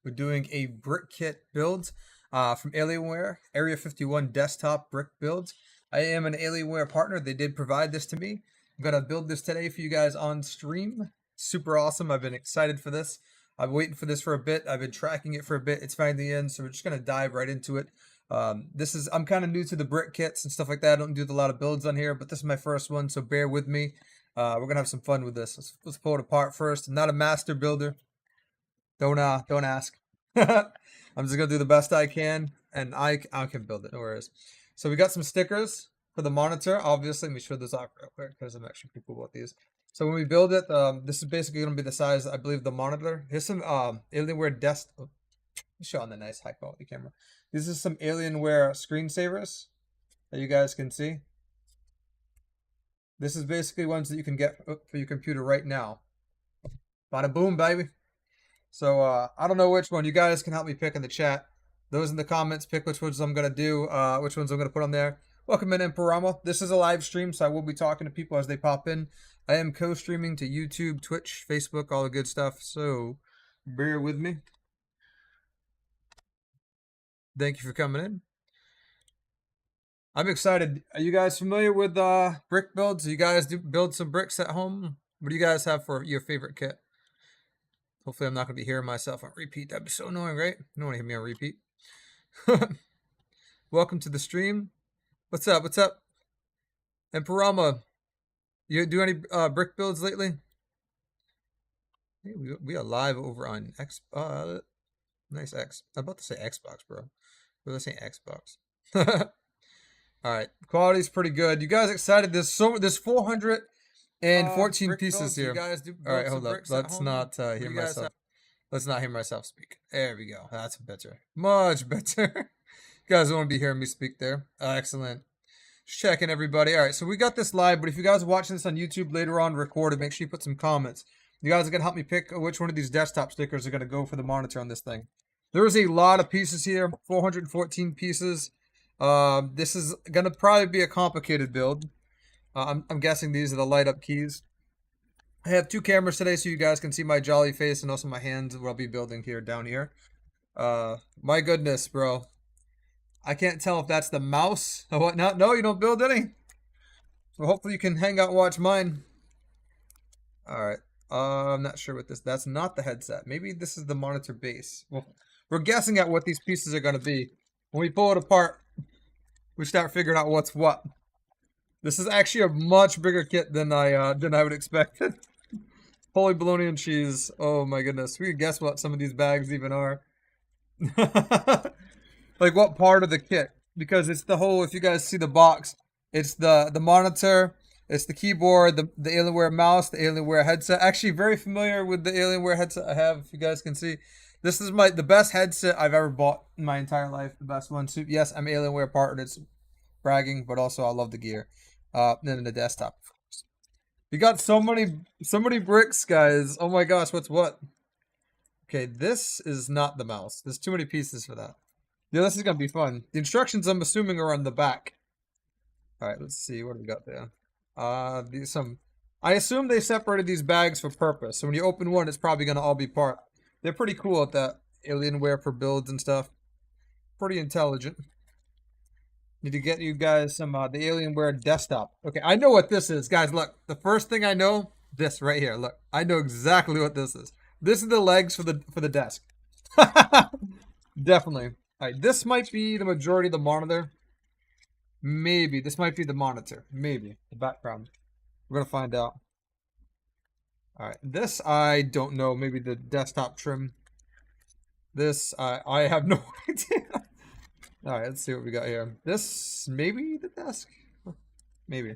We're doing a brick kit build from Alienware, Area-51 desktop brick build. I am an Alienware partner. They did provide this to me. I'm going to build this today for you guys on stream. Super awesome. I've been excited for this. I've been waiting for this for a bit. I've been tracking it for a bit. It's finally in, so we're just going to dive right into it. I'm kind of new to the brick kits and stuff like that. I don't do a lot of builds on here, but this is my first one, so bear with me. We're going to have some fun with this. Let's pull it apart first. I'm not a master builder. Don't ask. I'm just gonna do the best I can, and I can build it. No worries. So we got some stickers for the monitor. Obviously, let me show this off real quick because I'm actually pretty cool about these. So when we build it, this is basically gonna be the size, I believe, the monitor. Here's some Alienware desk. Oh, show on the nice high quality camera. This is some Alienware screensavers that you guys can see. This is basically ones that you can get for your computer right now. Bada boom, baby. So I don't know which one. You guys can help me pick in the chat. Those in the comments, pick which ones I'm going to do, which ones I'm going to put on there. Welcome in, Imperama. This is a live stream, so I will be talking to people as they pop in. I am co-streaming to YouTube, Twitch, Facebook, all the good stuff. So bear with me. Thank you for coming in. I'm excited. Are you guys familiar with brick builds? Do you guys build some bricks at home? What do you guys have for your favorite kit? Hopefully I'm not going to be hearing myself on repeat. That'd be so annoying, right? You don't want to hear me on repeat. Welcome to the stream. What's up? What's up? And Parama, you do any brick builds lately? Hey, we are live over on X. Nice X. I'm about to say Xbox, bro. But let's say Xbox. All right, quality's pretty good. You guys excited? There's 414 pieces here. All right, hold up. Let's not hear myself. Let's not hear myself speak. There we go. That's better. Much better. You guys don't want to be hearing me speak there. Excellent. Just checking everybody. All right, so we got this live, but if you guys are watching this on YouTube later on recorded, make sure you put some comments. You guys are going to help me pick which one of these desktop stickers are going to go for the monitor on this thing. There is a lot of pieces here, 414 pieces. This is going to probably be a complicated build. I'm guessing these are the light up keys. I have two cameras today so you guys can see my jolly face and also my hands what I'll be building here down here. My goodness, bro. I can't tell if that's the mouse or whatnot. No, you don't build any. So hopefully you can hang out and watch mine. Alright. I'm not sure what this. That's not the headset. Maybe this is the monitor base. Well, we're guessing at what these pieces are going to be. When we pull it apart, we start figuring out what's what. This is actually a much bigger kit than I would expect. Holy bologna and cheese. Oh my goodness. We can guess what some of these bags even are. Like what part of the kit? Because it's the whole, if you guys see the box, it's the monitor, it's the keyboard, the Alienware mouse, the Alienware headset. Actually very familiar with the Alienware headset I have, if you guys can see. This is the best headset I've ever bought in my entire life. The best one. So yes, I'm Alienware partner. It's bragging, but also I love the gear. Then the desktop. We got so many bricks, guys. Oh my gosh, what's what? Okay, this is not the mouse. There's too many pieces for that. Yeah, this is gonna be fun. The instructions, I'm assuming, are on the back. All right, let's see what do we got there. I assume they separated these bags for purpose. So when you open one, it's probably gonna all be part. They're pretty cool at that. Alienware for builds and stuff. Pretty intelligent. Need to get you guys some the Alienware desktop. Okay, I know what this is, guys. Look, the first thing I know, this right here. Look, I know exactly what this is. This is the legs for the desk. Definitely. All right, this might be the majority of the monitor. Maybe this might be the monitor. Maybe the background. We're gonna find out. All right, this I don't know. Maybe the desktop trim. This I have no idea. All right, let's see what we got here. This maybe the desk, maybe.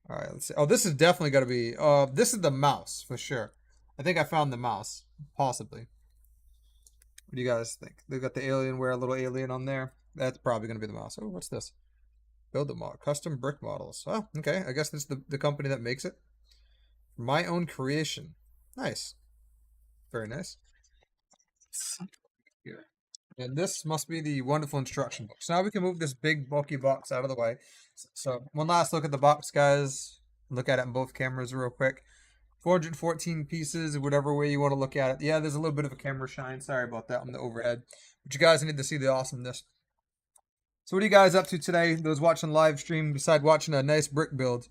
All right, let's see. Oh, this is definitely got to be. This is the mouse for sure. I think I found the mouse, possibly. What do you guys think? They've got the Alienware little alien on there. That's probably gonna be the mouse. Oh, what's this? Build a mod, custom brick models. Oh, okay. I guess this is the company that makes it. My own creation. Nice. Very nice. Here. And this must be the wonderful instruction book. So now we can move this big bulky box out of the way. So one last look at the box, guys. Look at it in both cameras real quick. 414 pieces, whatever way you want to look at it. Yeah, there's a little bit of a camera shine. Sorry about that on the overhead. But you guys need to see the awesomeness. So what are you guys up to today? Those watching the live stream, besides watching a nice brick build.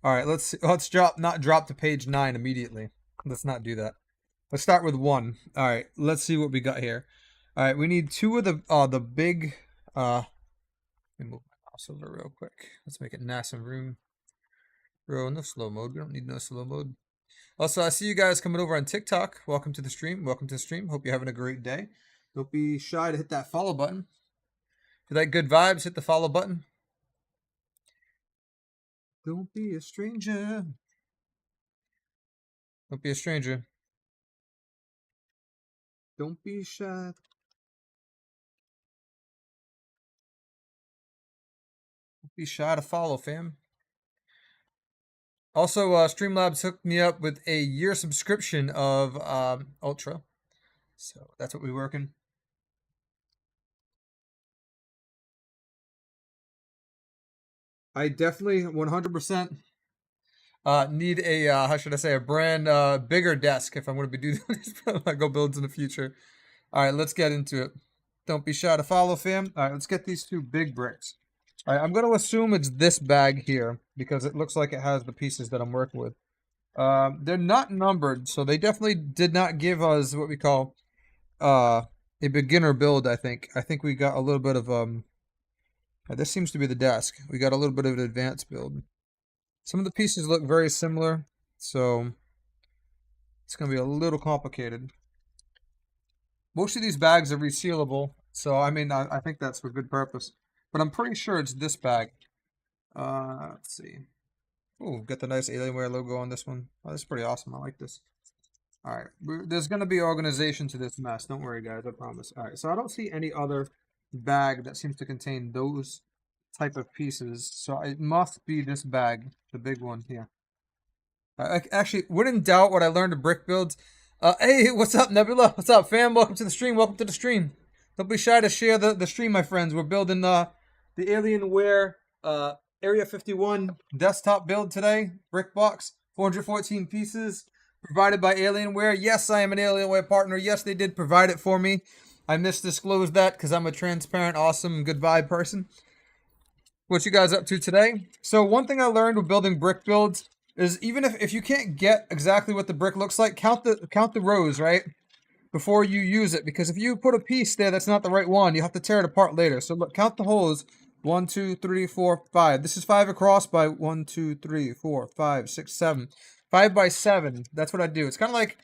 All right, let's not drop to page 9 immediately. Let's not do that. Let's start with 1. All right, let's see what we got here. All right, we need 2 of the big. Let me move my mouse over real quick. Let's make it nice and room. Bro, no slow mode. We don't need no slow mode. Also, I see you guys coming over on TikTok. Welcome to the stream. Welcome to the stream. Hope you're having a great day. Don't be shy to hit that follow button. If you like good vibes, hit the follow button. Don't be a stranger. Don't be a stranger. Don't be shy. Don't be shy to follow, fam. Also, Streamlabs hooked me up with a year subscription of Ultra. So that's what we're working. I definitely 100% need a, how should I say, a brand bigger desk if I'm going to be doing these Lego builds in the future. All right, let's get into it. Don't be shy to follow, fam. All right, let's get these 2 big bricks. All right, I'm going to assume it's this bag here because it looks like it has the pieces that I'm working with. They're not numbered, so they definitely did not give us what we call a beginner build, I think. I think we got a little bit of this seems to be the desk. We got a little bit of an advanced build. Some of the pieces look very similar, so it's going to be a little complicated. Most of these bags are resealable, so I mean, I think that's for good purpose. But I'm pretty sure it's this bag. Let's see. Oh, got the nice Alienware logo on this one. Oh, that's pretty awesome. I like this. All right, there's going to be organization to this mess. Don't worry, guys. I promise. All right, so I don't see any other bag that seems to contain those type of pieces. So it must be this bag, the big one here. Actually, when in doubt, what I learned in brick builds. Hey, what's up, Nebula? What's up, fam? Welcome to the stream. Welcome to the stream. Don't be shy to share the stream, my friends. We're building the Alienware Area-51 desktop build today. Brick box, 414 pieces. Provided by Alienware. Yes, I am an Alienware partner. Yes, they did provide it for me. I misdisclosed that because I'm a transparent, awesome, good vibe person. What you guys up to today? So one thing I learned with building brick builds is even if you can't get exactly what the brick looks like, count the rows, right? Before you use it. Because if you put a piece there that's not the right one, you have to tear it apart later. So look, count the holes. 1, 2, 3, 4, 5. This is 5 across by 1, 2, 3, 4, 5, 6, 7. 5 by 7. That's what I do. It's kind of like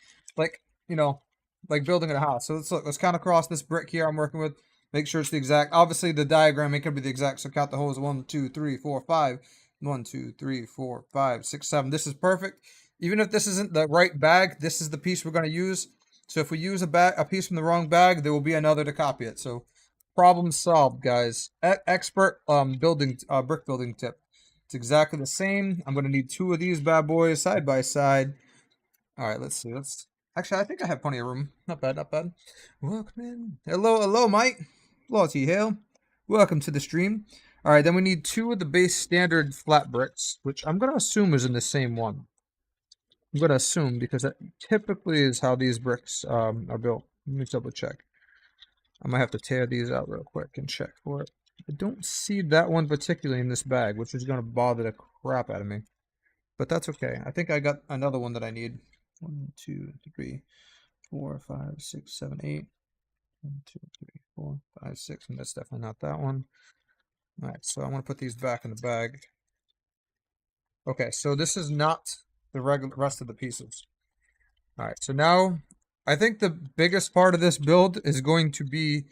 you know, like building a house. So let's count across this brick here I'm working with. Make sure it's the exact. Obviously, the diagram ain't gonna be the exact. So count the holes. 1, 2, 3, 4, 5. 1, 2, 3, 4, 5, 6, 7. This is perfect. Even if this isn't the right bag, this is the piece we're gonna use. So if we use a piece from the wrong bag, there will be another to copy it. So problem solved, guys. Expert brick building tip. It's exactly the same. I'm gonna need 2 of these bad boys side by side. All right, let's see. Actually, I think I have plenty of room. Not bad, not bad. Welcome in. Hello, Mike. Lottie Hale. Welcome to the stream. All right, then we need 2 of the base standard flat bricks, which I'm gonna assume is in the same one. I'm gonna assume because that typically is how these bricks are built. Let me double check. I might have to tear these out real quick and check for it. I don't see that one particularly in this bag, which is gonna bother the crap out of me. But that's okay. I think I got another one that I need. 1, 2, 3, 4, 5, 6, 7, 8. 1, 2, 3, 4, 5, 6. And that's definitely not that one. All right, so I'm gonna put these back in the bag. Okay, so this is not the rest of the pieces. All right, so now I think the biggest part of this build is going to be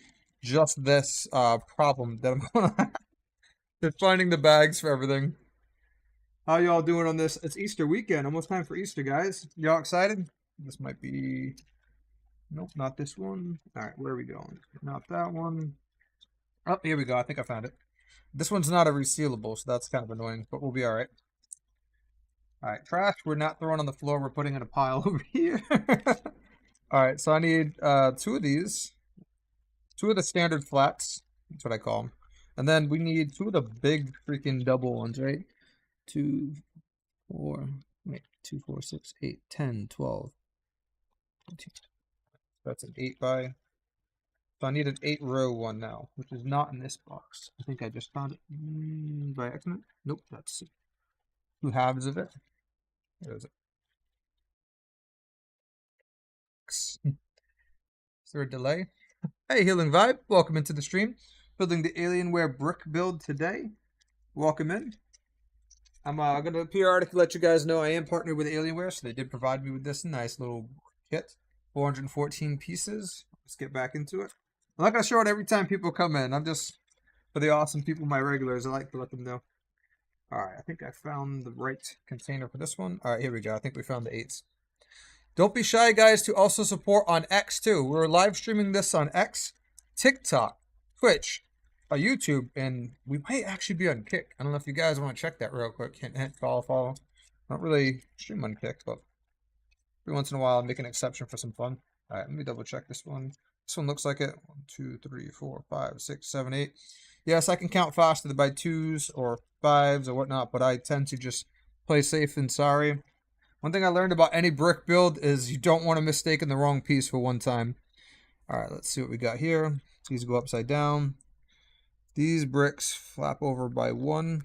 just this problem that I'm going to have. Finding the bags for everything. How y'all doing on this? It's Easter weekend. Almost time for Easter, guys. Y'all excited? This might be... Nope, not this one. All right, where are we going? Not that one. Oh, here we go. I think I found it. This one's not a resealable, so that's kind of annoying, but we'll be all right. All right, trash. We're not throwing on the floor. We're putting in a pile over here. All right, so I need 2 of these. 2 of the standard flats. That's what I call them. And then we need 2 of the big freaking double ones, right? 2, 4, wait, 2, 4, 6, 8, 10, 12, 13. That's an 8 by. So I need an 8 row one now, which is not in this box. I think I just found it by accident. Nope, that's 2 halves of it. Where is it? Is there a delay? Hey, Healing Vibe, welcome into the stream. Building the Alienware brick build today. Welcome in. I'm going to periodically let you guys know I am partnered with Alienware, so they did provide me with this nice little kit. 414 pieces. Let's get back into it. I'm not going to show it every time people come in. I'm just, for the awesome people, my regulars, I like to let them know. All right, I think I found the right container for this one. All right, here we go. I think we found the 8s. Don't be shy, guys, to also support on X, too. We're live streaming this on X, TikTok, Twitch, YouTube, and we might actually be on Kick. I don't know if you guys want to check that real quick. Hint, hint, follow. Not really stream on Kick, but every once in a while I'll make an exception for some fun. All right, let me double check this one. This one looks like it. 1, 2, 3, 4, 5, 6, 7, 8. Yes, I can count faster by 2s or 5s or whatnot, but I tend to just play safe than sorry. One thing I learned about any brick build is you don't want to mistake in the wrong piece for one time. All right, let's see what we got here. These go upside down. These bricks flap over by 1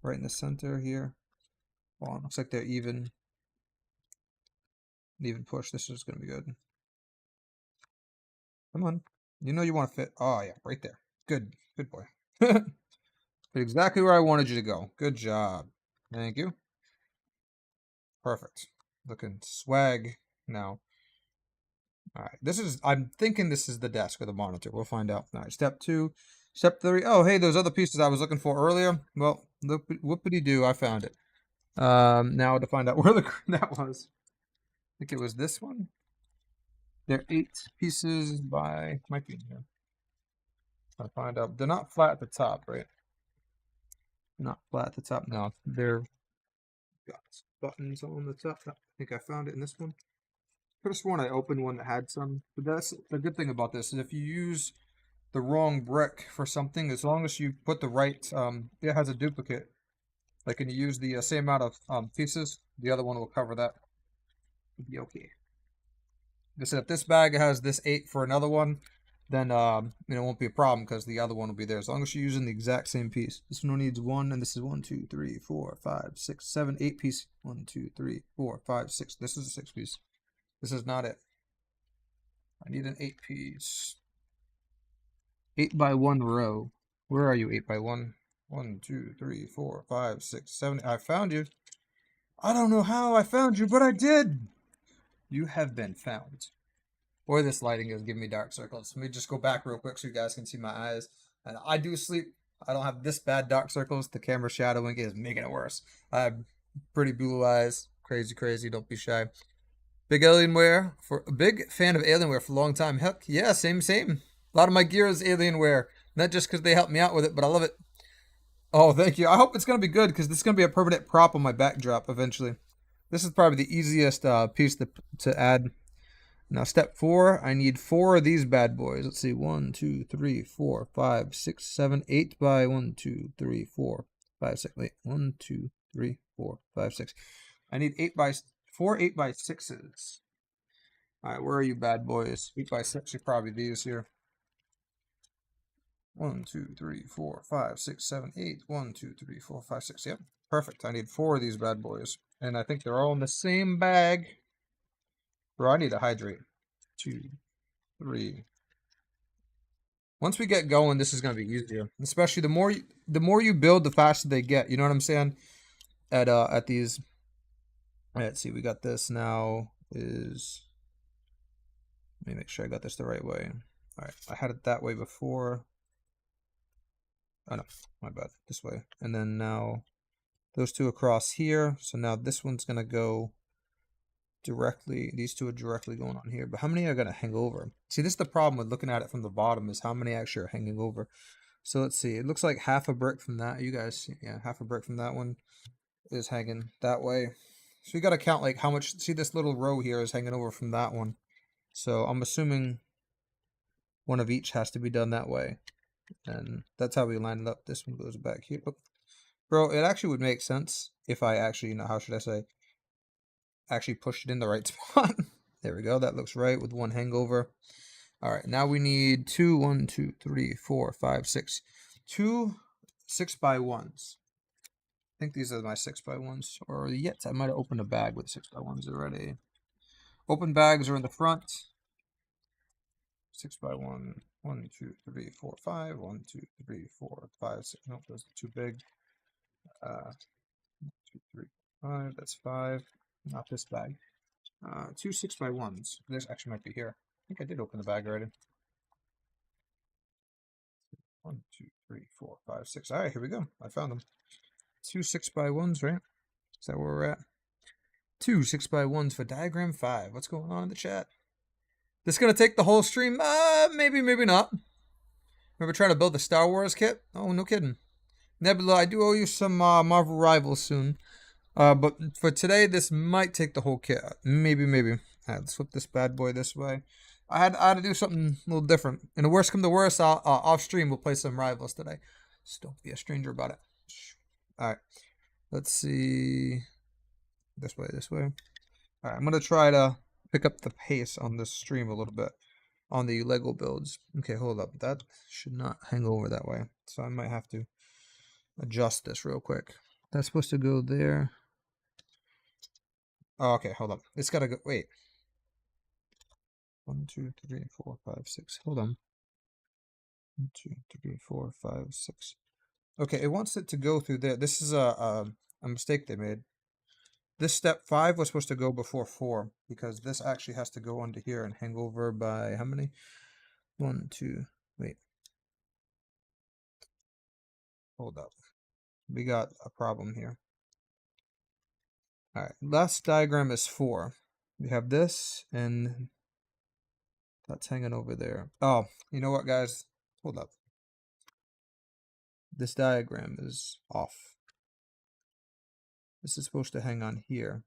right in the center here. Well, looks like they're even. Even push. This is going to be good. Come on. You know you want to fit. Oh, yeah, right there. Good. Good boy. Exactly where I wanted you to go. Good job. Thank you. Perfect. Looking swag now. All right. This is, I'm thinking this is the desk or the monitor. We'll find out. All right. Step 2. Step 3. Oh, hey, those other pieces I was looking for earlier. Well, look, whoopity-doo, I found it. Now to find out where that was. I think it was this one. They're 8 pieces by, might be in here. I'll find out. They're not flat at the top, right? Not flat at the top. No, they're got buttons on the top. I think I found it in this one. Could have sworn I opened one that had some. But that's the good thing about this is if you use the wrong brick for something, as long as you put the right, it has a duplicate. Like, and you use the same amount of pieces, the other one will cover that. It'll be okay. Like I said, if this bag has this 8 for another one, then it won't be a problem because the other one will be there. As long as you're using the exact same piece. This one needs 1, and this is 1, 2, 3, 4, 5, 6, 7, 8 piece. 1, 2, 3, 4, 5, 6. This is a 6 piece. This is not it. I need an 8 piece. 8 by 1 row. Where are you, 8 by 1? 1, 2, 3, 4, 5, 6, 7. I found you. I don't know how I found you, but I did. You have been found. Boy, this lighting is giving me dark circles. Let me just go back real quick so you guys can see my eyes. And I do sleep. I don't have this bad dark circles. The camera shadowing is making it worse. I have pretty blue eyes. Crazy. Don't be shy. Big Alienware. A big fan of Alienware for a long time. Heck, yeah, same. A lot of my gear is Alienware. Not just because they helped me out with it, but I love it. Oh, thank you. I hope it's going to be good because this is going to be a permanent prop on my backdrop eventually. This is probably the easiest piece to add. Now, step 4, I need 4 of these bad boys. Let's see, 1, 2, 3, 4, 5, 6, 7, 8 by 1, 2, 3, 4, 5, 6. Wait, 1, 2, 3, 4, 5, 6. I need 4 8 by 6s. All right, where are you, bad boys? 8 by 6 are probably these here. 1, 2, 3, 4, 5, 6, 7, 8. 1, 2, 3, 4, 5, 6. Yep, perfect. I need 4 of these bad boys. And I think they're all in the same bag. Bro, I need to hydrate. 2, 3. Once we get going, this is going to be easier. Especially the more you build, the faster they get. You know what I'm saying? At these. Let's see. We got this now. Let me make sure I got this the right way. All right. I had it that way before. Oh no, my bad. This way. And then now those 2 across here. So now this one's going to go directly, these 2 are directly going on here, but how many are going to hang over? See, this is the problem with looking at it from the bottom, is how many actually are hanging over. So let's see, it looks like half a brick from that, you guys see, yeah, half a brick from that one is hanging that way. So we got to count like how much, see this little row here is hanging over from that one. So I'm assuming one of each has to be done that way. And that's how we line it up. This one goes back here. Bro, it actually would make sense if I actually, how should I say? actually pushed it in the right spot. There we go. That looks right with one hangover. All right, now we need 2, 1, 2, 3, 4, 5, 6. 2 6x1s. I think these are my 6x1s. Or yet, I might have opened a bag with 6x1s already. Open bags are in the front. 6x1. 1, 2, 3, 4, 5. 1, 2, 3, 4, 5, 6. Nope, those are too big. 2, 3, 5. That's 5. Not this bag. 2 6x1s. This actually might be here. I think I did open the bag already. 1, 2, 3, 4, 5, 6. All right, here we go. I found them. 2 6x1s, right? Is that where we're at? 2 6x1s for diagram 5. What's going on in the chat? This gonna take the whole stream? Maybe, maybe not. Remember trying to build the Star Wars kit? Oh, no kidding. Nebula, I do owe you some Marvel Rivals soon. But for today, this might take the whole kit. Maybe, maybe. All right, let's flip this bad boy this way. I had to do something a little different. And the worst come to worst, off stream we'll play some Rivals today. Just don't be a stranger about it. All right, let's see. This way, this way. All right, I'm gonna try to pick up the pace on this stream a little bit on the Lego builds. Okay, hold up. That should not hang over that way. So I might have to adjust this real quick. That's supposed to go there. Oh, okay, hold up. It's gotta go. Wait. 1, 2, 3, 4, 5, 6. Hold on. 1, 2, 3, 4, 5, 6. Okay, it wants it to go through there. This is a mistake they made. This step 5 was supposed to go before 4 because this actually has to go under here and hang over by how many? 1, 2. Wait. Hold up. We got a problem here. All right, last diagram is 4. We have this, and that's hanging over there. Oh, you know what, guys? Hold up. This diagram is off. This is supposed to hang on here.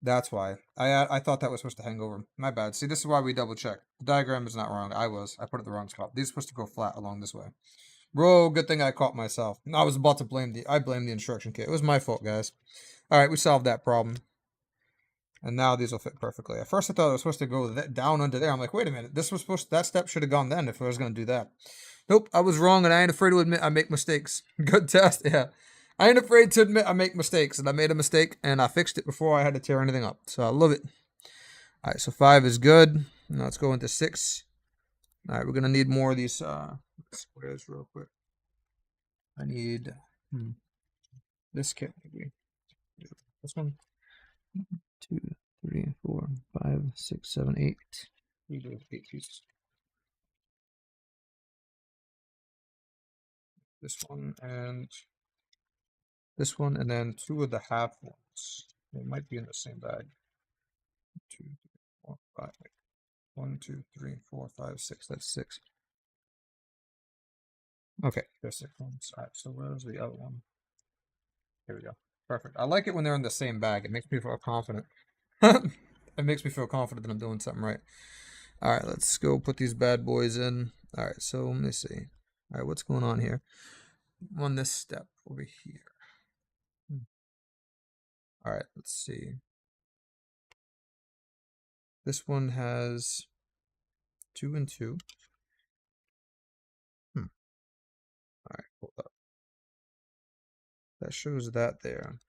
That's why. I thought that was supposed to hang over. My bad. See, this is why we double check. The diagram is not wrong. I put it the wrong spot. These are supposed to go flat along this way. Bro, good thing I caught myself. I was about to blame I blamed the instruction kit. It was my fault, guys. All right, we solved that problem. And now these will fit perfectly. At first I thought it was supposed to go down under there. I'm like, wait a minute. That step should have gone then if I was going to do that. Nope, I was wrong, and I ain't afraid to admit I make mistakes. Good test, yeah. I ain't afraid to admit I make mistakes, and I made a mistake, and I fixed it before I had to tear anything up. So I love it. All right, so 5 is good. Now let's go into 6. All right, we're going to need more of these squares real quick. I need this kit, maybe. This one. 2, 3, 4, 5, 6, 7, 8. We do 8 pieces. This one and this one, and then 2 of the half ones. They might be in the same bag. 2, 3, 4, 5. 1, 2, 3, 4, 5, 6. That's 6. Okay, there's 6 ones. All right, so where's the other one? Here we go. Perfect. I like it when they're in the same bag. It makes me feel confident. It makes me feel confident that I'm doing something right. All right, let's go put these bad boys in. All right, so let me see. All right, what's going on here? On this step over here. All right, let's see. This one has 2 and 2. All right, hold up. That shows that there.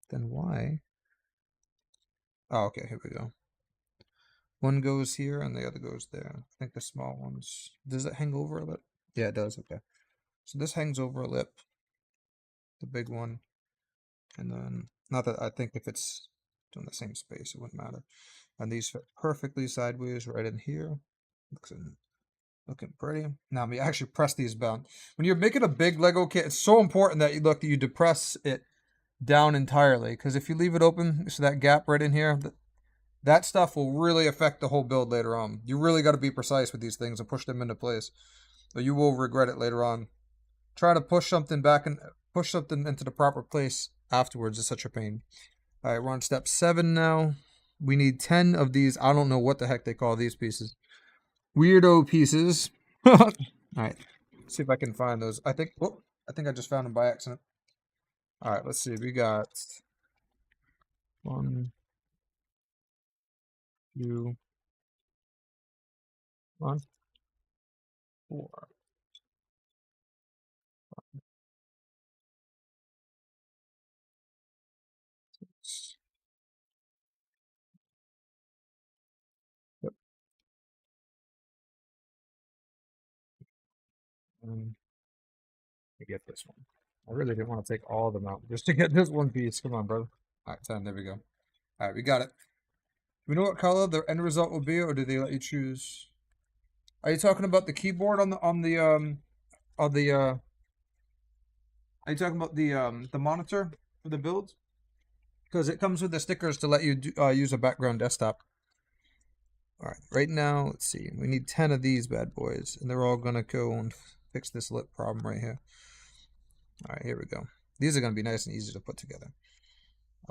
Then why? Oh, okay, here we go. One goes here and the other goes there. I think the small ones. Does it hang over a lip? Yeah, it does. Okay. So this hangs over a lip. The big one. And then, not that I think if it's in the same space, it wouldn't matter. And these fit perfectly sideways right in here. Looking pretty. Now, we actually press these down. When you're making a big Lego kit, it's so important that you depress it down entirely. Because if you leave it open, so that gap right in here, that stuff will really affect the whole build later on. You really got to be precise with these things and push them into place, or you will regret it later on. Try to push something back and push something into the proper place afterwards is such a pain. All right, we're on step 7 now. We need 10 of these. I don't know what the heck they call these pieces. Weirdo pieces. All right, let's see if I can find those. I think I just found them by accident. All right, let's see. We got 1, 2, 1, 4. Yep. To get this one. I really didn't want to take all of them out just to get this one piece. Come on, brother. All right, 10. There we go. All right, we got it. Do we know what color the end result will be, or do they let you choose? Are you talking about the keyboard on the Are you talking about the monitor for the build? Because it comes with the stickers to let you use a background desktop. All right, right now, let's see. We need 10 of these bad boys, and they're all gonna go and fix this lip problem right here. All right, here we go. These are gonna be nice and easy to put together.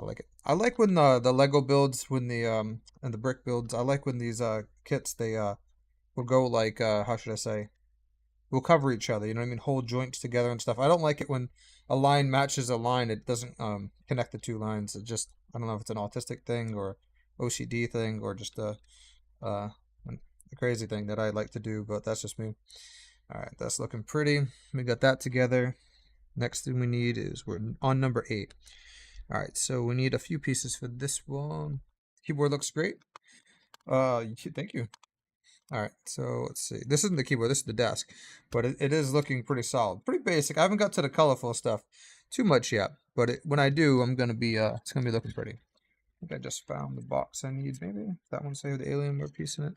I like it. I like when the Lego builds, when the and the brick builds. I like when these kits they will go like how should I say? Will cover each other. You know what I mean? Hold joints together and stuff. I don't like it when a line matches a line. It doesn't connect the two lines. It just I don't know if it's an autistic thing or OCD thing or just a crazy thing that I like to do, but that's just me. All right, that's looking pretty. We got that together. Next thing we need is we're on number 8. All right, so we need a few pieces for this one. Keyboard looks great. Thank you. All right, so let's see. This isn't the keyboard, this is the desk, but it is looking pretty solid. Pretty basic. I haven't got to the colorful stuff too much yet, but when I do, I'm gonna be it's gonna be looking pretty. I think I just found the box I need. Maybe that one say the Alienware piece in it.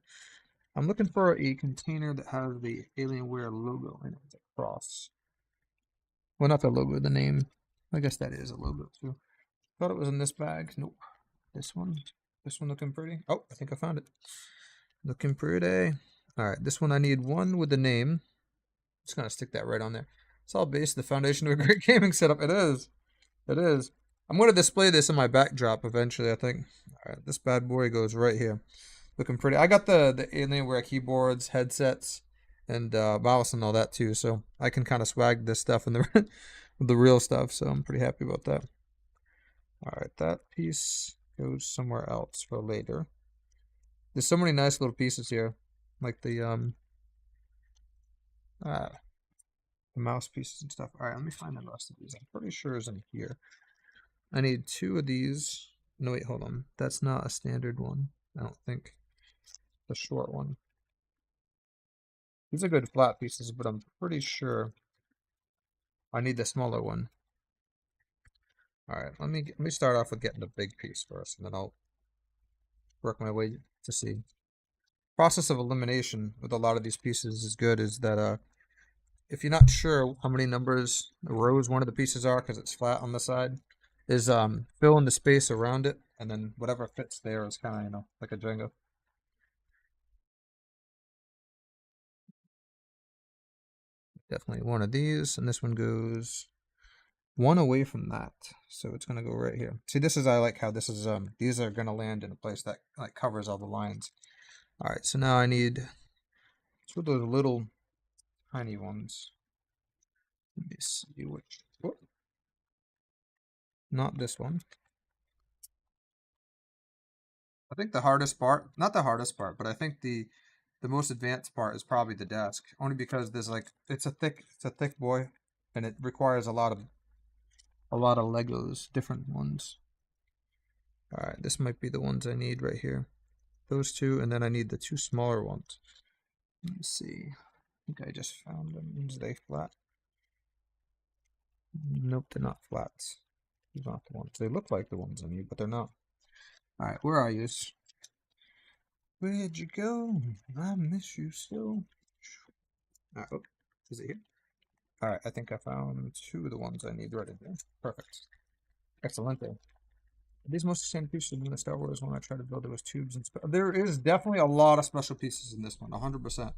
I'm looking for a container that has the Alienware logo in it. It's a cross. Well, not the logo, the name. I guess that is a logo too. Thought it was in this bag. Nope. This one. This one looking pretty. Oh, I think I found it. Looking pretty. All right, this one I need one with the name. Just gonna stick that right on there. It's all based the foundation of a great gaming setup. It is. It is. I'm gonna display this in my backdrop eventually, I think. All right, this bad boy goes right here. Looking pretty. I got the Alienware keyboards, headsets, and mouse and all that too, so I can kind of swag this stuff in the the real stuff. So I'm pretty happy about that. All right, that piece goes somewhere else for later. There's so many nice little pieces here, like the mouse pieces and stuff. All right, let me find the rest of these. I'm pretty sure it's in here. I need 2 of these. No, wait, hold on. That's not a standard one. I don't think. The short one. These are good flat pieces, but I'm pretty sure I need the smaller one. All right, let me start off with getting the big piece first, and then I'll work my way to see. Process of elimination with a lot of these pieces is good. Is that if you're not sure how many numbers rows one of the pieces are because it's flat on the side, is fill in the space around it, and then whatever fits there is kind of like a Jenga. Definitely one of these, and this one goes one away from that, so it's gonna go right here. See, this is I like how this is these are gonna land in a place that like covers all the lines. All right, so now I need 2 of those little tiny ones. Let me see which. Whoop. Not this one. I think the hardest part, not the hardest part, but I think the most advanced part is probably the desk, only because there's like it's a thick boy, and it requires a lot of Legos, different ones. All right, this might be the ones I need right here. Those 2, and then I need the 2 smaller ones. Let me see. I think I just found them. Are they flat? Nope, they're not flats. These aren't the ones. They look like the ones I need, but they're not. All right, where are you? Where'd you go? I miss you so. All right, oh, is it here? All right, I think I found 2 of the ones I need right in there. Perfect. Excellent. Are these mostly standard pieces in the Star Wars one I tried to build? There was tubes and there is definitely a lot of special pieces in this one, 100%.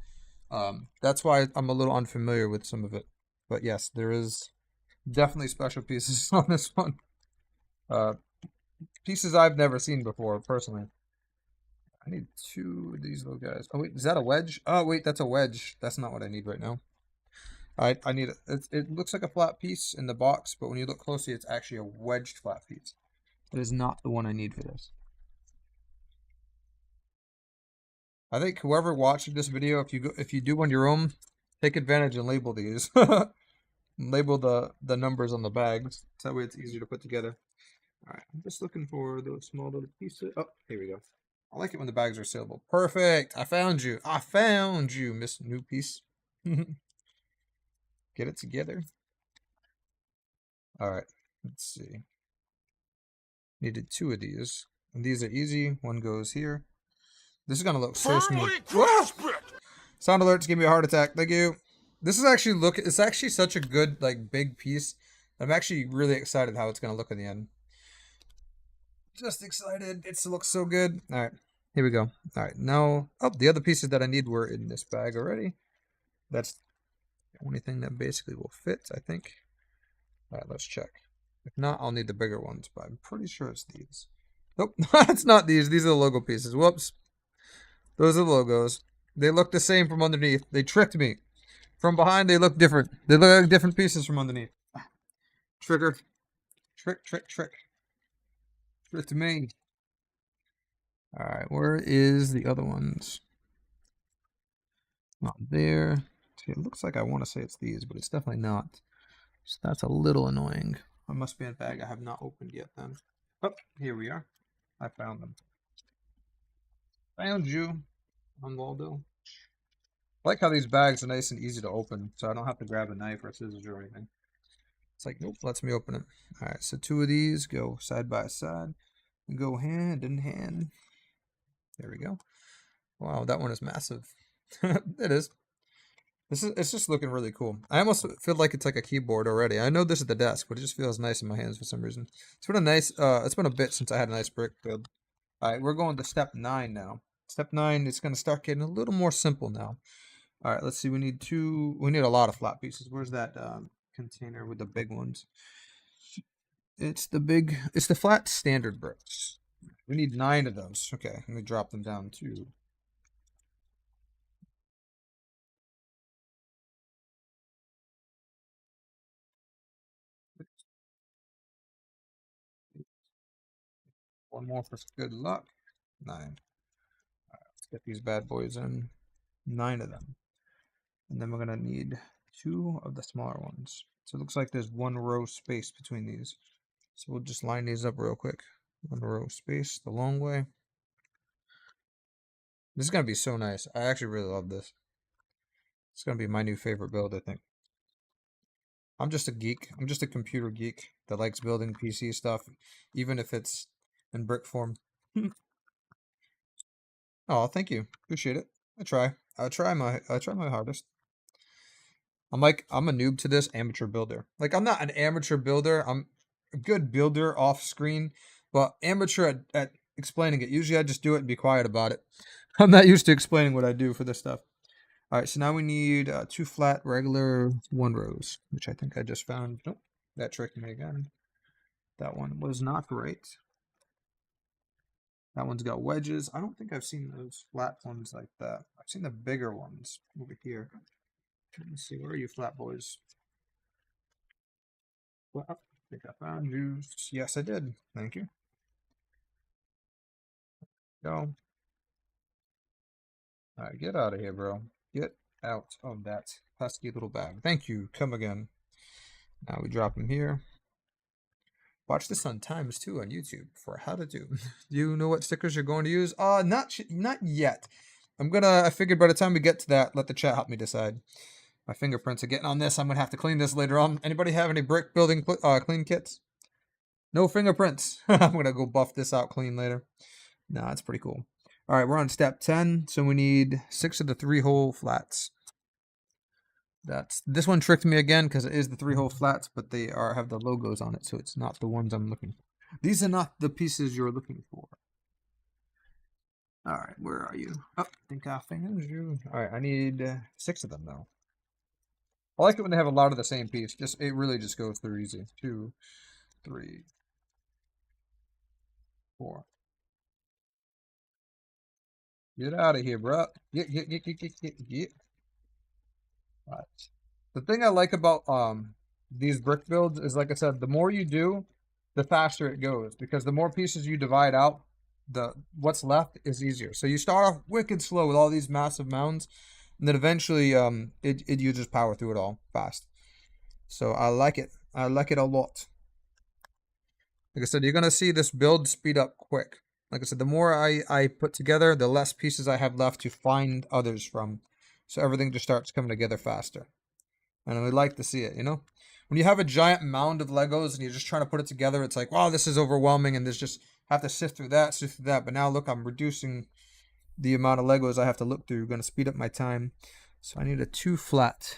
That's why I'm a little unfamiliar with some of it. But yes, there is definitely special pieces on this one. Pieces I've never seen before, personally. I need 2 of these little guys. Oh wait, is that a wedge? Oh wait, that's a wedge. That's not what I need right now. I need it. It looks like a flat piece in the box, but when you look closely, it's actually a wedged flat piece. That is not the one I need for this. I think whoever watching this video, if you do on your own, take advantage and label these. Label the numbers on the bags. So that way it's easier to put together. All right, I'm just looking for those small little pieces. Oh, here we go. I like it when the bags are sealable. Perfect. I found you. I found you, Miss New Piece. Get it together. All right. Let's see. Needed 2 of these. And these are easy. One goes here. This is going to look so smooth. Sound alerts give me a heart attack. Thank you. This is actually it's actually such a good, like, big piece. I'm actually really excited how it's going to look in the end. Just excited. It looks so good. All right. Here we go. All right. Now, oh, the other pieces that I need were in this bag already. That's the only thing that basically will fit, I think. All right, let's check. If not, I'll need the bigger ones, but I'm pretty sure it's these. Nope, it's not these. These are the logo pieces. Whoops. Those are the logos. They look the same from underneath. They tricked me. From behind, they look different. They look like different pieces from underneath. Trigger. Trick. Tricked me. All right, where is the other ones? Not there. See, it looks like I want to say it's these, but it's definitely not. So that's a little annoying. It must be a bag I have not opened yet then. Oh, here we are. I found them. Found you, Waldo. I like how these bags are nice and easy to open, so I don't have to grab a knife or scissors or anything. It's like, nope, lets me open it. All right, so 2 of these go side by side and go hand in hand. There we go. Wow, that one is massive. It is. It's just looking really cool. I almost feel like it's like a keyboard already. I know this is the desk, but it just feels nice in my hands for some reason. It's been a nice, it's been a bit since I had a nice brick build. All right, we're going to step 9 now. Step 9 is going to start getting a little more simple now. All right, let's see. We need a lot of flat pieces. Where's that container with the big ones? It's the flat standard bricks. We need 9 of those. Okay, let me drop them down too. One more for good luck. 9. All right, let's get these bad boys in. 9 of them. And then we're going to need 2 of the smaller ones. So it looks like there's 1 row space between these. So we'll just line these up real quick. 1 row space the long way. This is going to be so nice. I actually really love this. It's going to be my new favorite build, I think. I'm just a geek. I'm just a computer geek that likes building PC stuff, even if it's in brick form. Oh, thank you. Appreciate it. I try my hardest. I'm a noob to this, amateur builder. Like, I'm not an amateur builder. I'm a good builder off screen, but amateur at explaining it. Usually I just do it and be quiet about it. I'm not used to explaining what I do for this stuff. All right, so now we need 2 flat, regular 1 rows, which I think I just found. Nope, that tricked me again. That one was not right. That one's got wedges. I don't think I've seen those flat ones like that. I've seen the bigger ones over here. Let me see, where are you flat boys? Well, I think I found you. Yes, I did. Thank you. Go. All right, get out of here, bro. Get out of that pesky little bag. Thank you. Come again. Now we drop him here. Watch this on times 2 on YouTube for how to do. Do you know what stickers you're going to use? Not yet. I figured by the time we get to that, let the chat help me decide. My fingerprints are getting on this. I'm gonna have to clean this later on. Anybody have any brick building clean kits? No fingerprints. I'm gonna go buff this out clean later. Nah, it's pretty cool. All right, we're on step 10, so we need 6 of the 3-hole flats. This one tricked me again because it is the 3-hole flats, but they have the logos on it, so it's not the ones I'm looking for. These are not the pieces you're looking for. All right, where are you? Oh, I think I found you. All right, I need 6 of them though. I like it when they have a lot of the same piece. It really just goes through easy. 2, 3, 4. Get out of here, bro. Get. Right. The thing I like about these brick builds is, like I said, the more you do, the faster it goes, because the more pieces you divide out, the what's left is easier. So you start off wicked slow with all these massive mounds, and then eventually you just power through it all fast. So I like it. I like it a lot. Like I said, you're gonna see this build speed up quick. Like I said, the more I put together, the less pieces I have left to find others from. So everything just starts coming together faster. And we like to see it, you know? When you have a giant mound of Legos and you're just trying to put it together, it's like, wow, this is overwhelming, and there's just have to sift through that. But now look, I'm reducing the amount of Legos I have to look through. Going to speed up my time. So I need a 2 flat.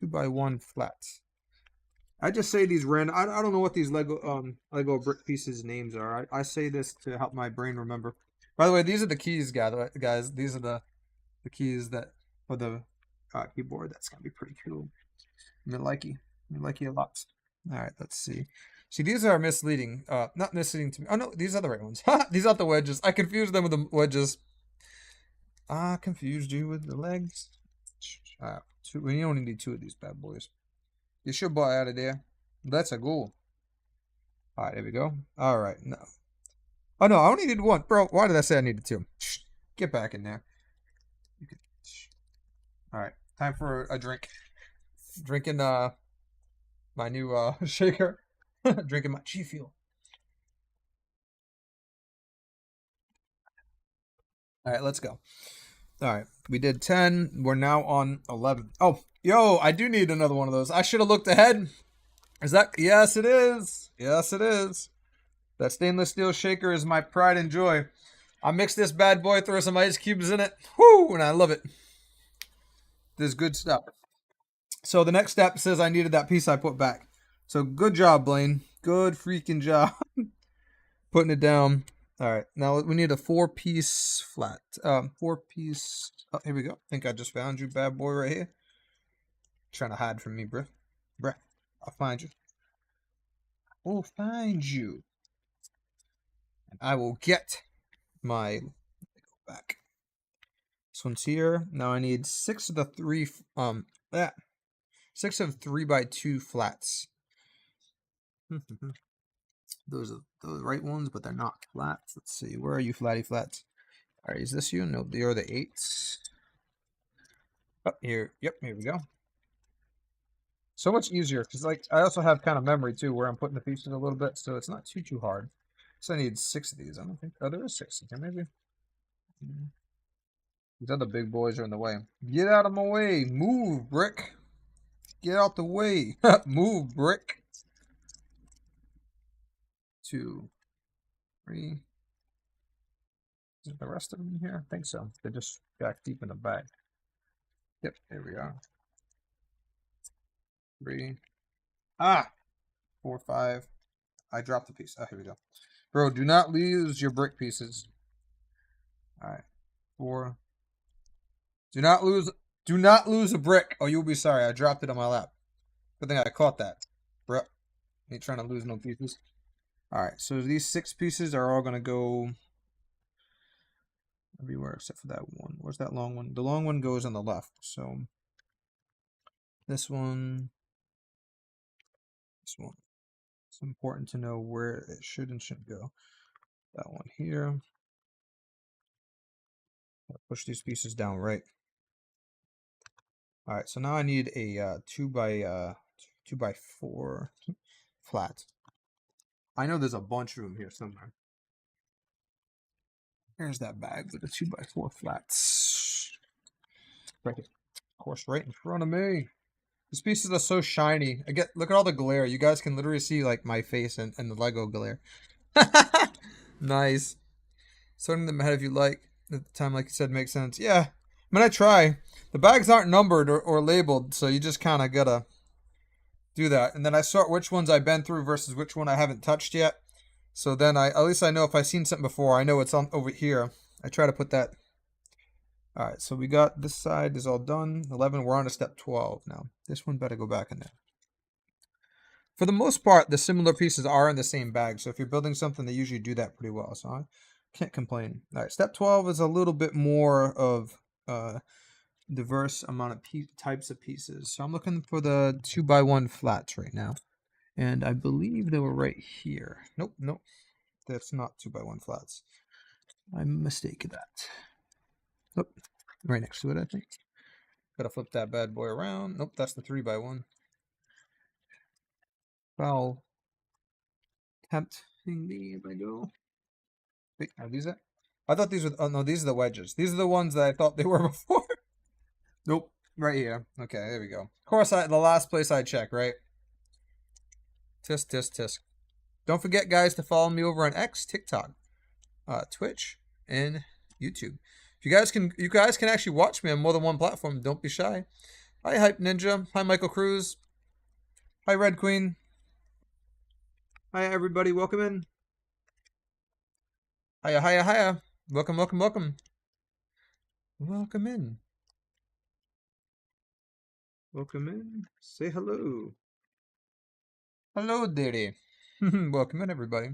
2x1 flat. I just say these random. I don't know what these Lego brick pieces names are. I say this to help my brain remember. By the way, these are the keys, guys. These are the keys that for the keyboard. That's gonna be pretty cool. I like you a lot. All right, let's see. See, these are misleading. Not misleading to me. Oh no, these are the right ones. These are the wedges. I confused them with the wedges. I confused you with the legs. We only need 2 of these bad boys. Get your boy out of there. That's a goal. All right, there we go. All right, no. Oh no, I only need 1, bro. Why did I say I needed 2? Get back in there. All right, time for a drink. Drinking my new shaker. Drinking my G Fuel. All right, let's go. All right, we did 10. We're now on 11. Oh, yo, I do need another one of those. I should have looked ahead. Is that? Yes, it is. Yes, it is. That stainless steel shaker is my pride and joy. I mix this bad boy, throw some ice cubes in it. Whoo, and I love it. This is good stuff. So the next step says I needed that piece I put back. So good job, Blaine. Good freaking job. Putting it down. All right, now we need a 4-piece flat. 4-piece. Oh, here we go. I think I just found you, bad boy, right here. Trying to hide from me, bruh. I'll find you. We'll find you. And I will get my back. This one's here. Now I need 6 of the 3. 6 of 3x2 flats. Those are the right ones, but they're not flats. Let's see. Where are you, flatty flats? All right, is this you? No, you're the 8s. Oh, here. Yep, here we go. So much easier, because like I also have kind of memory too, where I'm putting the pieces a little bit, so it's not too hard. So I need 6 of these. I don't think. Oh, there is 6 of them, maybe. These other big boys are in the way. Get out of my way. Move, brick. Get out the way. Move, brick. 2, 3. Is the rest of them here? I think so. They're just back deep in the bag. Yep, there we are. 3. 4, 5. I dropped the piece. Oh, here we go. Bro, do not lose your brick pieces. All right. 4. Do not lose a brick. Oh, you'll be sorry. I dropped it on my lap. Good thing I caught that. Bro, ain't trying to lose no pieces. All right. So these 6 pieces are all going to go everywhere except for that one. Where's that long one? The long one goes on the left. So this one. It's important to know where it should and shouldn't go. That one here. I'll push these pieces down right. All right, so now I need a 2x4 flat. I know there's a bunch of them here somewhere. Here's that bag with the 2x4 flats. Right, of course, right in front of me. These pieces are so shiny. Look at all the glare. You guys can literally see like my face and the Lego glare. Nice. Sorting them ahead if you like. At the time, like you said, makes sense. Yeah. I mean, I try. The bags aren't numbered or labeled, so you just kind of gotta do that. And then I sort which ones I've been through versus which one I haven't touched yet. So then at least I know if I've seen something before, I know it's on over here. I try to put that. All right, so we got this side is all done. 11, we're on to step 12 now. This one better go back in there. For the most part, the similar pieces are in the same bag. So if you're building something, they usually do that pretty well. So I can't complain. All right, step 12 is a little bit more of diverse amount of types of pieces. So I'm looking for the 2x1 flats right now. And I believe they were right here. Nope, nope. That's not 2x1 flats. I'm mistaken that. Nope, right next to it, I think. Gotta flip that bad boy around. Nope, that's the 3x1. Foul. Tempting me if I go. Wait, are these it? I thought these were. Oh no, these are the wedges. These are the ones that I thought they were before. Nope, right here. Okay, there we go. Of course, the last place I check, right? Tisk, tisk, tisk. Don't forget, guys, to follow me over on X, TikTok, Twitch, and YouTube. If you guys can actually watch me on more than one platform. Don't be shy. Hi, Hype Ninja. Hi, Michael Cruz. Hi, Red Queen. Hi, everybody. Welcome in. Hiya, hiya, hiya. Welcome, welcome, welcome. Welcome in. Welcome in. Say hello. Hello, dearie. Welcome in, everybody.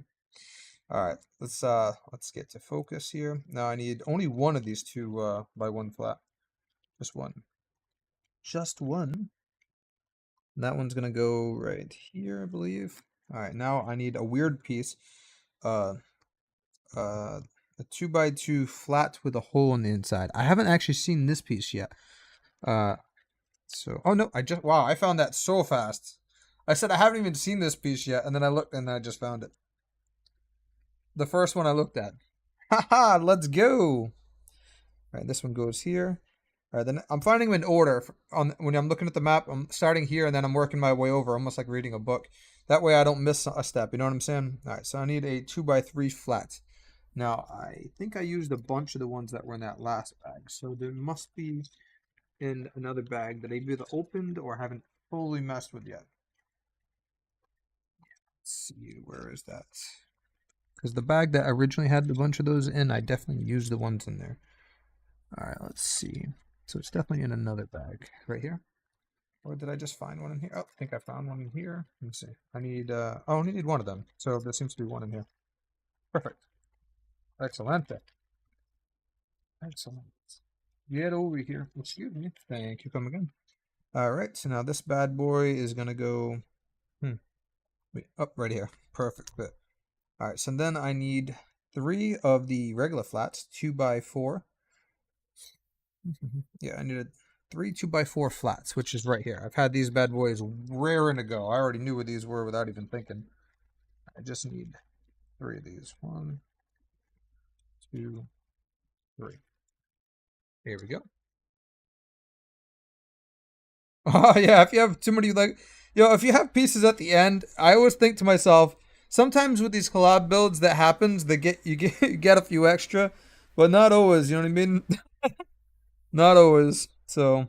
All right, let's get to focus here. Now I need only one of these 2x1 flat. Just one. Just one. And that one's gonna go right here, I believe. All right, now I need a weird piece. A 2x2 flat with a hole in the inside. I haven't actually seen this piece yet. Oh no, wow, I found that so fast. I said I haven't even seen this piece yet, and then I looked and I just found it. The first one I looked at. Haha, let's go. All right, this one goes here. All right, then I'm finding them in order. When I'm looking at the map, I'm starting here and then I'm working my way over, almost like reading a book. That way I don't miss a step, you know what I'm saying? All right, so I need a 2x3 flat. Now, I think I used a bunch of the ones that were in that last bag, so there must be in another bag that I've either opened or haven't fully messed with yet. Let's see, where is that? Because the bag that originally had a bunch of those in, I definitely used the ones in there. All right, let's see. So it's definitely in another bag right here. Or did I just find one in here? Oh, I think I found one in here. Let me see. I need, I only need one of them. So there seems to be one in here. Perfect. Excellent. Excellent. Get over here. Excuse me. Thank you. Come again. All right. So now this bad boy is going to go up right here. Perfect fit. All right. So then I need 3 of the regular flats, 2x4. Yeah, I needed 3 2x4 flats, which is right here. I've had these bad boys raring to go. I already knew what these were without even thinking. I just need 3 of these. 1, 2, 3. Here we go. Oh yeah, if you have too many if you have pieces at the end, I always think to myself, sometimes with these collab builds that happens, you get a few extra, but not always, you know what I mean? Not always. So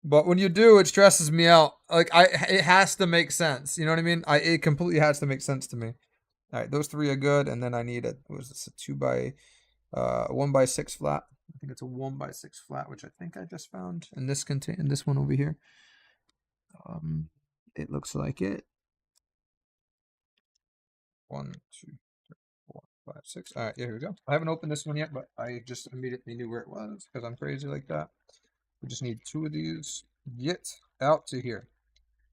but when you do, it stresses me out. It has to make sense. You know what I mean? It completely has to make sense to me. All right, those 3 are good, and then I need what was this? A 1x6 flat. I think it's a 1x6 flat, which I think I just found in this one over here. It looks like it. 1, 2, 3, 4, 5, 6. All right, here we go. I haven't opened this one yet, but I just immediately knew where it was because I'm crazy like that. We just need 2 of these. Get out to here.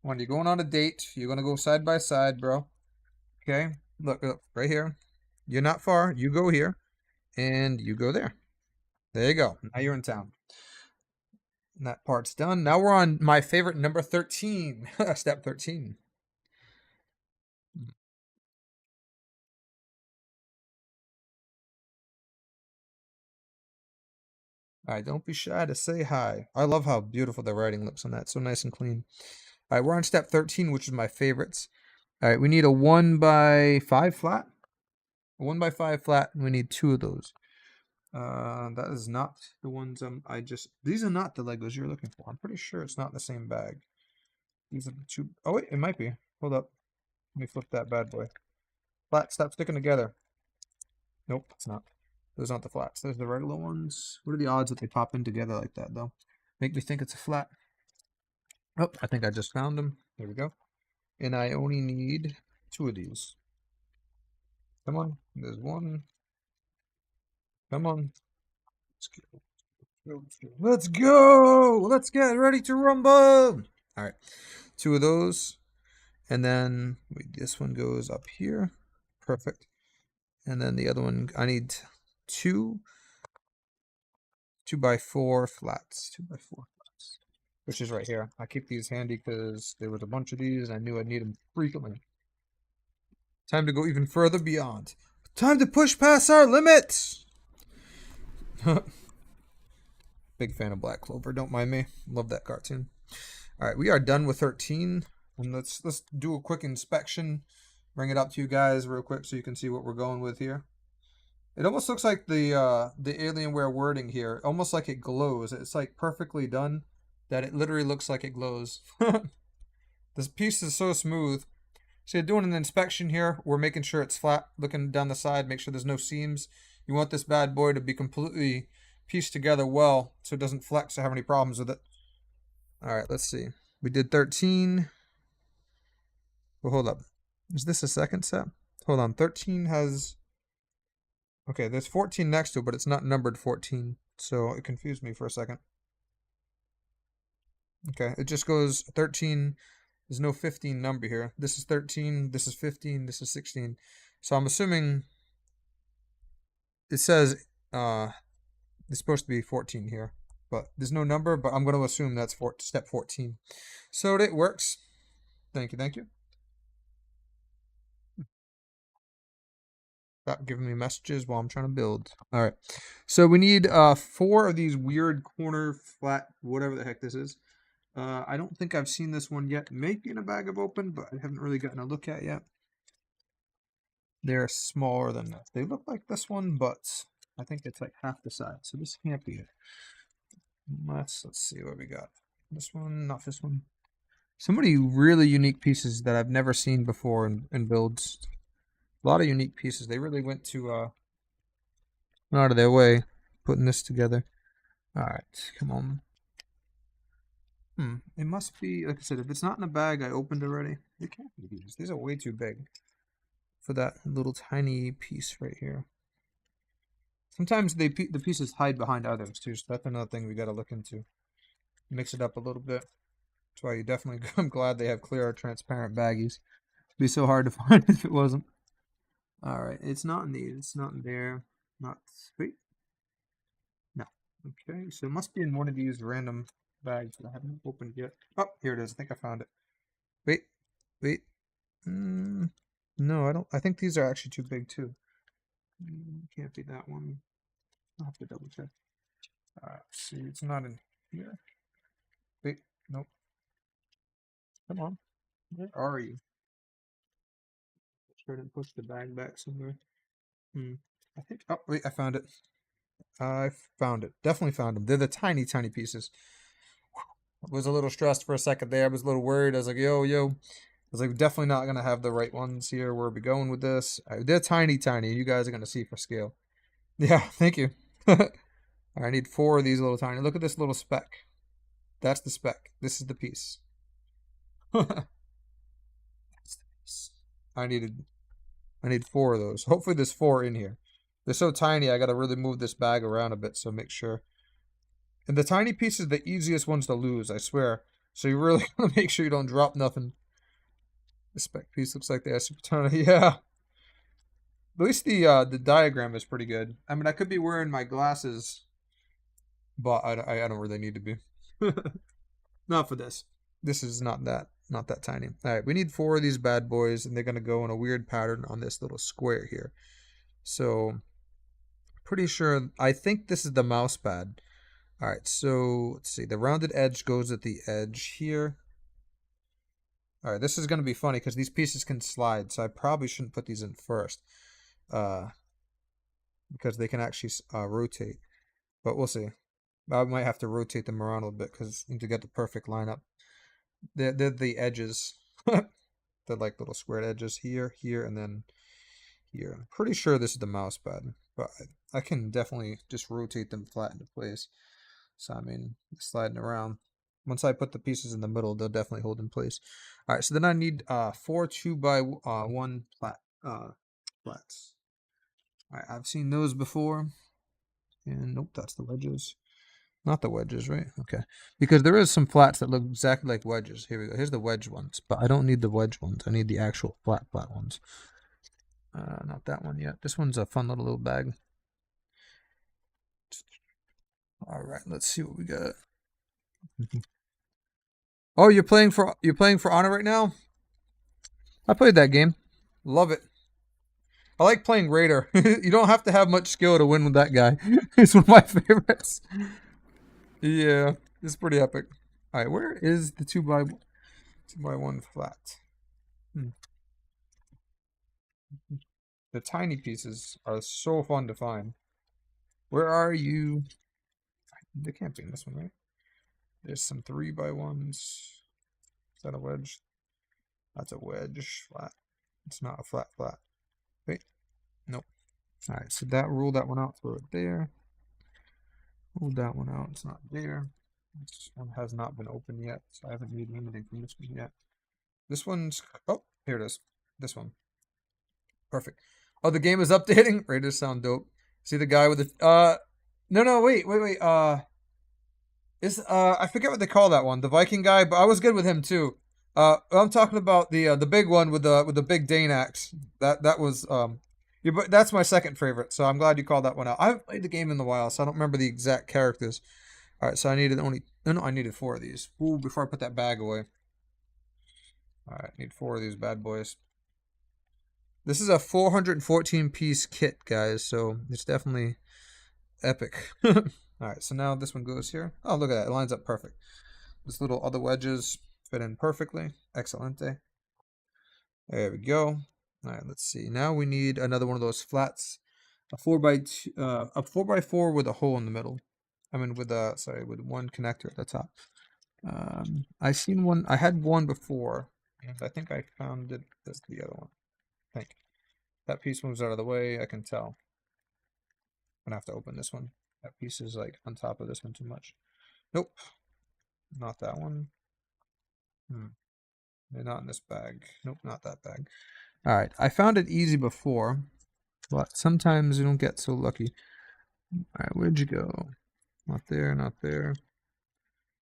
When you're going on a date, you're going to go side by side, bro. Okay? Look, right here. You're not far. You go here, and you go there. There you go. Now you're in town. And that part's done. Now we're on my favorite number 13. Step 13. All right, don't be shy to say hi. I love how beautiful the writing looks on that. So nice and clean. All right, we're on step 13, which is my favorites. All right, we need a 1x5 flat. A 1x5 flat, and we need 2 of those. That is not the ones these are not the Legos you're looking for. I'm pretty sure it's not the same bag. These are the 2. Oh wait, it might be. Hold up. Let me flip that bad boy. Flat, stop sticking together. Nope, it's not. Those aren't the flats. Those are the regular ones. What are the odds that they pop in together like that, though? Make me think it's a flat. Oh, I think I just found them. There we go. And I only need 2 of these. Come on. There's 1. Come on. Let's go. Let's get ready to rumble. All right. 2 of those. And then this one goes up here. Perfect. And then the other one, I need two 2x4 flats. 2x4 flats. Which is right here. I keep these handy because there was a bunch of these and I knew I'd need them frequently. Time to go even further beyond. Time to push past our limits! Big fan of Black Clover, don't mind me. Love that cartoon. Alright, we are done with 13. And let's do a quick inspection. Bring it up to you guys real quick so you can see what we're going with here. It almost looks like the Alienware wording here. Almost like it glows. It's like perfectly done that it literally looks like it glows. This piece is so smooth. So you're doing an inspection here. We're making sure it's flat, looking down the side, make sure there's no seams. You want this bad boy to be completely pieced together well so it doesn't flex or have any problems with it. Alright, let's see. We did 13. Well, hold up. Is this a second set? Hold on. 13 has... Okay, there's 14 next to it, but it's not numbered 14. So it confused me for a second. Okay, it just goes 13. There's no 15 number here. This is 13, this is 15, this is 16. So I'm assuming it says it's supposed to be 14 here. But there's no number, but I'm going to assume that's step 14. So it works. Thank you, thank you. Stop giving me messages while I'm trying to build. All right. So we need 4 of these weird corner flat, whatever the heck this is. I don't think I've seen this one yet. Maybe in a bag of open, but I haven't really gotten a look at yet. They're smaller than this. They look like this one, but I think it's like half the size. So this can't be it. Let's see what we got. This one, not this one. So many really unique pieces that I've never seen before in builds. A lot of unique pieces. They really went to out of their way putting this together. All right, come on. It must be, like I said, if it's not in a bag I opened already, it can't be these. These are way too big for that little tiny piece right here. Sometimes the pieces hide behind others too, so that's another thing we got to look into. Mix it up a little bit. That's why you definitely, I'm glad they have clear, transparent baggies. It'd be so hard to find if it wasn't. All right, it's not in these, it's not in there, not, wait. No, okay, so it must be in one of these random bags that I haven't opened yet. Oh, here it is. I think I found it. Wait. No, I don't. I think these are actually too big too. Can't be that one. I'll have to double check. See, it's not in here. Wait, nope. Come on. Where are you? Try to push the bag back somewhere. I think. Oh, wait, I found it. I found it. Definitely found them. They're the tiny, tiny pieces. I was a little stressed for a second there. I was a little worried. I was like, yo. I was like, definitely not going to have the right ones here. Where are we going with this? They're tiny, tiny. You guys are going to see for scale. Yeah, thank you. I need 4 of these little tiny. Look at this little speck. That's the speck. This is the piece. That's the piece. I need 4 of those. Hopefully there's 4 in here. They're so tiny, I got to really move this bag around a bit, so make sure. And the tiny piece is the easiest ones to lose, I swear. So you really want to make sure you don't drop nothing. The spec piece looks like they have super tiny. Yeah. At least the diagram is pretty good. I mean, I could be wearing my glasses, but I don't really need to be. Not for this. This is not that tiny. All right, we need 4 of these bad boys, and they're gonna go in a weird pattern on this little square here. So, pretty sure. I think this is the mouse pad. All right, so let's see. The rounded edge goes at the edge here. All right, this is going to be funny because these pieces can slide, so I probably shouldn't put these in first because they can actually rotate. But we'll see. I might have to rotate them around a little bit because to get the perfect lineup. They're the edges. They're like little squared edges here, here, and then here. I'm pretty sure this is the mouse pad, but I can definitely just rotate them flat into place. So, I mean, sliding around. Once I put the pieces in the middle, they'll definitely hold in place. All right, so then I need 4 2x1 flats. All right, I've seen those before. And nope, that's the wedges. Not the wedges, right? Okay. Because there is some flats that look exactly like wedges. Here we go. Here's the wedge ones, but I don't need the wedge ones. I need the actual flat ones. Not that one yet. This one's a fun little bag. All right, let's see what we got. Oh, you're playing for Honor right now? I played that game. Love it. I like playing Raider. You don't have to have much skill to win with that guy. He's one of my favorites. Yeah, it's pretty epic. All right, where is the 2x1 flat? The tiny pieces are so fun to find. Where are you? They can't be in this one, right? There's some 3x1s. Is that a wedge? That's a wedge flat. It's not a flat. Wait, nope. All right, so that rule that one out. Throw it there. Rule that one out. It's not there. This one has not been opened yet, so I haven't needed anything from this one yet. This one's here it is. This one. Perfect. Oh, the game is updating. Raiders sound dope. See the guy with the no, wait. I forget what they call that one. The Viking guy, but I was good with him too. I'm talking about the big one with the big Dane axe. That was that's my second favorite. So I'm glad you called that one out. I haven't played the game in a while, so I don't remember the exact characters. All right, so I needed I needed 4 of these. Ooh, before I put that bag away. All right, need 4 of these bad boys. This is a 414 piece kit, guys, so it's definitely epic. All right, so now this one goes here. Oh, look at that. It lines up perfect. This little other wedges fit in perfectly. Excelente. There we go. All right, let's see. Now we need another one of those flats. A 4x2, a 4x4 with a hole in the middle. I mean, with one connector at the top. I seen one. I had one before, and I think I found it. That's the other one. I think that piece moves out of the way. I can tell. I'm gonna have to open this one. That piece is like on top of this one too much. Nope, not that one. They're not in this bag. Nope, not that bag. All right, I found it easy before, but sometimes you don't get so lucky. All right, where'd you go? Not there, not there.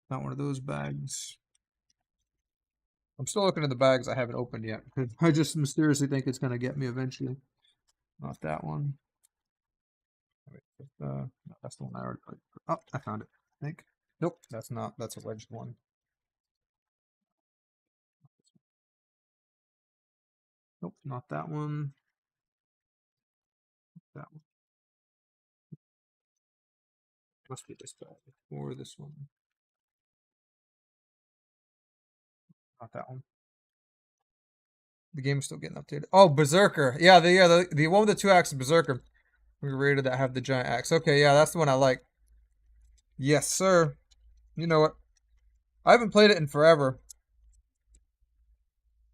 Not one of those bags. I'm still looking at the bags I haven't opened yet. I just mysteriously think it's gonna get me eventually. Not that one. Wait, no, that's the one I already put. Oh, I found it. I think. Nope, that's not. That's a wedged one. Nope, not that one. That one. Must be this bag or this one. Not that one. The game's still getting updated. Oh, Berserker. Yeah, the one with the 2 axes Berserker. We rated that have the giant axe. Okay, yeah, that's the one I like. Yes, sir. You know what? I haven't played it in forever.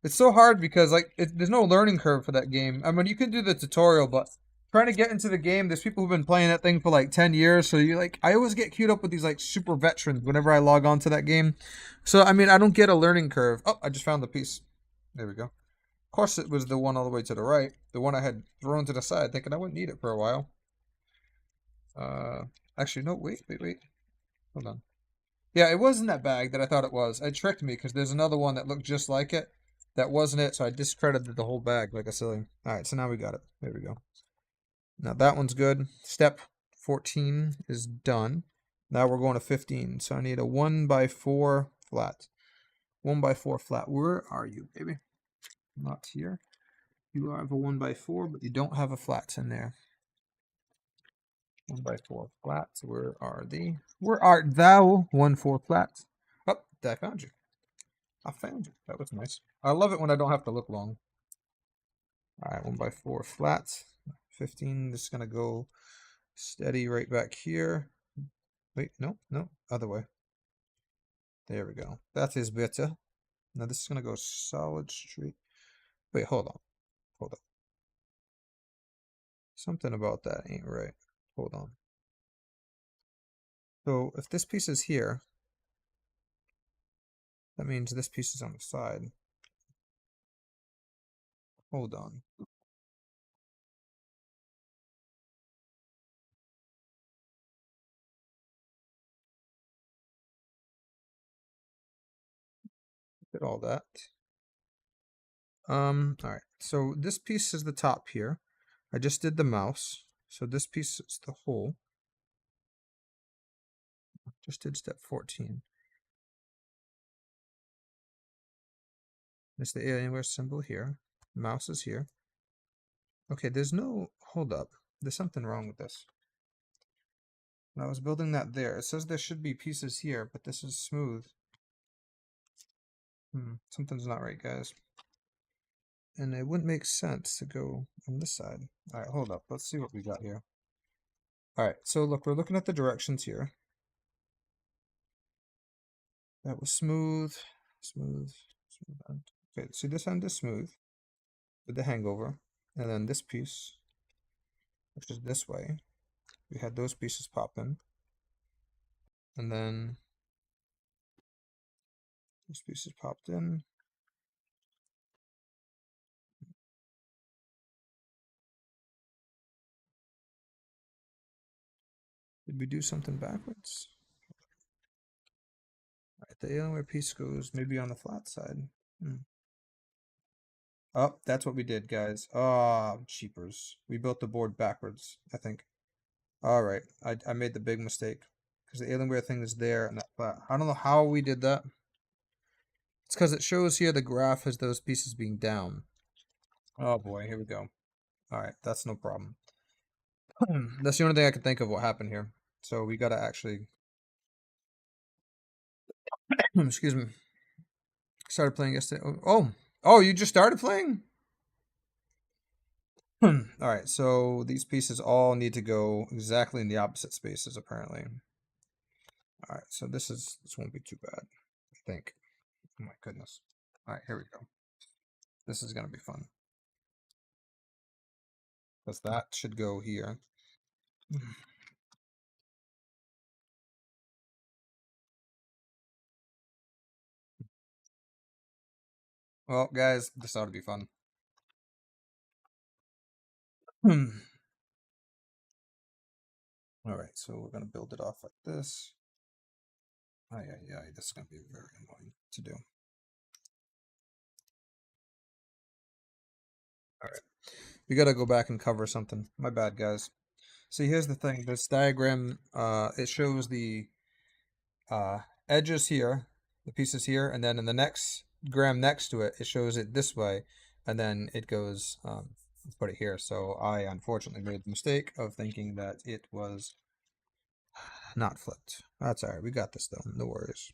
It's so hard because there's no learning curve for that game. I mean, you can do the tutorial, but trying to get into the game, there's people who've been playing that thing for like 10 years. So I always get queued up with these like super veterans whenever I log on to that game. So I mean, I don't get a learning curve. Oh, I just found the piece. There we go. Of course, it was the one all the way to the right. The one I had thrown to the side, thinking I wouldn't need it for a while. Actually, no, wait. Hold on. Yeah, it was in that bag that I thought it was. It tricked me because there's another one that looked just like it. That wasn't it, so I discredited the whole bag like a silly. All right, so now we got it. There we go. Now that one's good. Step 14 is done. Now we're going to 15. So I need a 1x4 flat. 1x4 flat. Where are you, baby? Not here. You have a 1x4, but you don't have a flat in there. 1x4 flats. Where are thee? Where art thou? 1-4 flats. Oh, I found you. I found you. That was nice. I love it when I don't have to look long. All right, 1x4 flats. 15. This is gonna go steady right back here. Wait, no, other way. There we go. That is better. Now this is gonna go solid straight. Wait, hold on. Something about that ain't right. Hold on. So if this piece is here, that means this piece is on the side. Hold on. Did all that. All right. So this piece is the top here. I just did the mouse. So this piece is the hole. Just did step 14. It's the Alienware symbol here. Mouse is here. Okay, there's no, hold up. There's something wrong with this. When I was building that there, it says there should be pieces here, but this is smooth. Something's not right, guys. And it wouldn't make sense to go on this side. All right, hold up. Let's see what we got here. All right, so look, we're looking at the directions here. That was smooth, smooth, smooth end. Okay, so this end is smooth with the hangover. And then this piece, which is this way, we had those pieces pop in. And then those pieces popped in. Did we do something backwards? All right, the Alienware piece goes maybe on the flat side. Oh, that's what we did, guys. Oh, cheapers. We built the board backwards, I think. All right, I made the big mistake because the Alienware thing is there and that flat. I don't know how we did that. It's because it shows here the graph has those pieces being down. Oh boy, here we go. All right, that's no problem. That's the only thing I can think of what happened here. So we gotta actually, excuse me. Started playing yesterday. Oh, you just started playing? All right, so these pieces all need to go exactly in the opposite spaces, apparently. All right, so this won't be too bad, I think. Oh my goodness. All right, here we go. This is gonna be fun. Because that should go here. Well, guys, this ought to be fun. All right, so we're gonna build it off like this. Yeah, this is gonna be very annoying to do. All right, we gotta go back and cover something. My bad, guys. See, here's the thing. This diagram, it shows the edges here, the pieces here, and then in the next gram next to it, it shows it this way, and then it goes, put it here. So I unfortunately made the mistake of thinking that it was not flipped. That's all right. We got this though. No worries.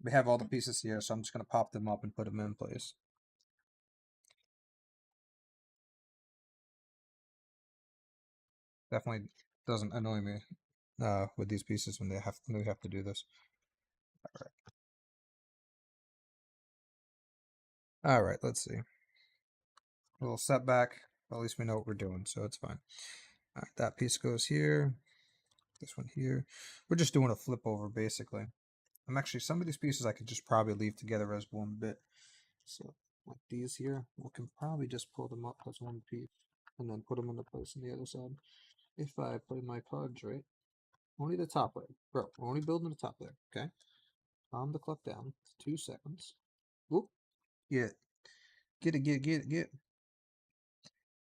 We have all the pieces here, so I'm just going to pop them up and put them in place. Definitely doesn't annoy me with these pieces when we have to do this. All right, let's see. A little setback, but at least we know what we're doing, so it's fine. All right, that piece goes here. This one here. We're just doing a flip over, basically. I'm actually, some of these pieces I could just probably leave together as one bit. So, like these here, we can probably just pull them up as one piece and then put them into place on the other side. If I play my cards right. Only the top layer. Bro, we're only building the top layer, okay? Calm the clock down. 2 seconds. Whoop. Get it. Get it, get it, get it, get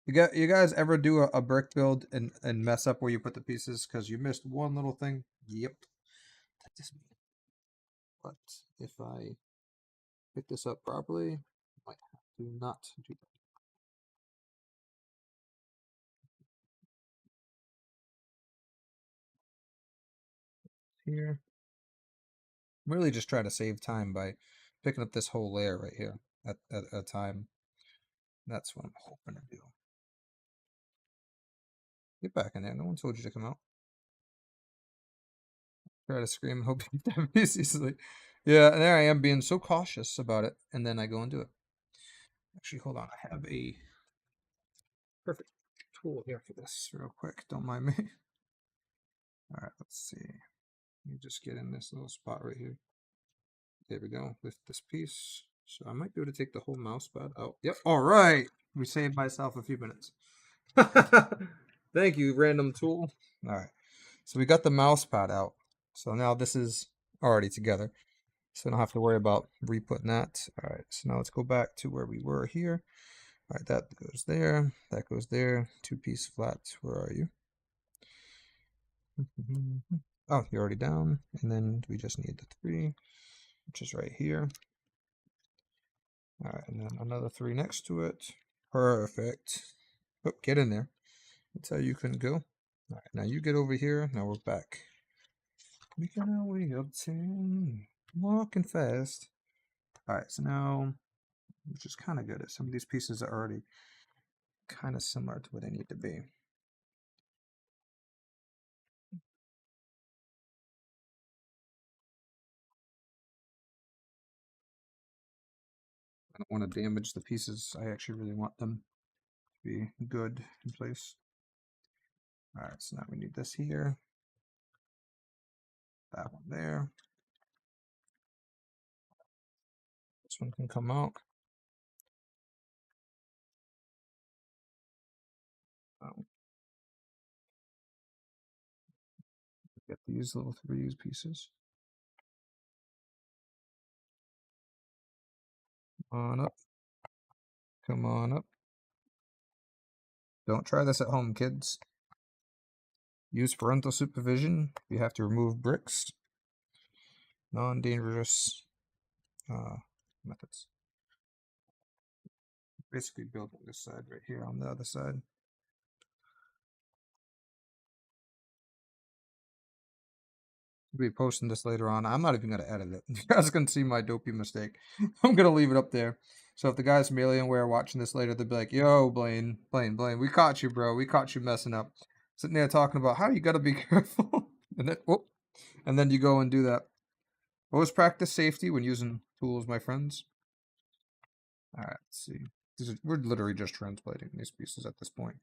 it. You guys ever do a brick build and mess up where you put the pieces because you missed one little thing? Yep. That just me. But if I pick this up properly, I might have to not do that. Here. I'm really just trying to save time by picking up this whole layer right here at a time. That's what I'm hoping to do. Get back in there. No one told you to come out. Try to scream and hope you get that piece easily. Yeah, and there I am being so cautious about it, and then I go and do it. Actually, hold on. I have a perfect tool here for this real quick. Don't mind me. All right, let's see. Let me just get in this little spot right here. There we go, with this piece. So I might be able to take the whole mouse pad out. Yep, all right. We saved myself a few minutes. Thank you, random tool. All right, so we got the mouse pad out. So now this is already together. So I don't have to worry about re-putting that. All right, so now let's go back to where we were here. All right, that goes there, that goes there. Two-piece flat, where are you? Oh, you're already down. And then we just need the 3, which is right here. All right, and then another 3 next to it. Perfect. Oh, get in there. That's how you can go. All right, now you get over here. Now we're back. Making our way up 10. Walking fast. All right, so now, which is kind of good. Some of these pieces are already kind of similar to what they need to be. I don't want to damage the pieces. I actually really want them to be good in place. All right, so now we need this here. That one there. This one can come out. Get these little 3 pieces. Come on up. Come on up. Don't try this at home, kids. Use parental supervision. You have to remove bricks. Non-dangerous methods. Basically building this side right here on the other side. I'll be posting this later on. I'm not even going to edit it. You guys can see my dopey mistake. I'm going to leave it up there. So if the guys from Alienware are watching this later, they'll be like, yo, Blaine, we caught you, bro. We caught you messing up. Sitting there talking about how you got to be careful. And then you go and do that. Always practice safety when using tools, my friends. All right, let's see. We're literally just translating these pieces at this point.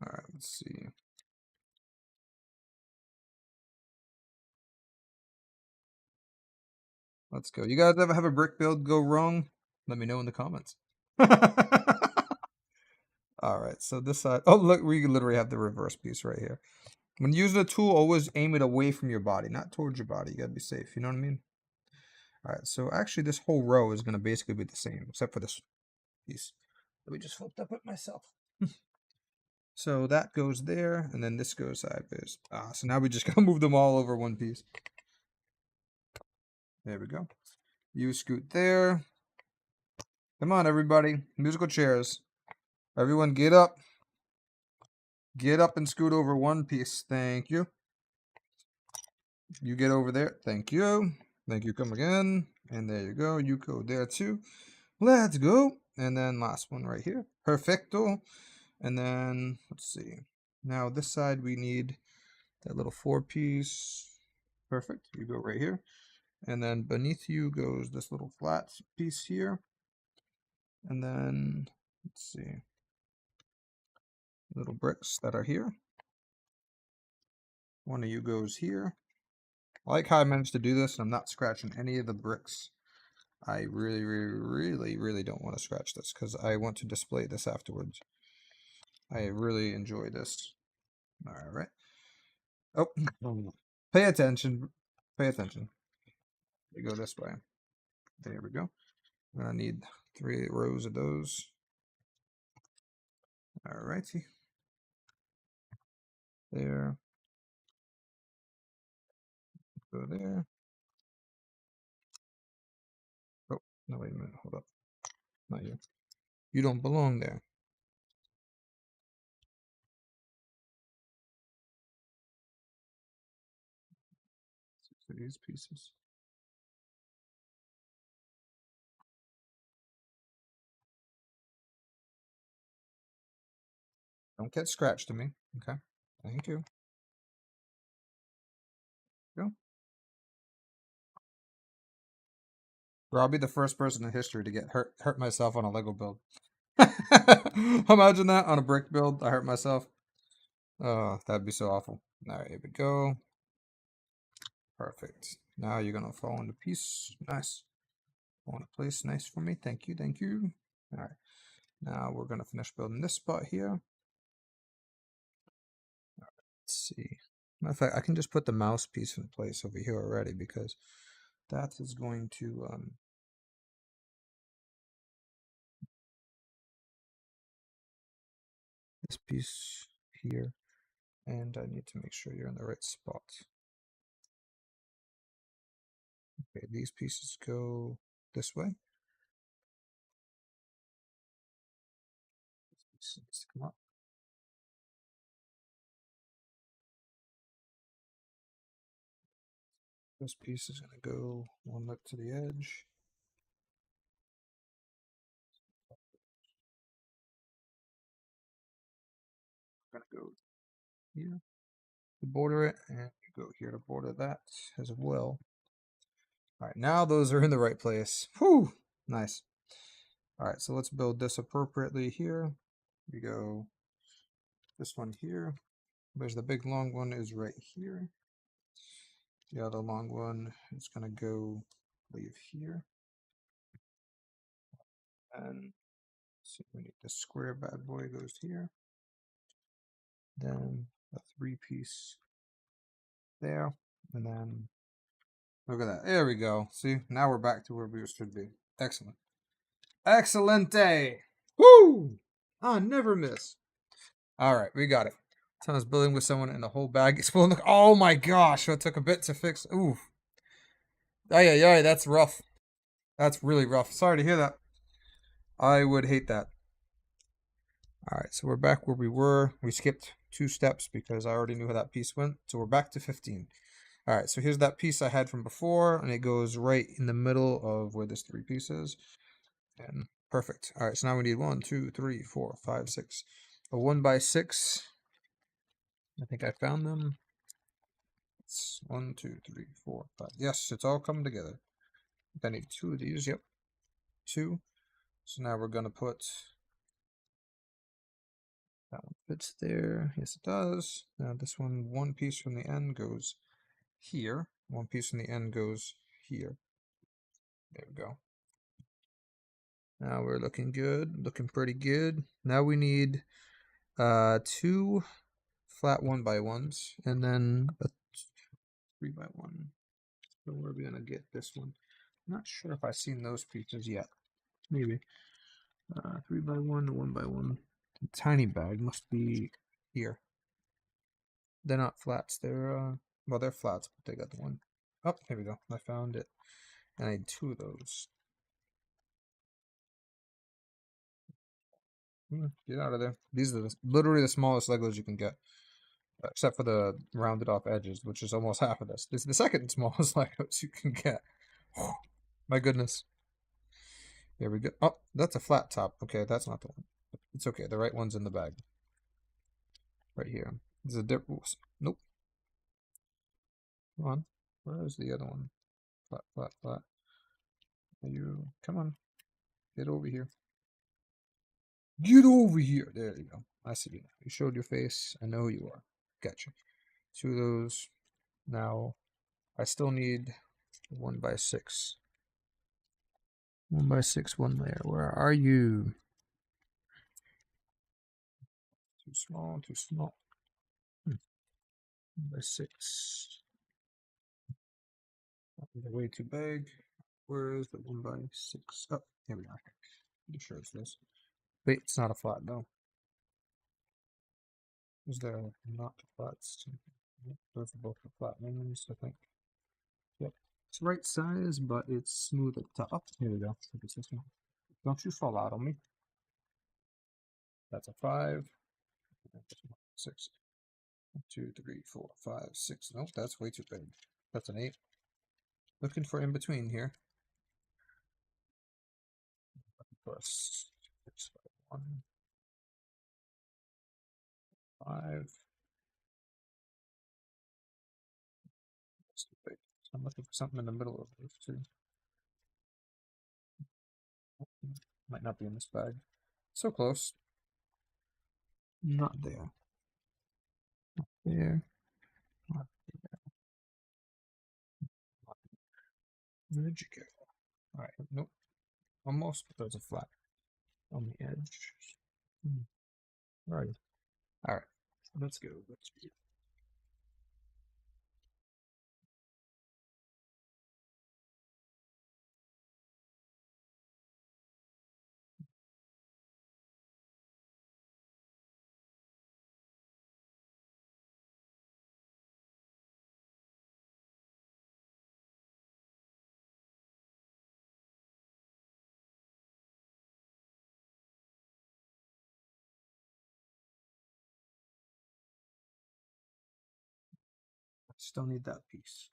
All right, let's see. Let's go. You guys ever have a brick build go wrong? Let me know in the comments. All right, so this side. Oh, look, we literally have the reverse piece right here. When using a tool, always aim it away from your body, not towards your body. You gotta be safe. You know what I mean? All right, so actually, this whole row is gonna basically be the same, except for this piece. Let me just flip up it myself. So that goes there, and then this goes sideways. So now we just gotta move them all over one piece. There we go. You scoot there. Come on, everybody. Musical chairs. Everyone get up. Get up and scoot over one piece. Thank you. You get over there. Thank you. Thank you. Come again. And there you go. You go there too. Let's go. And then last one right here. Perfecto. And then, let's see. Now this side we need that little 4-piece. Perfect. You go right here. And then beneath you goes this little flat piece here. And then, let's see, little bricks that are here. One of you goes here. I like how I managed to do this, and I'm not scratching any of the bricks. I really don't want to scratch this because I want to display this afterwards. I really enjoy this. All right. Oh, pay attention. Pay attention. We go this way. There we go. I'm gonna need 3 rows of those. All righty. There. Go there. Oh, no, wait a minute. Hold up. Not you. You don't belong there. These pieces. Don't get scratched to me. Okay. Thank you. Go. Bro, I'll be the first person in history to get hurt myself on a Lego build. Imagine that on a brick build. I hurt myself. Oh, that'd be so awful. All right, here we go. Perfect. Now you're gonna fall into piece. Nice. Fall into place. Nice for me. Thank you. Thank you. All right. Now we're gonna finish building this spot here. Let's see. Matter of fact, I can just put the mouse piece in place over here already because that is going to this piece here, and I need to make sure you're in the right spot. Okay, these pieces go this way. This needs to come up. This piece is going to go one lip to the edge. I'm going to go here to border it, and you go here to border that as well. All right, now those are in the right place. Whew, nice. All right, so let's build this appropriately here. We go this one here. There's the big long one is right here. The other long one is going to go leave here. And so we need the square bad boy goes here. Then a 3-piece there. And then look at that. There we go. See, now we're back to where we should be. Excellent. Excellente. Woo! I never miss. All right, we got it. So I was building with someone and the whole bag exploded. Oh my gosh, it took a bit to fix. Ooh. Yeah, that's rough. That's really rough. Sorry to hear that. I would hate that. All right, so we're back where we were. We skipped 2 steps because I already knew how that piece went. So we're back to 15. All right, so here's that piece I had from before, and it goes right in the middle of where this 3 piece is. And perfect. All right, so now we need 1, 2, 3, 4, 5, 6. A 1x6. I think I found them. It's 1, 2, 3, 4, 5. Yes, it's all coming together. I need 2 of these. Yep, 2. So now we're gonna put that one fits there. Yes, it does. Now this one piece from the end goes here. One piece from the end goes here. There we go. Now we're looking good, looking pretty good. Now we need 2 flat 1x1s and then a 3x1. So where are we gonna get this one? I'm not sure if I've seen those pieces yet. Maybe 3x1 to 1x1. The tiny bag must be here. They're not flats. They're well, they're flats, but they got the one. Oh, here we go. I found it. And I need 2 of those. Get out of there. These are literally the smallest Legos you can get. Except for the rounded off edges, which is almost half of this. This is the second smallest Legos you can get. My goodness. There we go. Oh, that's a flat top. Okay, that's not the one. It's okay. The right one's in the bag. Right here. There's a dip. Nope. Come on. Where is the other one? Flat, flat, flat. You come on. Get over here. Get over here. There you go. I see you now. You showed your face. I know who you are. Gotcha. 2 of those. Now, I still need 1x6. 1x6, 1 layer. Where are you? Too small, too small. 1x6. Way too big. Where is the 1x6? Oh, here we are. Pretty sure it's this. Wait, it's not a flat though. Is there not flats? Those are both the flat ones, I think. Yep. It's right size, but it's smooth at the top. Here we go. I think it's this one. Don't you fall out on me. That's a 5. 6. 1, 2, 3, 4, 5, 6. Nope, that's way too big. That's an 8. Looking for in between here. Plus 6, 1, 5. That's too big. So I'm looking for something in the middle of those 2. Might not be in this bag. So close. Not there. Not there. Not there. Where'd you go? Alright, nope. Almost, but there's a flat on the edge. Where are you? Alright, let's go. Let's go. Still need that piece.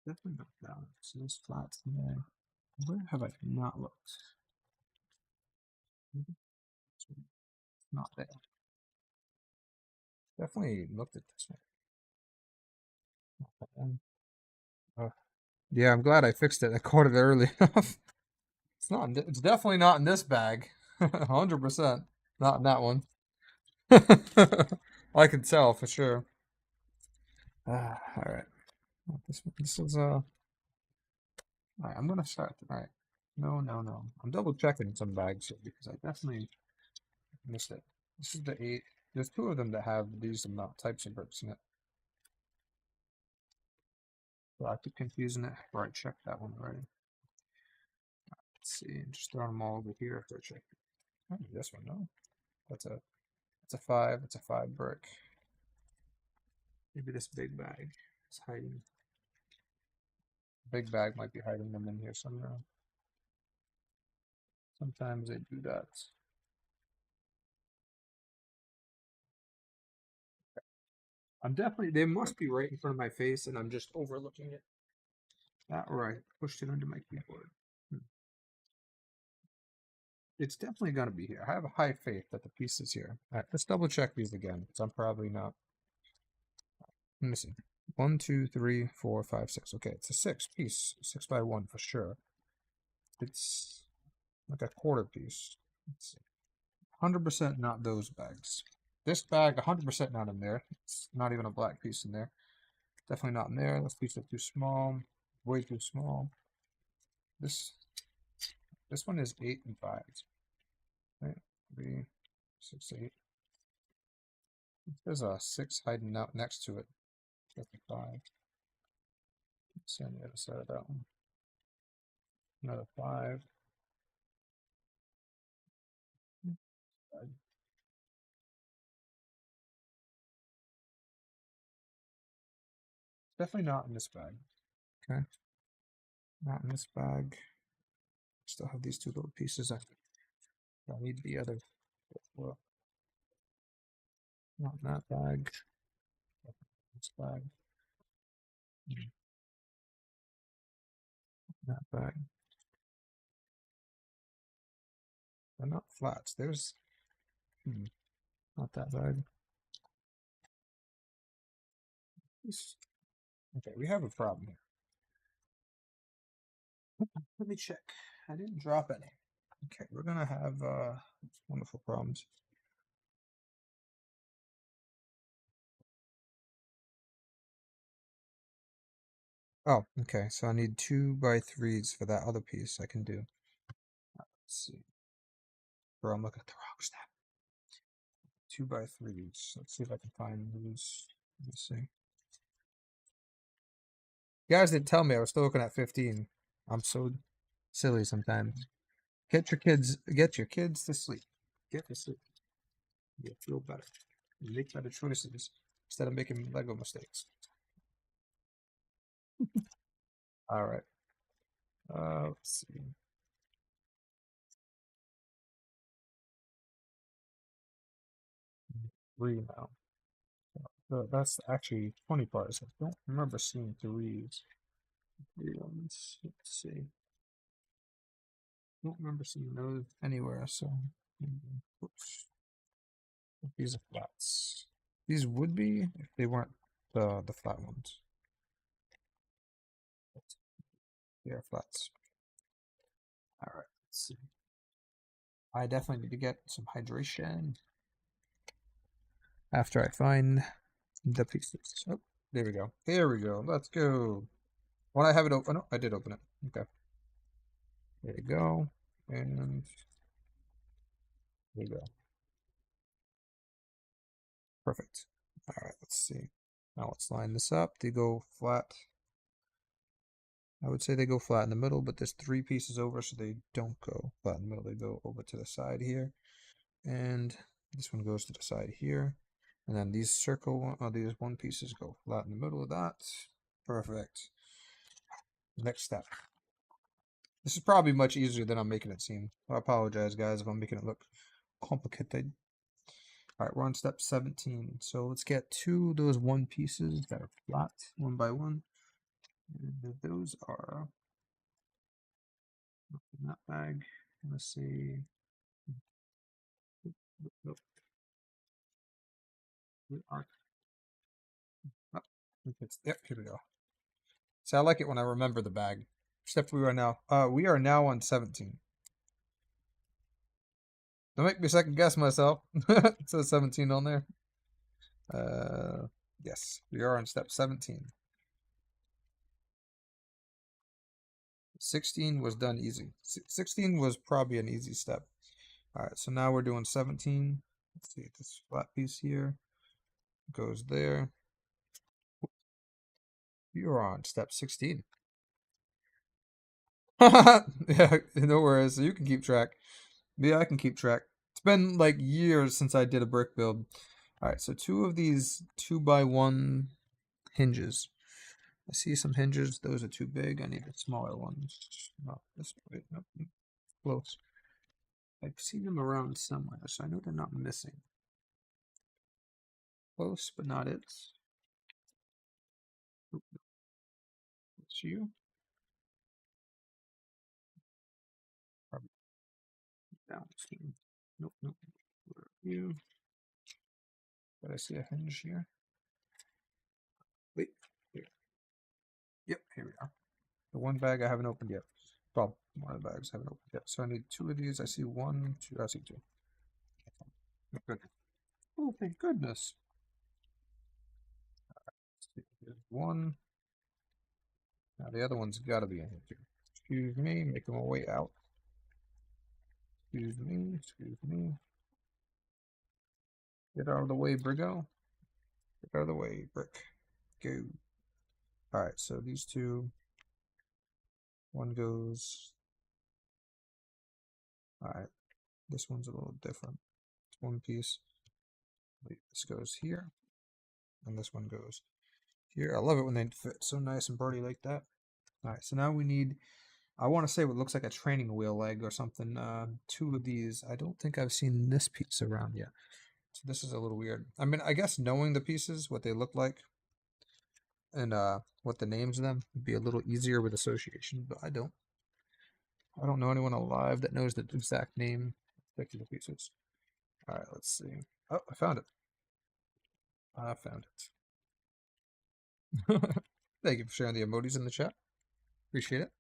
Definitely not balanced. So there's flats in there. Where have I not looked? Not there. Definitely looked at this one. Yeah, I'm glad I fixed it. I caught it early enough. It's not. It's definitely not in this bag. 100%. Not in that one. I can tell for sure. All right. This is all right. I'm gonna start. All right. No, no, no. I'm double checking some bags here because I definitely missed it. This is the 8. There's 2 of them that have these amount types of bricks in it. So I keep confusing it. Or I checked that one already. Let's see. Just throw them all over here after I check. Oh, this one, no. That's a 5. It's a 5 brick. Maybe this big bag is hiding. Big bag might be hiding them in here somewhere. Sometimes they do that. I'm definitely, they must be right in front of my face and I'm just overlooking it. That or I pushed it under my keyboard. It's definitely going to be here. I have a high faith that the piece is here. All right, let's double check these again because I'm probably not. Let me see. 1, 2, 3, 4, 5, 6. Okay, it's a 6 piece. 6 by 1 for sure. It's like a quarter piece. Let's see. 100% not those bags. This bag, 100% not in there. It's not even a black piece in there. Definitely not in there. This piece is too small. Way too small. This one is 8 and 5. Right? 3, 6, 8. There's a 6 hiding out next to it. That's a 5. Let's see on the other side of that one. Another 5. Definitely not in this bag. Okay. Not in this bag. Still have these 2 little pieces. I need the other. Well, not in that bag. This bag. That bag. They're not flats. There's not that bag. Okay, we have a problem here. Let me check. I didn't drop any. Okay, we're gonna have wonderful problems. Oh, okay. So I need 2 by 3s for that other piece. I can do. Let's see. Bro, I'm looking at the wrong snap. 2 by 3s. Let's see if I can find these. Let's see. You guys didn't tell me I was still looking at 15. I'm so silly sometimes. Get your kids to sleep. Get to sleep. You'll feel better. You make better choices instead of making Lego mistakes. All right. Let's see. 3 now. That's actually 20 parts. I don't remember seeing 3s. 3 ones. Let's see. Don't remember seeing those anywhere. So, oops. These are flats. These would be if they weren't the flat ones. They are flats. All right. Let's see. I definitely need to get some hydration after I find the pieces. Oh, there we go. There we go. Let's go. When I have it open, oh, I did open it. Okay. There you go. And there you go. Perfect. All right, let's see. Now let's line this up. They go flat. I would say they go flat in the middle, but there's 3 pieces over, so they don't go flat in the middle. They go over to the side here. And this one goes to the side here. And then these these 1 pieces go flat in the middle of that. Perfect. Next step. This is probably much easier than I'm making it seem. I apologize, guys, if I'm making it look complicated. All right, we're on step 17. So let's get two of those one pieces that are flat, one by one. And those are in that bag. Let's see. Nope. We are. Oh, yep, here we go. So I like it when I remember the bag. Step we are now. We are now on 17. Don't make me second guess myself. It says 17 on there. Yes, we are on step 17. 16 was done easy. 16 was probably an easy step. All right, so now we're doing 17. Let's see, this flat piece here goes there. You're on step 16. Yeah, no worries. So you can keep track. Yeah, I can keep track. It's been like years since I did a brick build. All right, so two of these 2x1 hinges. I see some hinges. Those are too big. I need the smaller ones. Not this way. Nope. Close. I've seen them around somewhere, so I know they're not missing. Close, but not it. It's you. Probably down. Nope, nope. Where are you? Did I see a hinge here? Wait, here. Yep, here we are. The one bag I haven't opened yet. Well, one of the bags I haven't opened yet. So I need two of these. I see one, two. I see two. Good. Oh, thank goodness. There's one. Now the other one's got to be in here too. Excuse me, making my way out. Excuse me, excuse me. Get out of the way, Brigo. Get out of the way, Brick. Go. Alright, so these two. One goes. Alright, this one's a little different. It's one piece. Wait, this goes here. And this one goes here. I love it when they fit so nice and birdie like that. Alright, so now we need, I want to say what looks like a training wheel leg or something. Two of these. I don't think I've seen this piece around yet. So this is a little weird. I mean, I guess knowing the pieces, what they look like, and what the names of them would be a little easier with association, but I don't. I don't know anyone alive that knows the exact name of the pieces. Alright, let's see. Oh, I found it. I found it. Thank you for sharing the emojis in the chat. Appreciate it.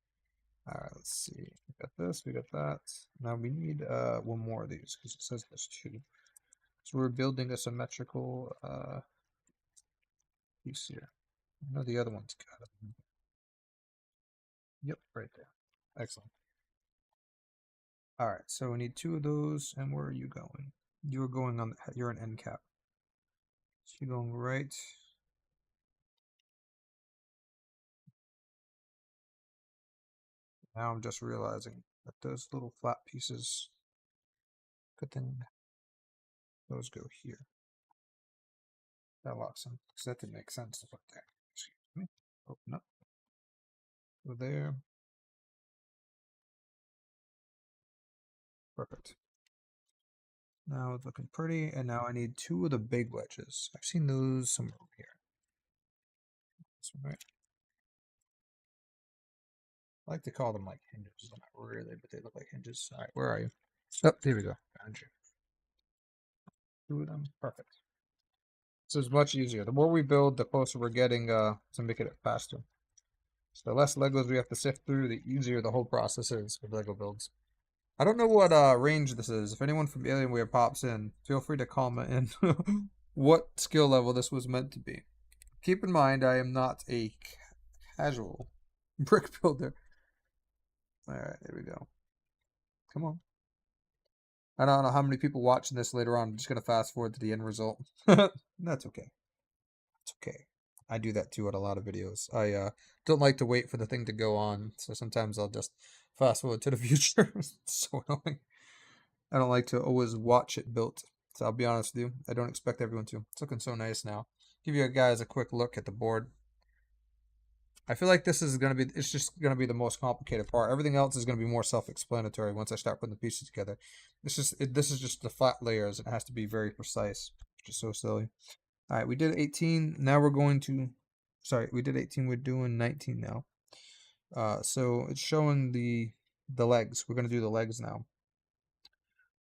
Alright, let's see. We got this, we got that. Now we need one more of these because it says there's two. So we're building a symmetrical piece here. I know the other one's got it. Yep, right there. Excellent. Alright, so we need two of those, and where are you going? You're going on, you're an end cap. So you're going right. Now I'm just realizing that those little flat pieces, good thing those go here. That locks them, because that didn't make sense to put there. Excuse me. Open up. Go there. Perfect. Now it's looking pretty, and now I need two of the big wedges. I've seen those somewhere over here. This one, right? I like to call them like hinges. They're not really, but they look like hinges. All right, where are you? Oh, there we go. Found you. Two of them. Perfect. So it's much easier. The more we build, the closer we're getting to making it faster. So the less Legos we have to sift through, the easier the whole process is with Lego builds. I don't know what range this is. If anyone from Alienware pops in, feel free to comment in what skill level this was meant to be. Keep in mind, I am not a casual brick builder. Alright, there we go. Come on. I don't know how many people watching this later on. I'm just going to fast forward to the end result. That's okay. It's okay. I do that too at a lot of videos. I don't like to wait for the thing to go on, so sometimes I'll just fast forward to the future. It's so annoying. I don't like to always watch it built. So I'll be honest with you. I don't expect everyone to. It's looking so nice now. Give you guys a quick look at the board. I feel like this is gonna be. It's just gonna be the most complicated part. Everything else is gonna be more self-explanatory once I start putting the pieces together. This is just the flat layers. It has to be very precise, which is so silly. All right, we did 18. Now we're going to. Sorry, we did 18. We're doing 19 now. So it's showing the legs. We're gonna do the legs now.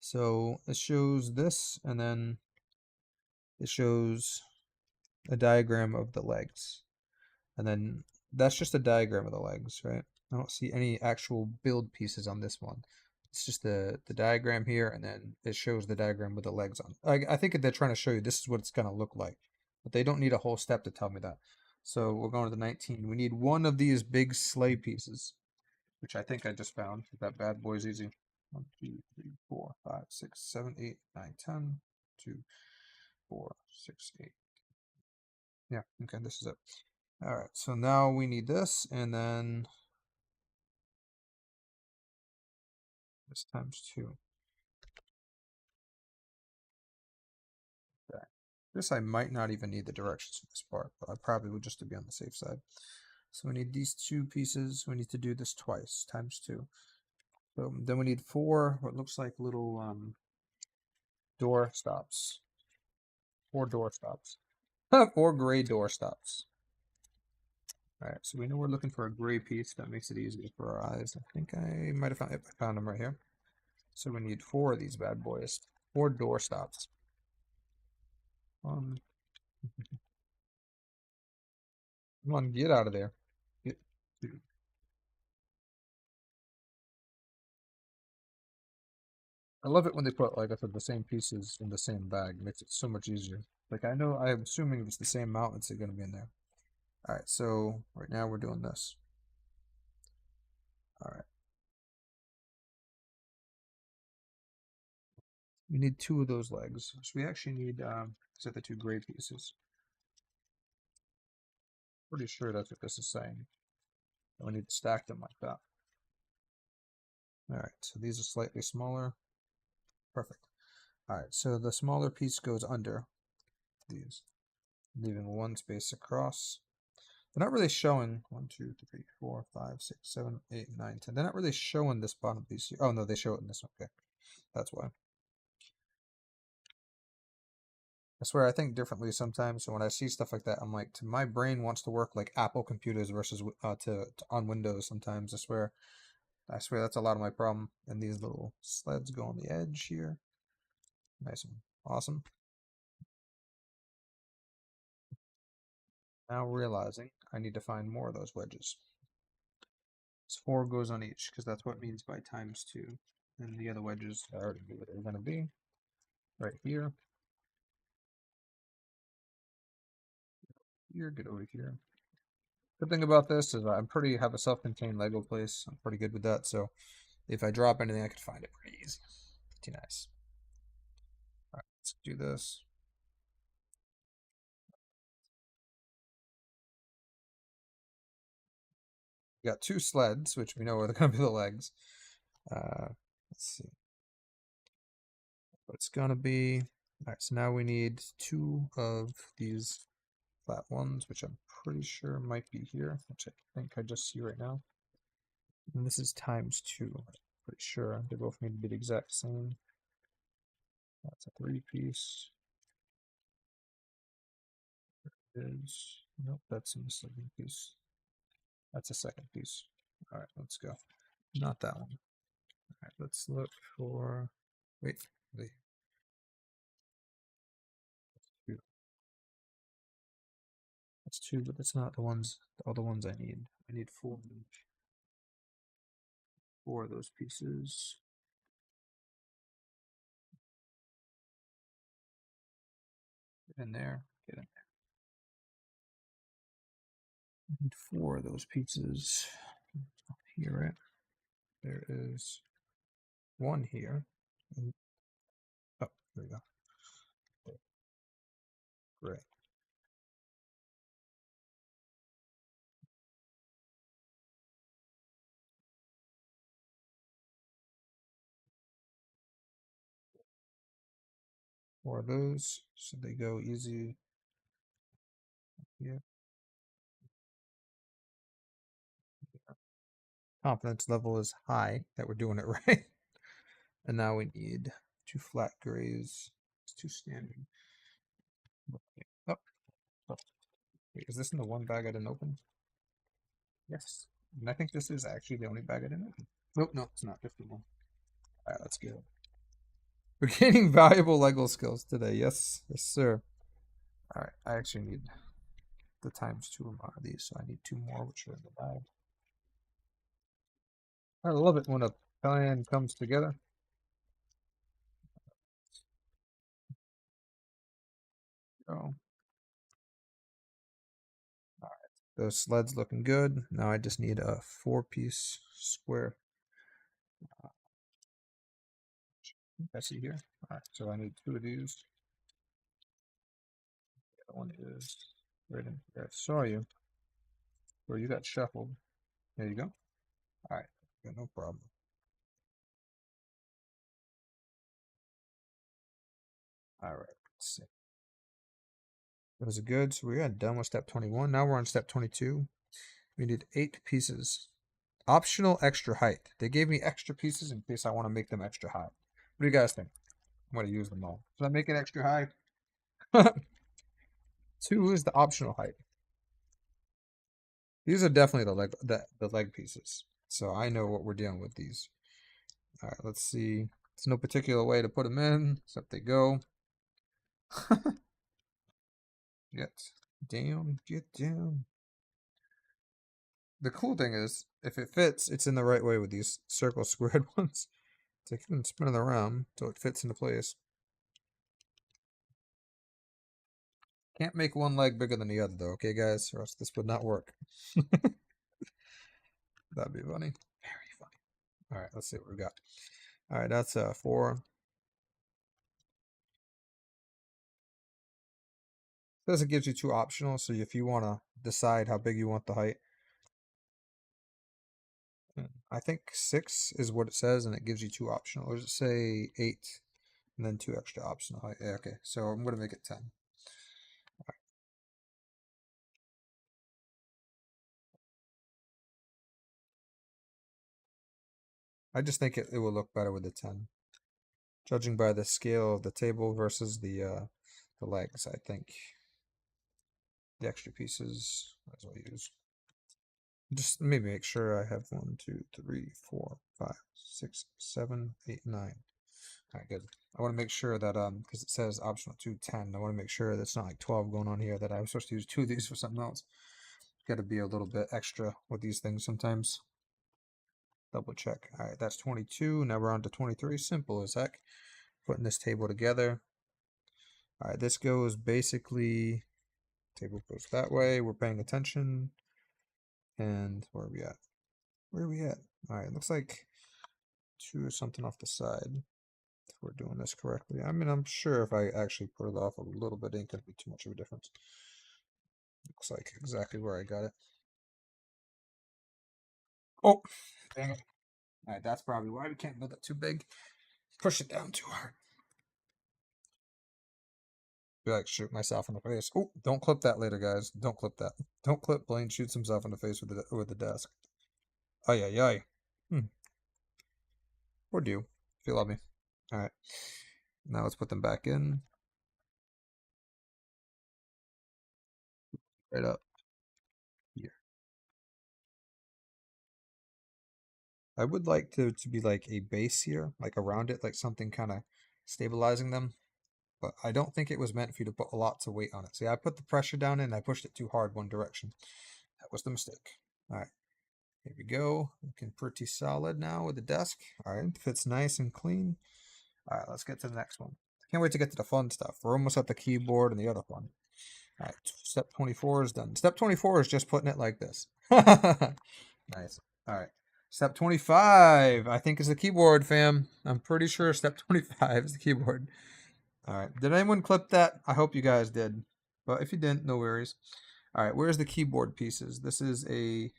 So it shows this, and then it shows a diagram of the legs. And then that's just a diagram of the legs, right? I don't see any actual build pieces on this one. It's just the diagram here, and then it shows the diagram with the legs on. I think they're trying to show you this is what it's going to look like. But they don't need a whole step to tell me that. So we're going to the 19. We need one of these big sleigh pieces, which I think I just found. That bad boy's easy. 1, 2, 3, 4, 5, 6, 7, 8, 9, 10. 2, 4, 6, 8. Yeah, okay, this is it. All right, so now we need this, and then this times 2. Okay. This I might not even need the directions for this part, but I probably would just to be on the safe side. So we need these 2 pieces. We need to do this twice, times 2. So then we need 4, what looks like little door stops. 4 door stops. 4 gray door stops. All right, so we know we're looking for a gray piece. That makes it easier for our eyes. I think I might have found it. I found them right here. So we need 4 of these bad boys. 4 door stops. Come on, get out of there. Get, dude. I love it when they put, like I said, the same pieces in the same bag. It makes it so much easier. Like, I know, I'm assuming it's the same mountains that are going to be in there. All right, so right now we're doing this. All right. We need 2 of those legs. So we actually need, is that the 2 gray pieces? Pretty sure that's what this is saying. And we need to stack them like that. All right, so these are slightly smaller. Perfect. All right, so the smaller piece goes under these, leaving 1 space across. They're not really showing 1, 2, 3, 4, 5, 6, 7, 8, 9, 10. They're not really showing this bottom piece here. Oh no, they show it in this one. Okay, that's why. I swear I think differently sometimes. So when I see stuff like that, I'm like, my brain wants to work like Apple computers versus to on Windows. Sometimes I swear that's a lot of my problem. And these little sleds go on the edge here. Nice and awesome. Now realizing I need to find more of those wedges. 4 goes on each because that's what it means by times 2. And the other wedges I already knew what they were going to be. Right here. Here, get over here. Good thing about this is I'm pretty have a self-contained Lego place. I'm pretty good with that, so if I drop anything, I could find it pretty easy. Pretty nice. All right, let's do this. We got 2 sleds, which we know are going to be the legs. Let's see what it's going to be. All right, so now we need 2 of these flat ones, which I'm pretty sure might be here, which I think I just see right now. And this is times 2. I'm pretty sure they both need to be the exact same. That's a 3-piece. Is nope, that's in the second piece. That's a second piece. All right, let's go. Not that one. All right, let's look for. Wait, wait. 2. That's 2, but that's not the ones. All the ones I need. I need 4. 4 of those pieces. Get in there. Get in there. I need 4 of those pieces. Here, right? There is 1 here. And, oh, there we go. Great. Four of those, so they go easy. Yeah. confidence level is high that we're doing it right. And now we need 2 flat grays. It's 2 standard. Oh, oh. Wait, is this in the one bag I didn't open? Yes. And I think this is actually the only bag I didn't open. Nope, no, it's not. 51. Alright, let's go. We're gaining valuable Lego skills today. Yes, yes, sir. Alright, I actually need the ×2 amount of these, so I need 2 more, which are in the bag. I love it when a plan comes together. Oh. Alright, those sleds looking good. Now I just need a 4-piece square. I see here. Alright, so I need 2 of these. The other one is right in here. I saw you. Where you got shuffled. There you go. Alright, yeah, no problem. Alright, let's see. Those are good. So we got done with step 21. Now we're on step 22. We need 8 pieces. Optional extra height. They gave me extra pieces in case I want to make them extra high. What do you guys think? I'm going to use them all. Should I make it extra high? 2 is the optional height. These are definitely the leg pieces. So I know what we're dealing with these. All right, let's see. There's no particular way to put them in, except they go. Get down, get down. The cool thing is, if it fits, it's in the right way with these circle squared ones. So you can spin it around so it fits into place. Can't make one leg bigger than the other though, okay guys? Or else this would not work. That'd be funny. Very funny. Alright, let's see what we got. Alright, that's 4. Says it gives you 2 optional, so if you want to decide how big you want the height. I think 6 is what it says, and it gives you 2 optional. Or does it say 8 and then 2 extra optional height? Yeah, okay, so I'm going to make it 10. Right. I just think it will look better with the 10. Judging by the scale of the table versus the legs, I think the extra pieces might as well use. Just maybe make sure I have 1, 2, 3, 4, 5, 6, 7, 8, 9. All right, good. I want to make sure that because it says optional 2, 10. I want to make sure that's not like 12 going on here. That I was supposed to use 2 of these for something else. Got to be a little bit extra with these things sometimes. Double check. All right, that's 22. Now we're on to 23. Simple as heck. Putting this table together. All right, this goes basically. Table goes that way. We're paying attention. And where are we at? Where are we at? All right, looks like 2 or something off the side. If we're doing this correctly. I mean, I'm sure if I actually put it off a little bit, it ain't gonna be too much of a difference. Looks like exactly where I got it. Oh, dang it. All right, that's probably why we can't build it too big. Push it down too hard. I feel like shoot myself in the face. Oh, don't clip that later, guys. Don't clip that. Don't clip Blaine shoots himself in the face with the desk. Ay ay ay. Or do if you love me. All right. Now let's put them back in. Right up here. I would like to be like a base here, like around it, like something kind of stabilizing them. But I don't think it was meant for you to put a lot of weight on it. See, I put the pressure down and I pushed it too hard one direction. That was the mistake. All right, here we go. Looking pretty solid now with the desk. All right, fits nice and clean. All right, let's get to the next one. I can't wait to get to the fun stuff. We're almost at the keyboard and the other fun. All right, step 24 is done. Step 24 is just putting it like this. Nice. All right. Step 25, I think, is the keyboard, fam. I'm pretty sure step 25 is the keyboard. All right. Did anyone clip that? I hope you guys did. But if you didn't, no worries. All right. Where's the keyboard pieces? This is a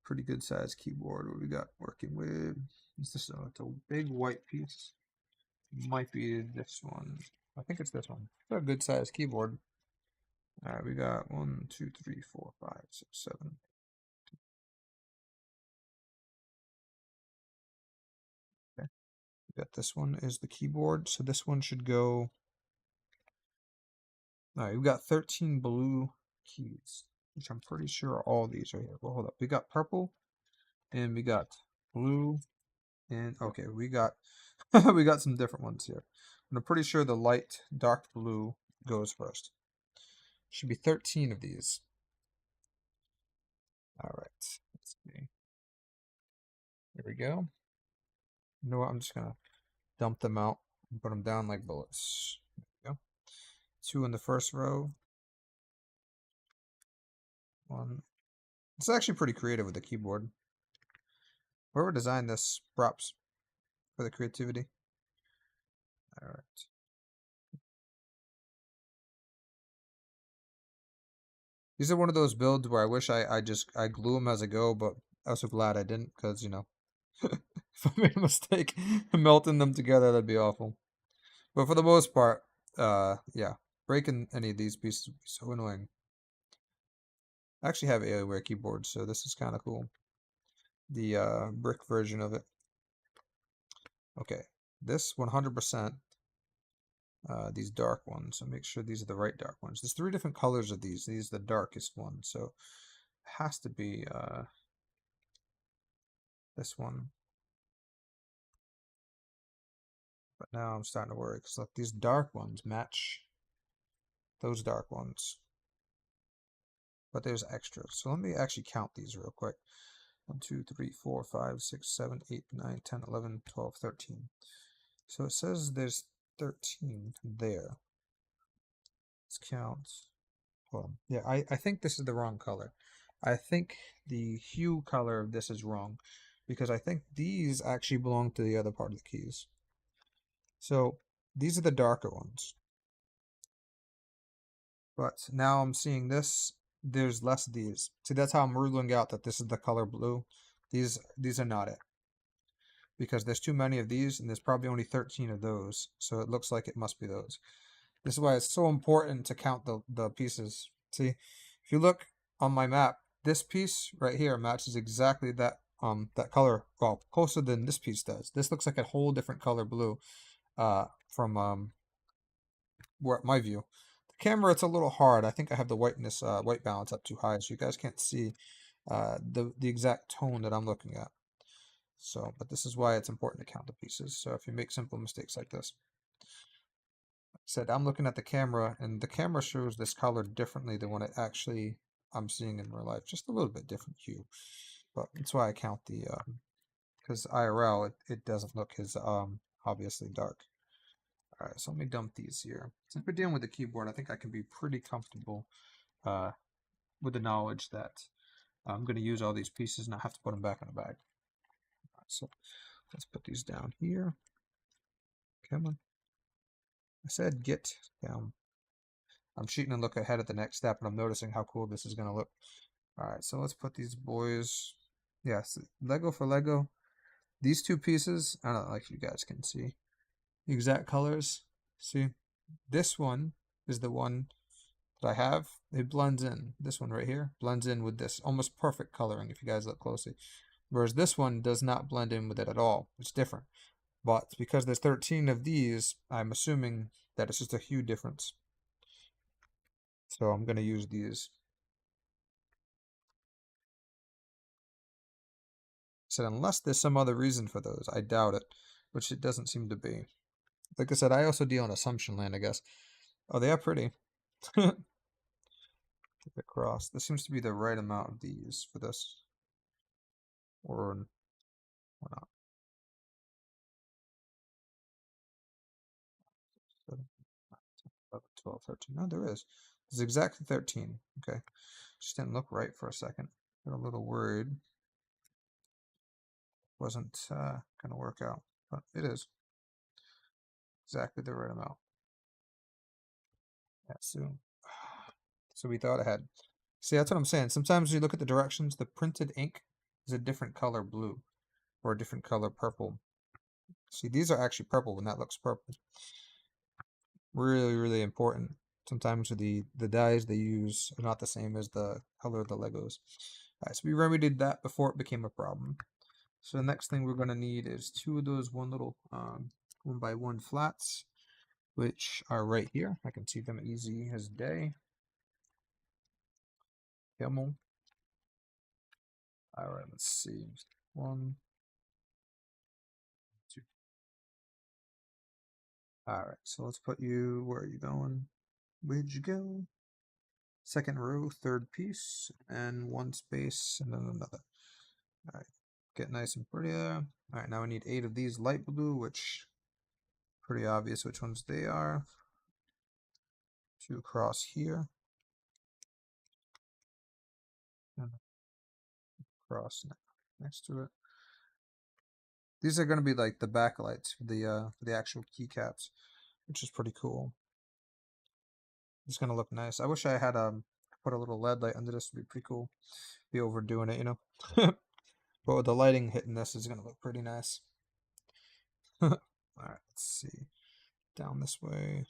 pretty good size keyboard. What we got working with? Is this it's a big white piece? Might be this one. I think it's this one. It's a good size keyboard. All right. We got 1, 2, 3, 4, 5, 6, 7. Got this one is the keyboard, so this one should go. All right, we've got 13 blue keys, which I'm pretty sure all these are here. Well, hold up. We got purple, and we got blue, and okay, we got we got some different ones here. And I'm pretty sure the light dark blue goes first. Should be 13 of these. All right, let's see. Here we go. You know what? I'm just gonna dump them out and put them down like bullets. There we go. 2 in the first row. 1. It's actually pretty creative with the keyboard. Whoever designed this, props for the creativity. All right. These are one of those builds where I wish I glue them as I go, but I'm also glad I didn't, because, you know, if I made a mistake melting them together, that'd be awful. But for the most part, yeah, breaking any of these pieces would be so annoying. I actually have Alienware keyboards, so this is kind of cool. The brick version of it. Okay, this 100%. These dark ones, so make sure these are the right dark ones. There's 3 different colors of these. These are the darkest one, so it has to be this one. But now I'm starting to worry because look, these dark ones match those dark ones. But there's extras. So let me actually count these real quick. 1, 2, 3, 4, 5, 6, 7, 8, 9, 10, 11, 12, 13. So it says there's 13 there. Let's count. Well, yeah, I think this is the wrong color. I think the hue color of this is wrong because I think these actually belong to the other part of the keys. So these are the darker ones. But now I'm seeing this, there's less of these. See, that's how I'm ruling out that this is the color blue. These are not it. Because there's too many of these and there's probably only 13 of those. So it looks like it must be those. This is why it's so important to count the pieces. See, if you look on my map, this piece right here matches exactly that that color, well, closer than this piece does. This looks like a whole different color blue from where my view. The camera, it's a little hard. I think I have the whiteness white balance up too high, so you guys can't see the exact tone that I'm looking at. So, but this is why it's important to count the pieces. So if you make simple mistakes like this. Said I'm looking at the camera and the camera shows this color differently than what it actually I'm seeing in real life, just a little bit different hue, but that's why I count the because IRL it doesn't look as obviously dark. All right, so let me dump these here. Since we're dealing with the keyboard, I think I can be pretty comfortable uh, with the knowledge that I'm going to use all these pieces and I have to put them back in a bag. All right, so let's put these down here. Come on. I said get down. I'm cheating and look ahead at the next step, and I'm noticing how cool this is going to look. All right, so let's put these boys. Yes, Lego for Lego. These 2 pieces, I don't know if you guys can see the exact colors. See, this one is the one that I have. It blends in. This one right here blends in with this almost perfect coloring if you guys look closely. Whereas this one does not blend in with it at all. It's different. But because there's 13 of these, I'm assuming that it's just a hue difference. So I'm going to use these. Said unless there's some other reason for those, I doubt it, which it doesn't seem to be. Like I said, I also deal in assumption land, I guess. Oh, they are pretty. Take across. This seems to be the right amount of these for this. Or not. 7, 9, 10, 11, 12, 13. No, there is. There's exactly 13. Okay. Just didn't look right for a second. Got a little worried. Wasn't going to work out. But it is. Exactly the right amount. Yeah, so we thought ahead. See, that's what I'm saying. Sometimes when you look at the directions, the printed ink is a different color blue or a different color purple. See, these are actually purple when that looks purple. Really, really important. Sometimes the dyes they use are not the same as the color of the Legos. All right, so we remedied that before it became a problem. So the next thing we're going to need is 2 of those 1x1 flats, which are right here. I can see them easy as day. Camel. All right, let's see. 1, 2. All right, so let's put you, where are you going? Where'd you go? Second row, third piece, and 1 space, and then another. All right, get nice and pretty there. All right, now we need 8 of these light blue, which pretty obvious which ones they are. 2 across here. And across next to it. These are going to be like the backlights for the actual keycaps, which is pretty cool. It's going to look nice. I wish I had put a little LED light under this. Would be pretty cool. Be overdoing it, you know. But with the lighting hitting this, it's going to look pretty nice. All right, let's see. Down this way.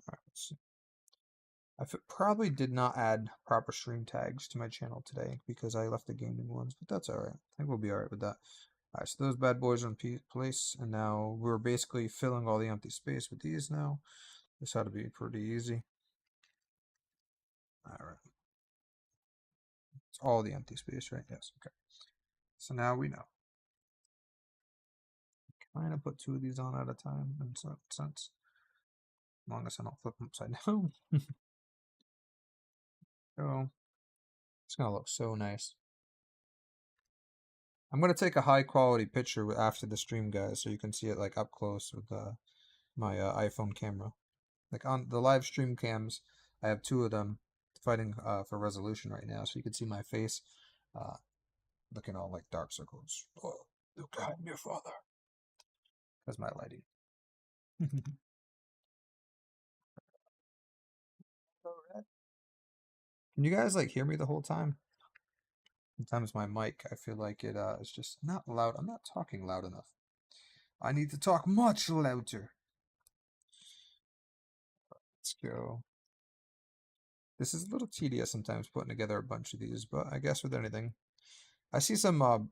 All right, let's see. I probably did not add proper stream tags to my channel today because I left the gaming ones, but that's all right. I think we'll be all right with that. All right, so those bad boys are in place, and now we're basically filling all the empty space with these now. This ought to be pretty easy. All right. It's all the empty space, right? Yes, okay. So now we know. Kind of put 2 of these on at a time in some sense. As long as I don't flip them upside down. So, it's going to look so nice. I'm going to take a high quality picture after the stream, guys, so you can see it like up close with my iPhone camera. Like on the live stream cams, I have 2 of them fighting for resolution right now, so you can see my face looking all like dark circles. Oh, look at your father. That's my lighting. Can you guys like hear me the whole time? Sometimes my mic, I feel like it is just not loud. I'm not talking loud enough. I need to talk much louder. Let's go. This is a little tedious sometimes putting together a bunch of these, but I guess with anything. I see some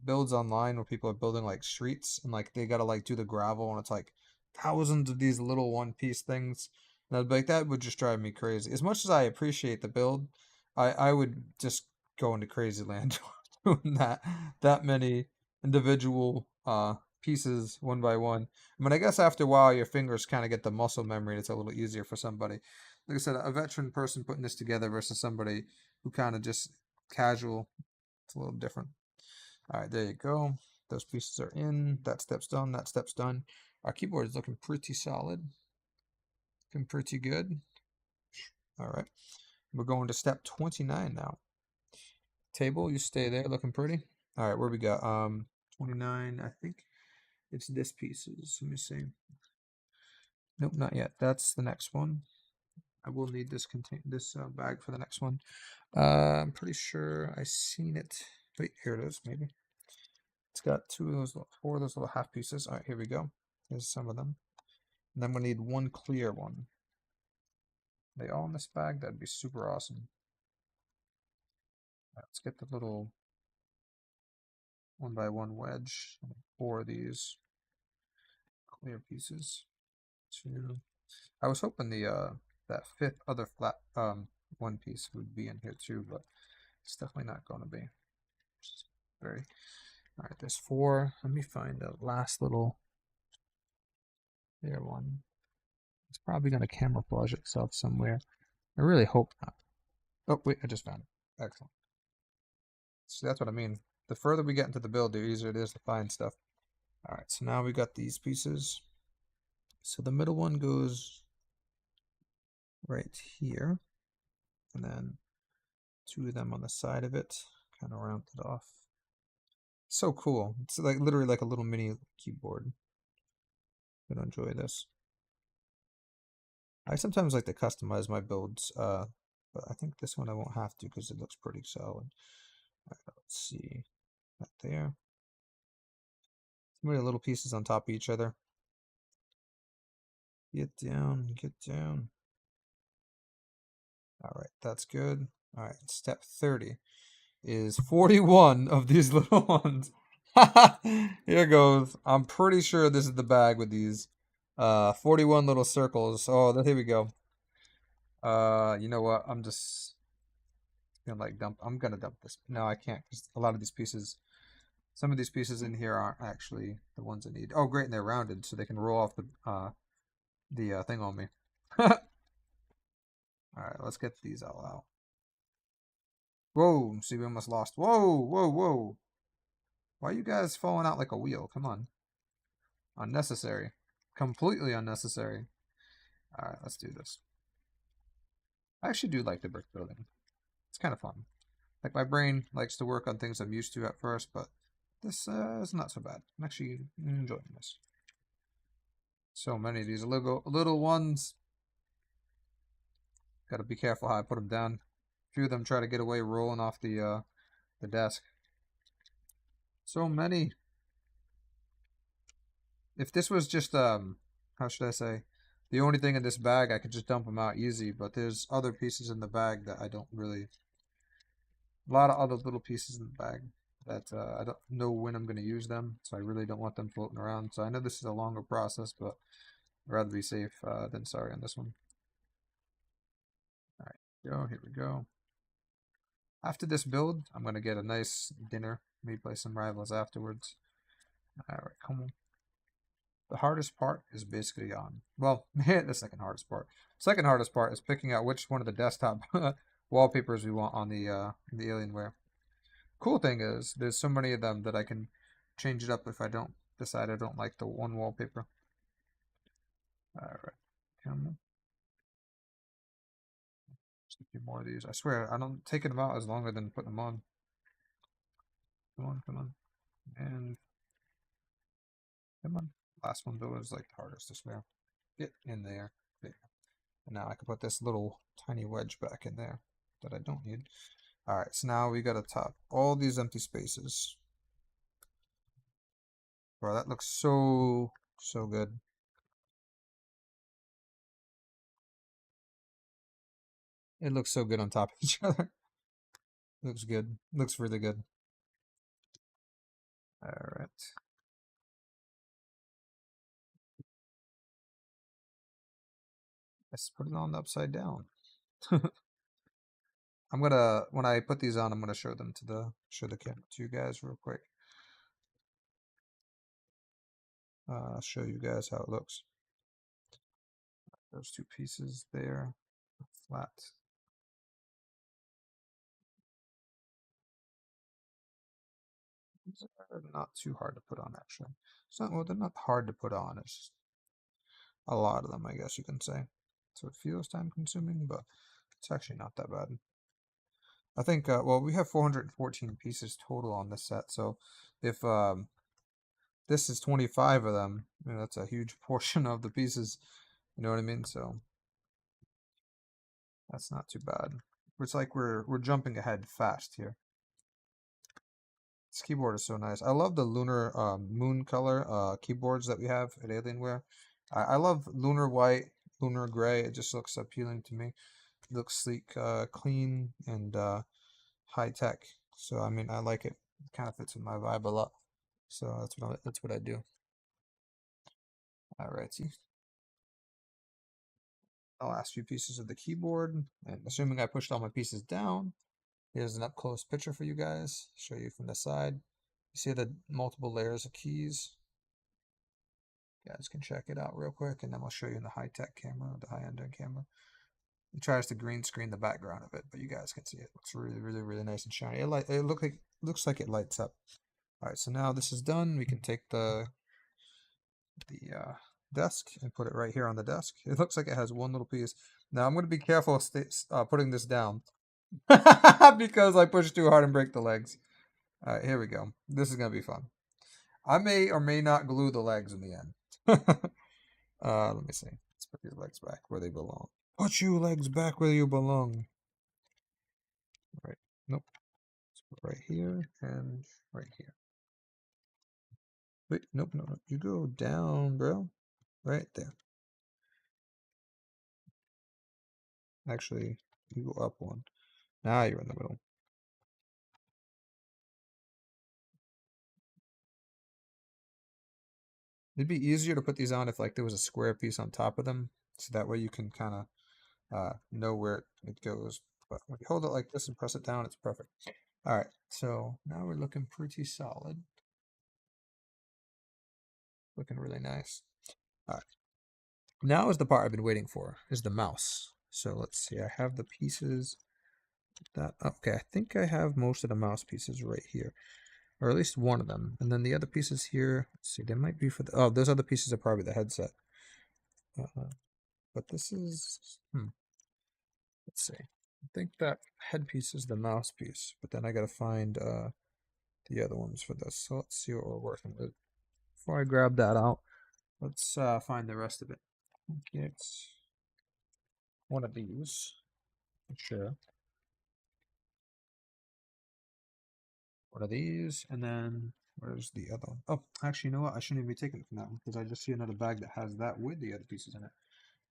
builds online where people are building like streets and like they gotta like do the gravel and it's like thousands of these little one-piece things. And I'd be like, that would just drive me crazy. As much as I appreciate the build, I would just go into crazy land doing that many individual pieces one by one. I mean, I guess after a while your fingers kind of get the muscle memory and it's a little easier for somebody. Like I said, a veteran person putting this together versus somebody who kind of just casual. It's a little different. All right, there you go. Those pieces are in. That step's done. That step's done. Our keyboard is looking pretty solid. Looking pretty good. All right. We're going to step 29 now. Table, you stay there looking pretty. All right, where we got? 29, I think it's this pieces. Let me see. Nope, not yet. That's the next one. I will need this bag for the next one. I'm pretty sure I seen it. Wait, here it is, maybe. It's got 4 of those little half pieces. All right, here we go. Here's some of them. And then we need 1 clear one. Are they all in this bag? That'd be super awesome. Right, let's get the little 1x1 wedge. 4 of these clear pieces. 2. I was hoping that 5th other flat one piece would be in here too, but it's definitely not going to be. Very. All right, there's 4. Let me find the last little there one. It's probably going to camouflage itself somewhere. I really hope not. Oh, wait, I just found it. Excellent. See, that's what I mean. The further we get into the build, the easier it is to find stuff. All right, so now we got these pieces. So the middle one goes right here. And then 2 of them on the side of it, kind of round it off. So cool. It's like literally like a little mini keyboard. I'm gonna enjoy this. I sometimes like to customize my builds, but I think this one I won't have to because it looks pretty solid. Right, let's see. Right there. So many little pieces on top of each other. Get down, get down. All right, that's good. All right, step 30 is 41 of these little ones. Here goes. I'm pretty sure this is the bag with these 41 little circles. Oh, here we go. You know what? I'm just gonna like dump. I'm gonna dump this. No, I can't because a lot of these pieces, some of these pieces in here aren't actually the ones I need. Oh, great, and they're rounded, so they can roll off the thing on me. All right, let's get these all out. Whoa, see, we almost lost. Whoa, whoa, whoa. Why are you guys falling out like a wheel? Come on. Unnecessary. Completely unnecessary. All right, let's do this. I actually do like the brick building. It's kind of fun. Like my brain likes to work on things I'm used to at first, but this is not so bad. I'm actually enjoying this. So many of these little ones. Got to be careful how I put them down. A few of them try to get away rolling off the desk. So many. If this was just how should I say, the only thing in this bag, I could just dump them out easy. But there's other pieces in the bag that I don't really. A lot of other little pieces in the bag that I don't know when I'm going to use them, so I really don't want them floating around. So I know this is a longer process, but I'd rather be safe than sorry on this one. All right, here we go. After this build, I'm going to get a nice dinner, maybe play some rivals afterwards. All right, come on. The hardest part is basically on. Well, the second hardest part. Second hardest part is picking out which one of the desktop wallpapers we want on the Alienware. Cool thing is, there's so many of them that I can change it up if I don't decide I don't like the one wallpaper. All right, come on. Just a few more of these. I swear, I don't taking them out is longer than putting them on. Come on, come on, and come on. Last one though is like the hardest, I swear. Get in there. There. And now I can put this little tiny wedge back in there that I don't need. All right, so now we got to top all these empty spaces. Bro, that looks so good. It looks so good on top of each other. Looks good. Looks really good. All right. Let's put it on the upside down. I'm gonna when I put these on, I'm gonna show them to the camera to you guys real quick. Show you guys how it looks. Those two pieces there, flat. These are not too hard to put on actually. It's not, well, they're not hard to put on. It's just a lot of them, I guess you can say. So it feels time consuming, but it's actually not that bad. I think, well, we have 414 pieces total on this set, so if this is 25 of them, you know, that's a huge portion of the pieces, you know what I mean? So that's not too bad. It's like we're jumping ahead fast here. This keyboard is so nice. I love the lunar moon color keyboards that we have at Alienware. I love lunar white, lunar gray. It just looks appealing to me. It looks sleek, clean, and high tech. So I mean, I like it. It kind of fits with my vibe a lot. So that's what I do. Alrighty. The last few pieces of the keyboard, and assuming I pushed all my pieces down, here's an up close picture for you guys. Show you from the side. You see the multiple layers of keys. You guys can check it out real quick, and then we'll show you in the high tech camera, the high end camera. It tries to green screen the background of it, but you guys can see it. Looks really, really, really nice and shiny. Looks like it lights up. All right, so now this is done. We can take the desk and put it right here on the desk. It looks like it has one little piece. Now I'm going to be careful putting this down because I pushed too hard and break the legs. All right, here we go. This is going to be fun. I may or may not glue the legs in the end. Let me see. Let's put these legs back where they belong. Put your legs back where you belong. Right. Nope. Let's put right here and right here. Wait, nope, no, no. You go down, bro. Right there. Actually, you go up one. Now you're in the middle. It'd be easier to put these on if like there was a square piece on top of them, so that way you can kind of know where it goes. But when you hold it like this and press it down, it's perfect. All right, so now we're looking pretty solid. Looking really nice. All right. Now is the part I've been waiting for, is the mouse. So let's see, I have the pieces that, okay, I think I have most of the mouse pieces right here, or at least one of them. And then the other pieces here, let's see, they might be for the, oh, those other pieces are probably the headset. But this is, let's see. I think that headpiece is the mouse piece, but then I gotta find the other ones for this. So let's see what we're working with. Before I grab that out, let's find the rest of it. Okay, it's one of these, for sure. One of these, and then where's the other one? Oh, actually, you know what? I shouldn't even be taking it from that one because I just see another bag that has that with the other pieces in it,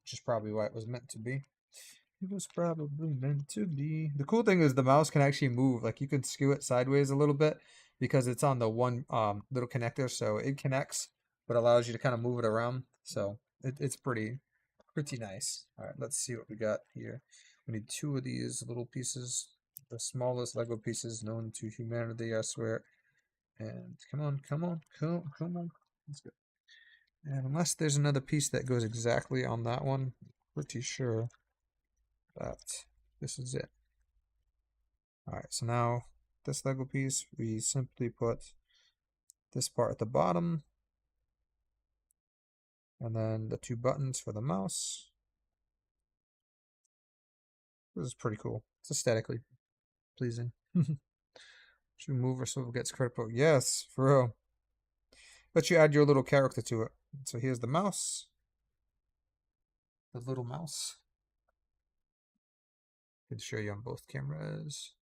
which is probably why it was meant to be. It was probably meant to be. The cool thing is the mouse can actually move. Like you can skew it sideways a little bit because it's on the one little connector, so it connects, but allows you to kind of move it around. So it's pretty nice. All right, let's see what we got here. We need two of these little pieces, the smallest Lego pieces known to humanity, I swear. And come on, come on, come on. Let's go. And unless there's another piece that goes exactly on that one, pretty sure that this is it. All right, so now this Lego piece, we simply put this part at the bottom, and then the two buttons for the mouse. This is pretty cool. It's aesthetically pleasing. Should we move her so it gets critical? Yes, for real. Let you add your little character to it. So here's the mouse. The little mouse. Can show you on both cameras.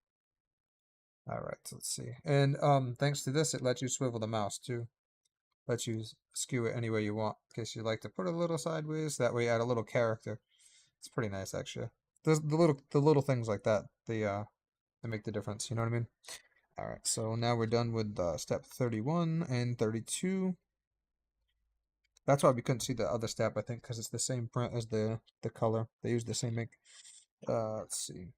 All right, so let's see. And thanks to this, it lets you swivel the mouse too. Lets you skew it any way you want. In case you like to put it a little sideways, that way you add a little character. It's pretty nice actually. The little things like that, they make the difference. You know what I mean? All right, so now we're done with step 31 and 32. That's why we couldn't see the other step, I think, because it's the same print as the color. They use the same ink. Let's see.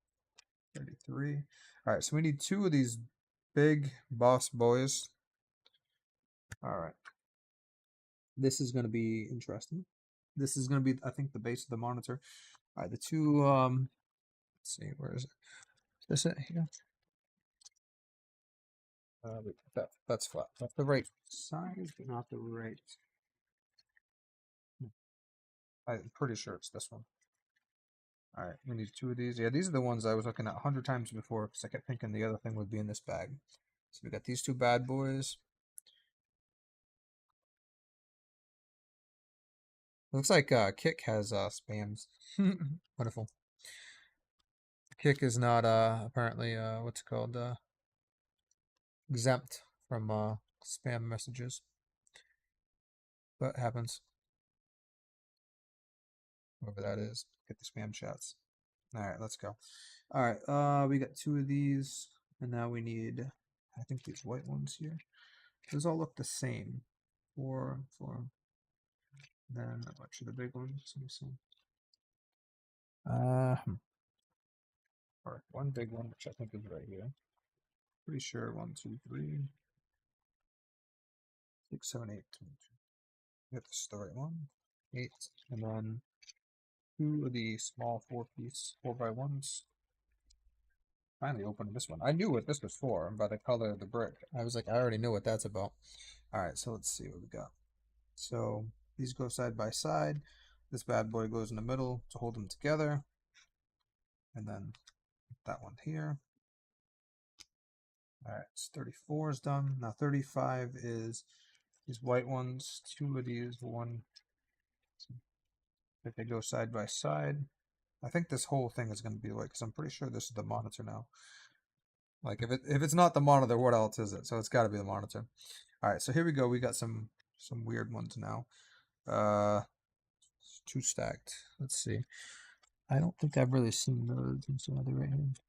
33. All right, so we need two of these big boss boys. All right. This is going to be interesting. This is going to be, I think, the base of the monitor. All right, the two, let's see, where is it? Is this it here? That's flat. That's the right size, but not the right. I'm pretty sure it's this one. All right, we need two of these. Yeah, these are the ones I was looking at 100 times before because I kept thinking the other thing would be in this bag. So we got these two bad boys. Looks like Kick has spams. Wonderful. Kick is not apparently what's it called exempt from spam messages, but happens. Whatever that is, get the spam chats. All right, let's go. All right, we got two of these, and now we need, I think these white ones here. Those all look the same. Four. Then a bunch of the big ones. Let me see. All right, one big one, which I think is right here. Pretty sure 1, 2, 3, 6, 7, 8. Yep, this is the right one. 8, and then two of the small 4-piece 4x1s. Finally opened this one. I knew what this was for by the color of the brick. I was like, I already know what that's about. All right, so let's see what we got. So these go side by side. This bad boy goes in the middle to hold them together. And then that one here. All right, so 34 is done. Now 35 is these white ones. Two of these, one. If they go side by side. I think this whole thing is going to be white because I'm pretty sure this is the monitor now. Like if it's not the monitor, what else is it? So it's got to be the monitor. All right, so here we go. We got some weird ones now. Two stacked. Let's see. I don't think I've really seen those in some other right hand.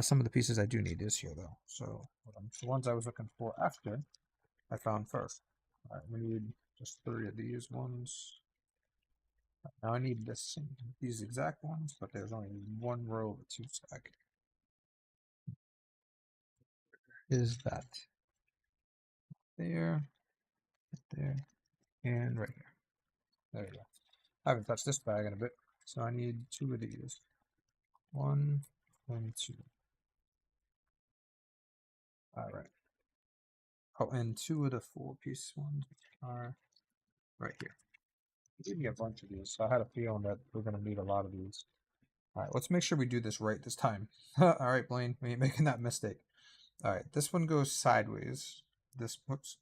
Some of the pieces I do need is here though. So the ones I was looking for after, I found first. Alright, we need just 3 of these ones. Now I need these exact ones, but there's only one row of a 2 stack. Is that there, and right here. There we go. I haven't touched this bag in a bit, so I need 2 of these. 1 and 2. Alright. Oh, and 2 of the 4-piece ones are right here. We need a bunch of these, so I had a feeling that we're going to need a lot of these. Alright, let's make sure we do this right this time. Alright, Blaine, we ain't making that mistake. Alright, this one goes sideways. Whoops.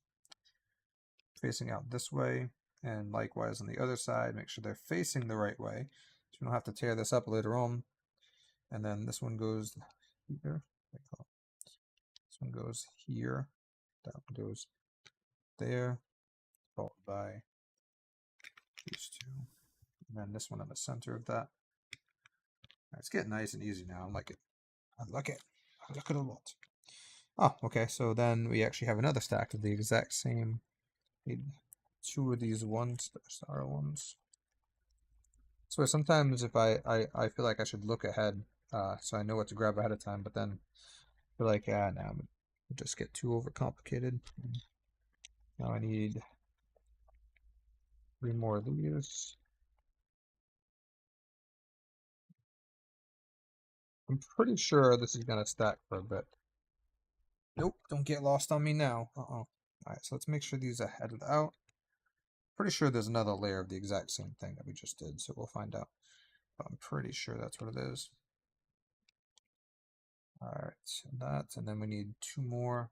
Facing out this way, and likewise on the other side, make sure they're facing the right way, so we don't have to tear this up later on. And then this one goes here. This one goes here. That one goes there, followed by these 2. And then this one in the center of that. It's getting nice and easy now. I like it. I like it. I like it a lot. Oh, okay. So then we actually have another stack of the exact same. Need 2 of these star ones. So sometimes if I feel like I should look ahead, so I know what to grab ahead of time, but then I feel like, nah, we'll just get too overcomplicated. Now I need 3 more of these. I'm pretty sure this is going to stack for a bit. Nope, don't get lost on me now. Alright, so let's make sure these are headed out. Pretty sure there's another layer of the exact same thing that we just did, so we'll find out. But I'm pretty sure that's what it is. Alright, so that, and then we need 2 more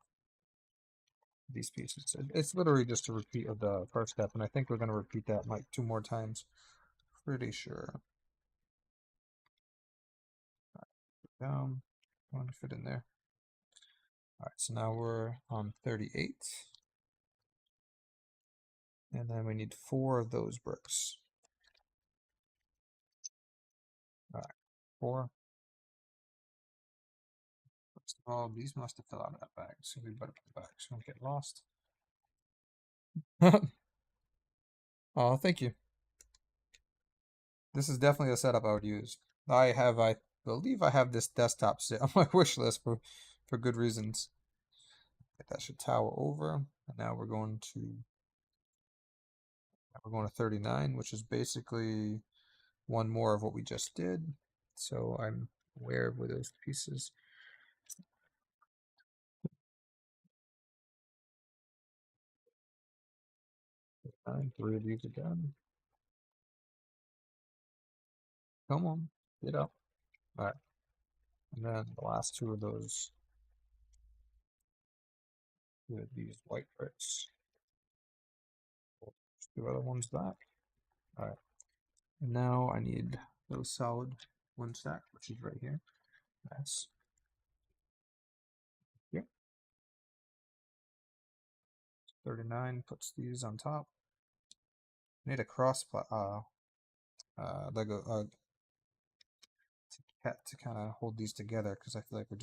of these pieces. It's literally just a repeat of the first step, and I think we're going to repeat that like 2 more times. Pretty sure. Down, want to fit in there. Alright, so now we're on 38. And then we need 4 of those bricks. Alright, 4. First of all, these must have fell out of that bag, so we better put it back so we don't get lost. Oh, thank you. This is definitely a setup I would use. I believe I have this desktop set on my wish list for good reasons. That should tower over. And now we're going to 39, which is basically 1 more of what we just did. So I'm aware of where those pieces. 3 of these again. Come on, get up. All right. And then the last 2 of those with these white bricks. 2 other ones back. All right. And now I need those solid 1 stack, which is right here. Nice. Yep. 39 puts these on top. I need a cross Lego to kind of hold these together, because I feel like we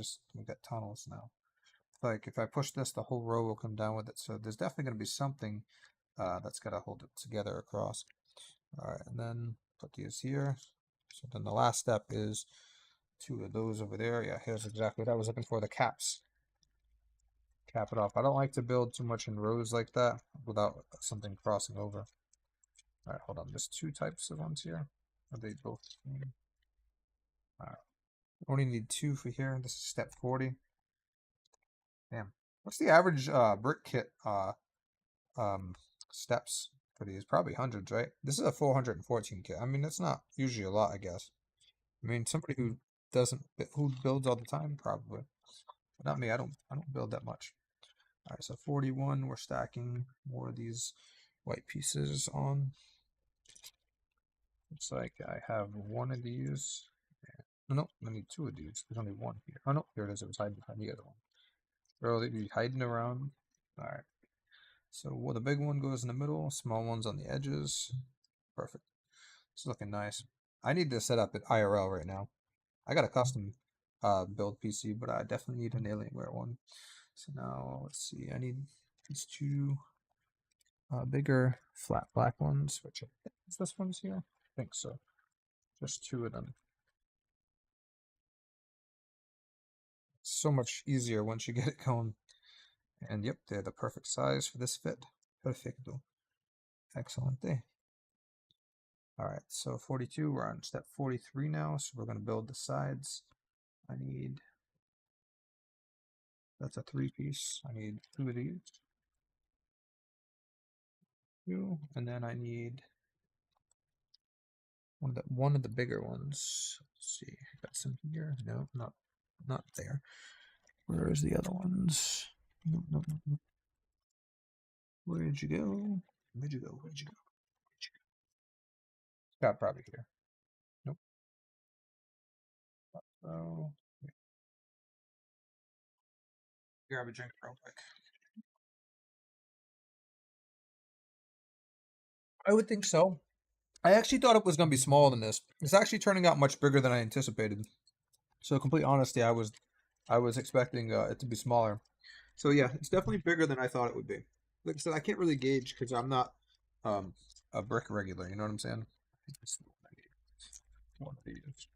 got tunnels now. Like if I push this, the whole row will come down with it. So there's definitely going to be something that's got to hold it together across. All right, and then put these here. So then the last step is 2 of those over there. Yeah, here's exactly what I was looking for, the caps. Cap it off. I don't like to build too much in rows like that without something crossing over. All right, hold on. There's 2 types of ones here. Are they both the same? All right. Only need 2 for here. This is step 40. Damn. What's the average brick kit steps for these? Probably hundreds, right? This is a 414 kit. I mean, it's not usually a lot, I guess. I mean, somebody who builds all the time, probably. But not me. I don't build that much. All right, so 41. We're stacking more of these white pieces on. Looks like I have 1 of these. No, I need 2 of these. There's only 1 here. Oh no, here it is. It was hiding behind the other one. Bro, they be hiding around. All right. So the big one goes in the middle, small ones on the edges. Perfect. It's looking nice. I need to set up at IRL right now. I got a custom build PC, but I definitely need an Alienware one. So now let's see. I need these 2 bigger flat black ones, which is this one's here? I think so. Just 2 of them. So much easier once you get it going. And yep, they're the perfect size for this fit. Perfecto. Excelente. Alright, so 42, we're on step 43 now, so we're going to build the sides. I need, that's a 3-piece. I need 2 of these. 2, and then I need one of the bigger ones. Let's see, got some here. No, not there. Where's the other ones? No. Where'd you go? Where'd you go? Got probably here. Nope. So grab a drink real quick. I would think so. I actually thought it was going to be smaller than this. It's actually turning out much bigger than I anticipated. So, complete honesty, I was expecting it to be smaller. So yeah, it's definitely bigger than I thought it would be. Like I said, I can't really gauge because I'm not um, a brick regular. You know what I'm saying? One of these,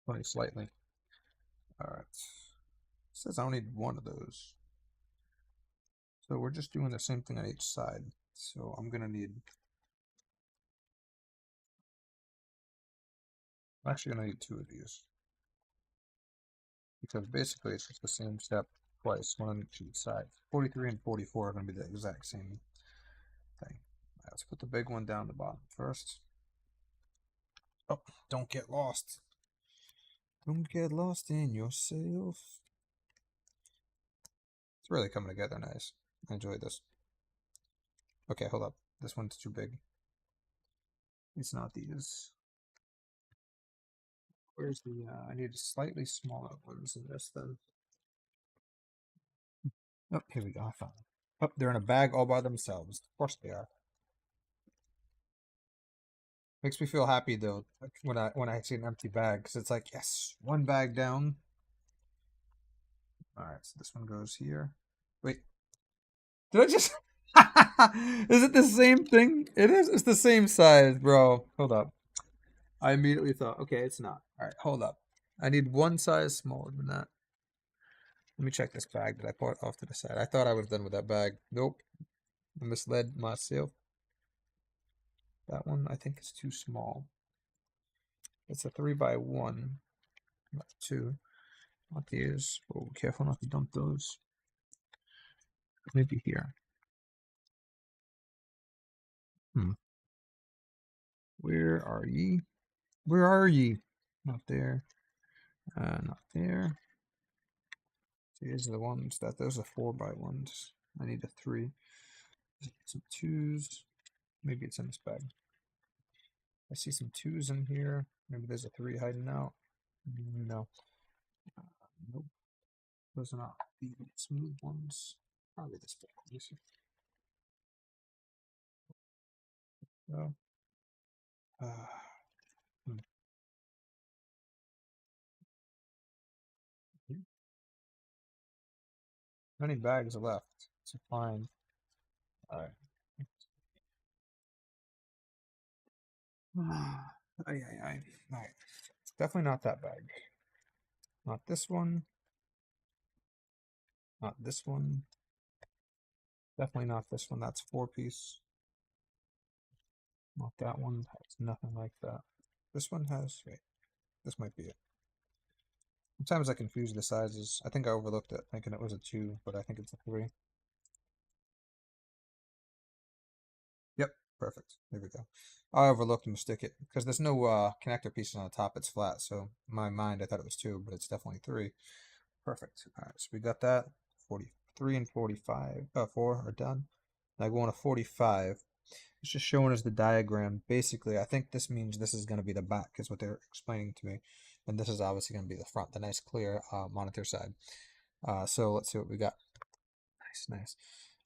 only slightly. All right. It says I only need one of those. So we're just doing the same thing on each side. So I'm gonna need. I'm actually gonna need 2 of these because basically it's just the same step twice, one on each side. 43 and 44 are gonna be the exact same thing. Right, let's put the big one down the bottom first. Oh, don't get lost. Don't get lost in yourself. It's really coming together nice. I enjoy this. Okay, hold up. This one's too big. It's not these. Where's the, I need slightly smaller ones than this then. Oh, here we go. I found them. Oh, they're in a bag all by themselves. Of course they are. Makes me feel happy though when I see an empty bag because it's like, yes, one bag down. All right, so this one goes here. Wait, did I just? Is it the same thing? It is. It's the same size, bro. Hold up. I immediately thought, okay, it's not. All right, hold up. I need one size smaller than that. Let me check this bag that I put off to the side. I thought I was done with that bag. Nope. I misled myself. That one I think is too small. It's a 3x1, not 2. Not these. Oh, careful not to dump those. Maybe here. Where are ye? Where are ye? Not there. Not there. These are the ones those are 4x1s. I need a 3. Some 2s. Maybe it's in this bag. I see some 2s in here. Maybe there's a 3 hiding out. No. Nope. Those are not the smooth ones. Probably this bag. Let me see. No. Hmm. How many bags are left to find? Alright. Alright. Definitely not that bag. Not this one. Not this one. Definitely not this one. That's 4-piece. Not that one. Has nothing like that. This one has. Wait. This might be it. Sometimes I confuse the sizes. I think I overlooked it, thinking it was a 2, but I think it's a 3. Yep, perfect. There we go. I overlooked and mistook it because there's no connector pieces on the top. It's flat, so in my mind I thought it was 2, but it's definitely 3. Perfect. All right, so we got that. 43 and 45. 4 are done. Now going to 45. It's just showing us the diagram. Basically, I think this means this is going to be the back, is what they're explaining to me. And this is obviously going to be the front, the nice clear monitor side. So let's see what we got. Nice.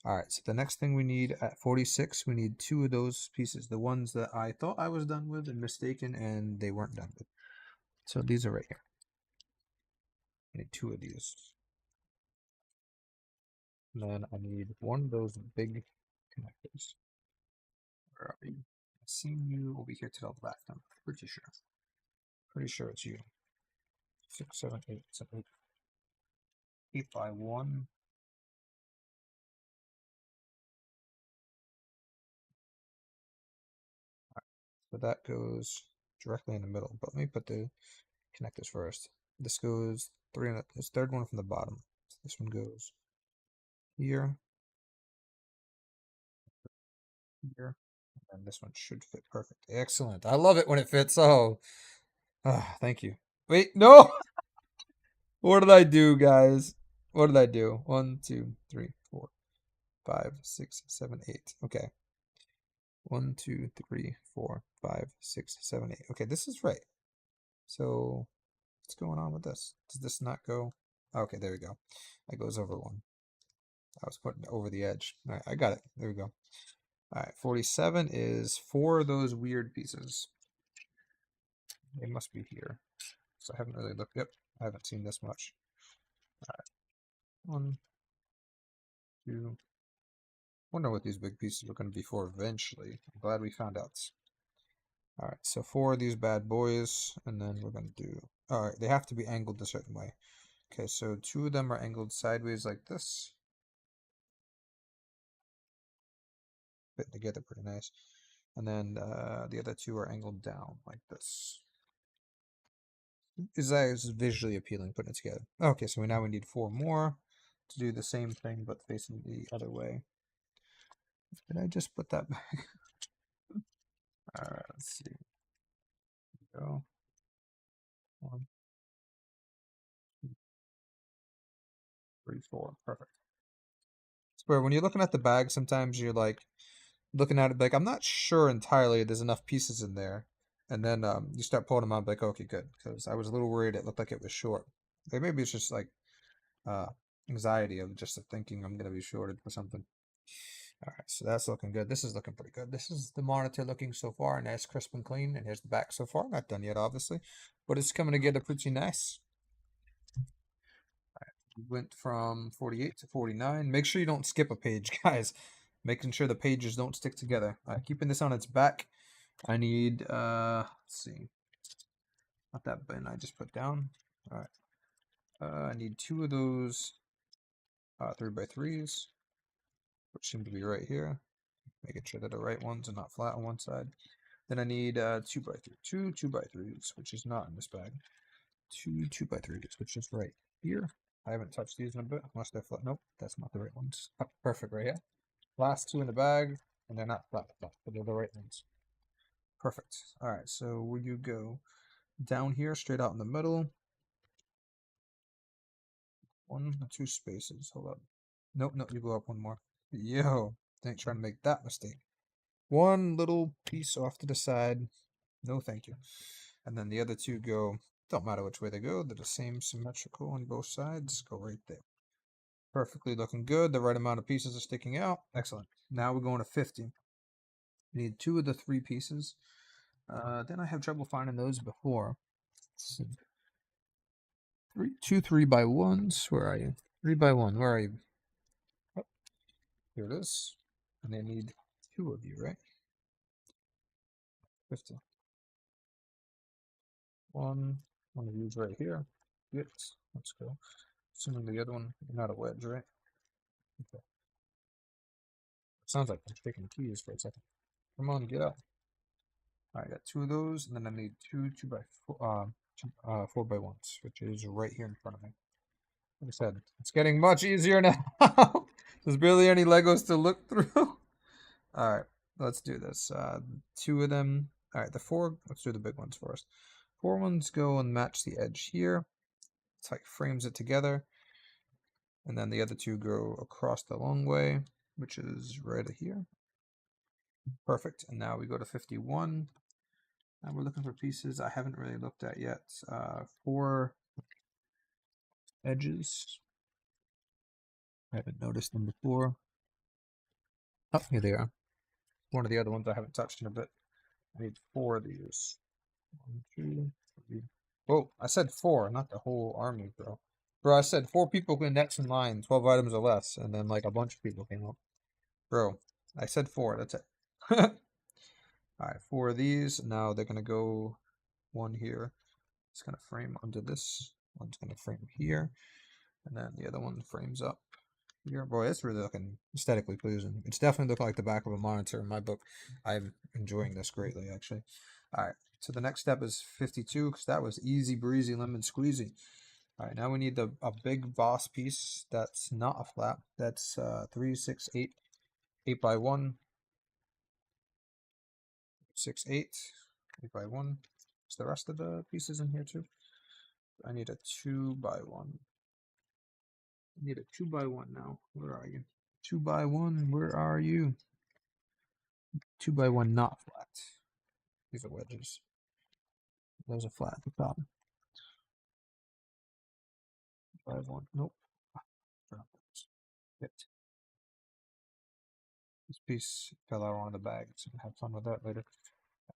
All right, so the next thing we need at 46, we need 2 of those pieces. The ones that I thought I was done with and mistaken, and they weren't done with. So these are right here. I need 2 of these. And then I need one of those big connectors. Where are you? I've seen you over here to the left. I'm pretty sure. Pretty sure it's you. 6, 7, 8, 7, 8. 8 by 1. So that goes directly in the middle. But let me put the connectors first. This goes 3 in this third one from the bottom. So this one goes here, here, and this one should fit perfect. Excellent. I love it when it fits. Oh, thank you. Wait, no. What did I do, guys? What did I do? 1, 2, 3, 4, 5, 6, 7, 8. Okay. 1, 2, 3, 4, 5, 6, 7, 8. Okay, this is right. So what's going on with this? Does this not go? Okay, there we go. It goes over 1. I was putting it over the edge. All right, I got it. There we go. All right, 47 is 4 of those weird pieces. They must be here. So I haven't really looked. Yep, I haven't seen this much. All right. 1, 2. Wonder what these big pieces are going to be for eventually. I'm glad we found out. All right, so 4 of these bad boys, and then we're going to do. All right, they have to be angled a certain way. Okay, so 2 of them are angled sideways like this. Fit together pretty nice. And then the other 2 are angled down like this. Is visually appealing putting it together. Okay, so now we need 4 more to do the same thing but facing the other way. Did I just put that back? Alright, let's see. Go. 1, 2, 3, 4. Perfect. Where when you're looking at the bag, sometimes you're like looking at it like I'm not sure entirely there's enough pieces in there. And then you start pulling them out like, okay, good. Because I was a little worried it looked like it was short. Maybe it's just like anxiety of just thinking I'm going to be shorted for something. All right, so that's looking good. This is looking pretty good. This is the monitor looking so far, nice, crisp, and clean. And here's the back so far. Not done yet, obviously, but it's coming together pretty nice. All right, we went from 48 to 49. Make sure you don't skip a page, guys. Making sure the pages don't stick together. Keeping this on its back. I need, let's see, not that bin I just put down. All right, I need 2 of those 3x3s, which seem to be right here. Making sure they're the right ones and not flat on one side. Then I need 2x3, 2 2x3s, which is not in this bag. 2 2x3s, which is right here. I haven't touched these in a bit. Unless they're flat. Nope, that's not the right ones. Oh, perfect right here. Last 2 in the bag, and they're not flat, but they're the right ones. Perfect. All right, so where you go down here, straight out in the middle. 1 or 2 spaces. Hold up. Nope, you go up 1 more. Yo, ain't trying to make that mistake. 1 little piece off to the side. No, thank you. And then the other 2 go, don't matter which way they go, they're the same symmetrical on both sides. Go right there. Perfectly looking good. The right amount of pieces are sticking out. Excellent. Now we're going to 50. We need 2 of the 3 pieces. Then I have trouble finding those before. Let's see. 2 3x1s. Where are you? 3x1. Where are you? Oh, here it is. And they need 2 of you, right? 50. One of you's right here. Yes, let's go. Assuming the other one, not a wedge, right? Okay. Sounds like I'm taking keys for a second. Come on, get up. Alright, I got 2 of those, and then I need 2 4x1s, which is right here in front of me. Like I said, it's getting much easier now. There's barely any Legos to look through. Alright, let's do this. 2 of them. Alright, the 4, let's do the big ones first. 4 ones go and match the edge here. It's like frames it together. And then the other 2 go across the long way, which is right here. Perfect. And now we go to 51. And we're looking for pieces I haven't really looked at yet. 4 edges. I haven't noticed them before. Oh, here they are. One of the other ones I haven't touched in a bit. I need 4 of these. 1, 2, 3. Whoa, I said 4, not the whole army, bro. Bro, I said 4 people can next in line, 12 items or less, and then like a bunch of people came up. Bro, I said 4. That's it. All right, 4 of these. Now they're gonna go one here. It's gonna frame under this. One's gonna frame here, and then the other one frames up here. Boy, it's really looking aesthetically pleasing. It's definitely looking like the back of a monitor in my book. I'm enjoying this greatly, actually. All right, so the next step is 52, because that was easy breezy lemon squeezy. All right, now we need a big boss piece that's not a flat. That's 3, 6, 8, 8 by 1, 6, 8, 8 by 1. Is the rest of the pieces in here too? I need a 2 by 1. I need a 2 by 1 now. Where are you? 2 by 1, where are you? 2 by 1 not flat. These are wedges. Those are flat at the top. 2 by 1. Nope. Drop those. Hit. This piece fell out on the bag, so I'm gonna have fun with that later.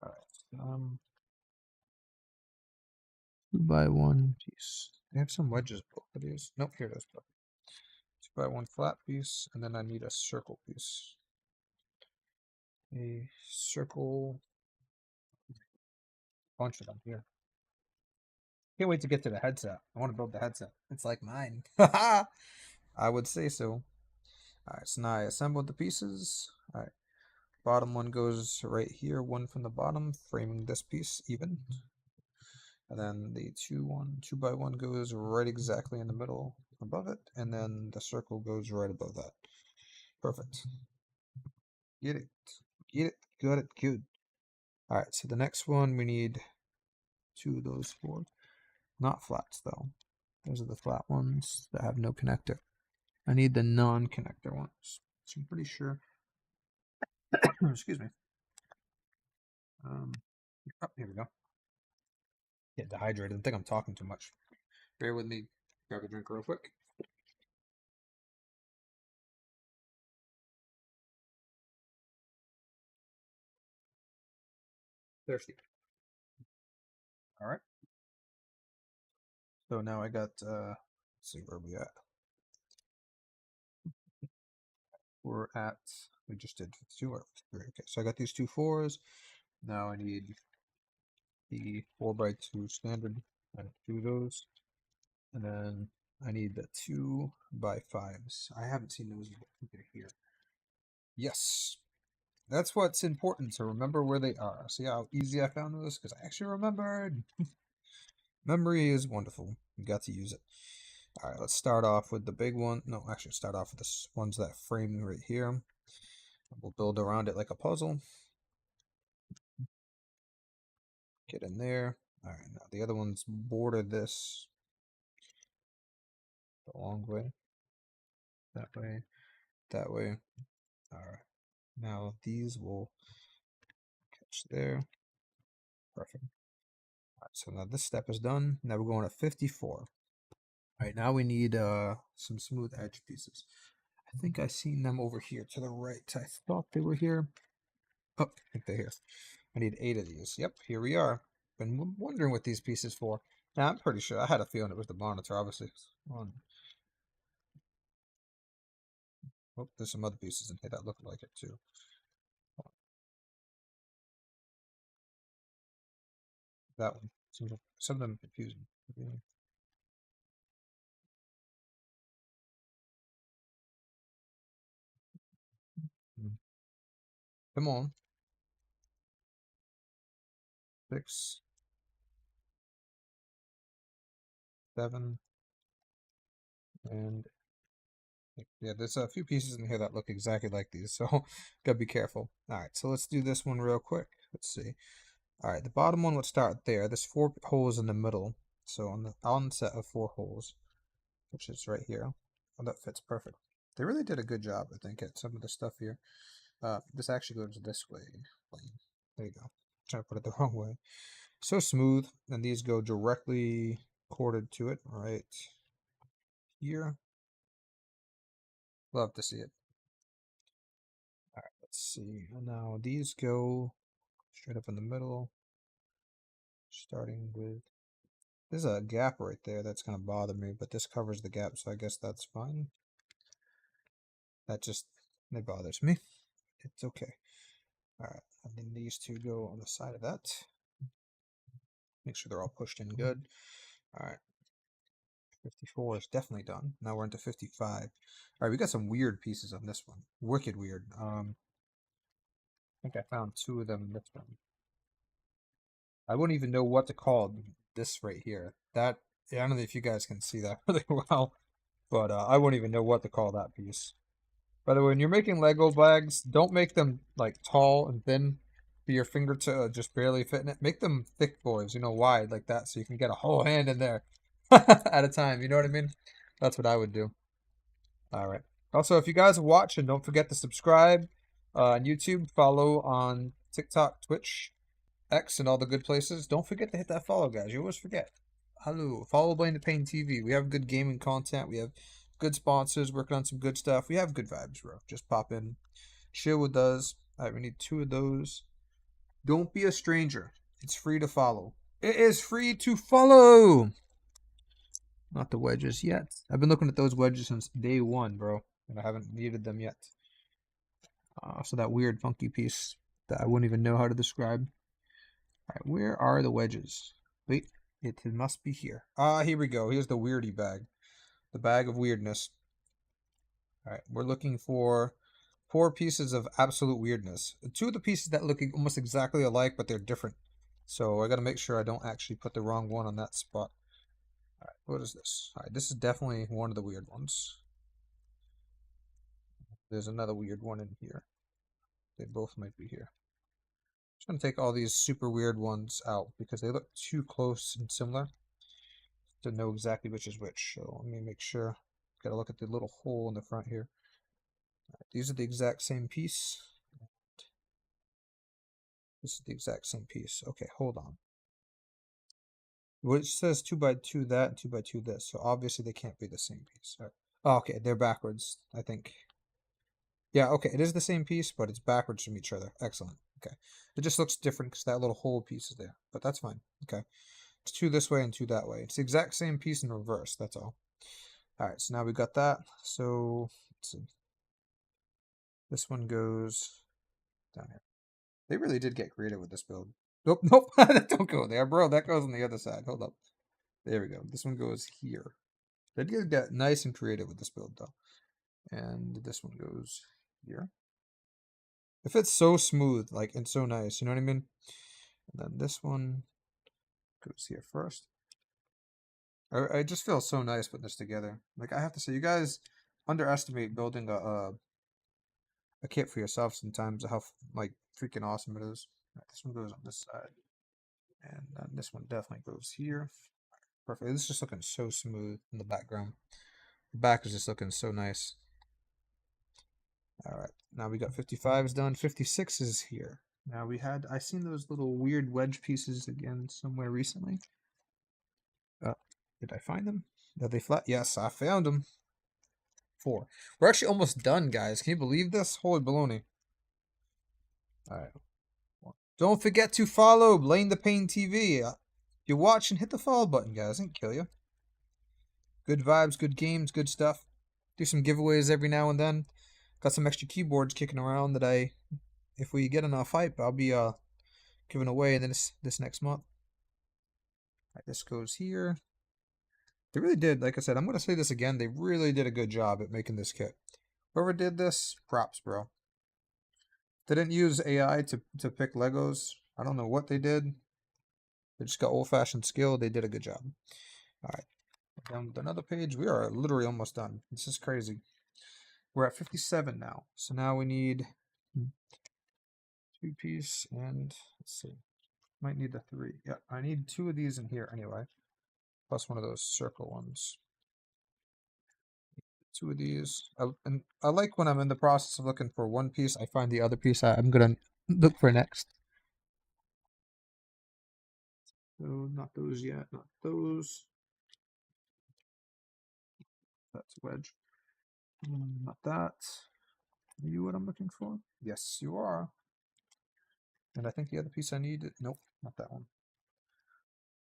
Alright. 2 by 1 piece. They have some wedges both of these. Nope, here it is. 2 by 1 flat piece, and then I need a circle piece. A circle. Bunch of them here. Can't wait to get to the headset. I want to build the headset. It's like mine. I would say so. Alright, so now I assembled the pieces. Alright. Bottom one goes right here, one from the bottom, framing this piece even. And then the 2 by 1 goes right exactly in the middle above it, and then the circle goes right above that. Perfect. Get it. Get it. Got it. Good. Alright, so the next one we need 2 of those 4. Not flats though. Those are the flat ones that have no connector. I need the non-connector ones. So I'm pretty sure. Excuse me. Oh, here we go. Get dehydrated. I think I'm talking too much. Bear with me. Grab a drink real quick. Thirsty. All right. So now I got. Let's see where we at. We're at. We just did 2 or 3. Okay, so I got these 2 4s. Now I need the 4 by 2 standard. I do those, and then I need the 2 by 5s. I haven't seen those yet. Okay, here. Yes. That's what's important, to remember where they are. See how easy I found those? Because I actually remembered. Memory is wonderful. You got to use it. Alright, let's start off with the big one. No, actually start off with the ones that frame right here. We'll build around it like a puzzle. Get in there. Alright, now the other ones border this the long way. That way. That way. Alright. Now these will catch there. Perfect. Alright, so now this step is done. Now we're going to 54. Alright, now we need some smooth edge pieces. I think I seen them over here to the right. I thought they were here. Oh, I think they're here. I need 8 of these. Yep, here we are. Been wondering what these pieces for. Now, I'm pretty sure. I had a feeling it was the monitor, obviously. Oh, there's some other pieces in here that look like it, too. That one. Some of them confusing. Yeah. Come on. 6, 7, and yeah, there's a few pieces in here that look exactly like these, so gotta be careful. All right, so let's do this one real quick. Let's see. All right, the bottom one would start there. There's 4 holes in the middle, so on the onset of 4 holes, which is right here. Oh, that fits perfect. They really did a good job, I think, at some of the stuff here. This actually goes this way. There you go. Trying to put it the wrong way. So smooth, and these go directly corded to it right here. Love to see it. All right, let's see. Now these go straight up in the middle, starting with. There's a gap right there that's going to bother me, but this covers the gap, so I guess that's fine. That bothers me. It's okay. All right, and then these two go on the side of that. Make sure they're all pushed in good. All right. 54 is definitely done. Now we're into 55. All right, we got some weird pieces on this one. Wicked weird. I think I found two of them in this one. I wouldn't even know what to call this right here. That, I don't know if you guys can see that really well, but I wouldn't even know what to call that piece. By the way, when you're making Lego bags, don't make them like tall and thin for your finger to just barely fit in it. Make them thick boys, wide like that, so you can get a whole hand in there at a time. You know what I mean? That's what I would do. All right. Also, if you guys are watching, don't forget to subscribe on YouTube, follow on TikTok, Twitch, X, and all the good places. Don't forget to hit that follow, guys. You always forget. Hello. Follow Blame the Pain TV. We have good gaming content. We have good sponsors working on some good stuff. We have good vibes, bro. Just pop in. Chill with us. All right, we need two of those. Don't be a stranger. It's free to follow. It is free to follow. Not the wedges yet. I've been looking at those wedges since day one, bro, and I haven't needed them yet. So that weird funky piece that I wouldn't even know how to describe. All right, where are the wedges? Wait, it must be here. Here we go. Here's the weirdy bag. The bag of weirdness. All right, we're looking for 4 pieces of absolute weirdness. 2 of the pieces that look almost exactly alike, but they're different. So I got to make sure I don't actually put the wrong one on that spot. All right, what is this? All right, this is definitely one of the weird ones. There's another weird one in here. They both might be here. I'm just going to take all these super weird ones out because they look too close and similar to know exactly which is which. So let me make sure. Got to look at the little hole in the front here. Right, these are the exact same piece. This is the exact same piece. Okay, hold on. Which says 2 by 2 that and 2 by 2 this. So obviously they can't be the same piece. Right. Oh, okay, they're backwards, I think. Yeah, okay, it is the same piece, but it's backwards from each other. Excellent. Okay. It just looks different because that little hole piece is there. But that's fine. Okay. It's 2 this way and 2 that way. It's the exact same piece in reverse. That's all. All right, so now we got that. So let's see. This one goes down here. They really did get creative with this build. Nope, nope. Don't go there, bro. That goes on the other side. Hold up. There we go. This one goes here. They did get nice and creative with this build, though. And this one goes here. It fits so smooth, like, and so nice. You know what I mean? And then this one goes here first. I just feel so nice putting this together. Like, I have to say, you guys underestimate building a kit for yourself sometimes, how like freaking awesome it is. Right, this one goes on this side, and then this one definitely goes here. Perfect. This is just looking so smooth in the background. The back is just looking so nice. All right, now we got 55 is done. 56 is here. Now I seen those little weird wedge pieces again somewhere recently. Did I find them? Are they flat? Yes, I found them. 4. We're actually almost done, guys. Can you believe this? Holy baloney. All right. Don't forget to follow Blame the Pain TV. If you're watching, hit the follow button, guys. It didn't kill you. Good vibes, good games, good stuff. Do some giveaways every now and then. Got some extra keyboards kicking around that if we get enough hype, I'll be giving away in this next month. All right, this goes here. They really did, like I said, I'm going to say this again. They really did a good job at making this kit. Whoever did this, props, bro. They didn't use AI to pick Legos. I don't know what they did. They just got old-fashioned skill. They did a good job. All right. Down with another page. We are literally almost done. This is crazy. We're at 57 now. So now we need 2-piece and let's see. Might need the 3. Yeah, I need 2 of these in here anyway. Plus one of those circle ones. 2 of these. And I like when I'm in the process of looking for one piece, I find the other piece I'm going to look for next. So not those yet, not those. That's a wedge. Not that. Are you what I'm looking for? Yes, you are. And I think the other piece I need, nope, not that one.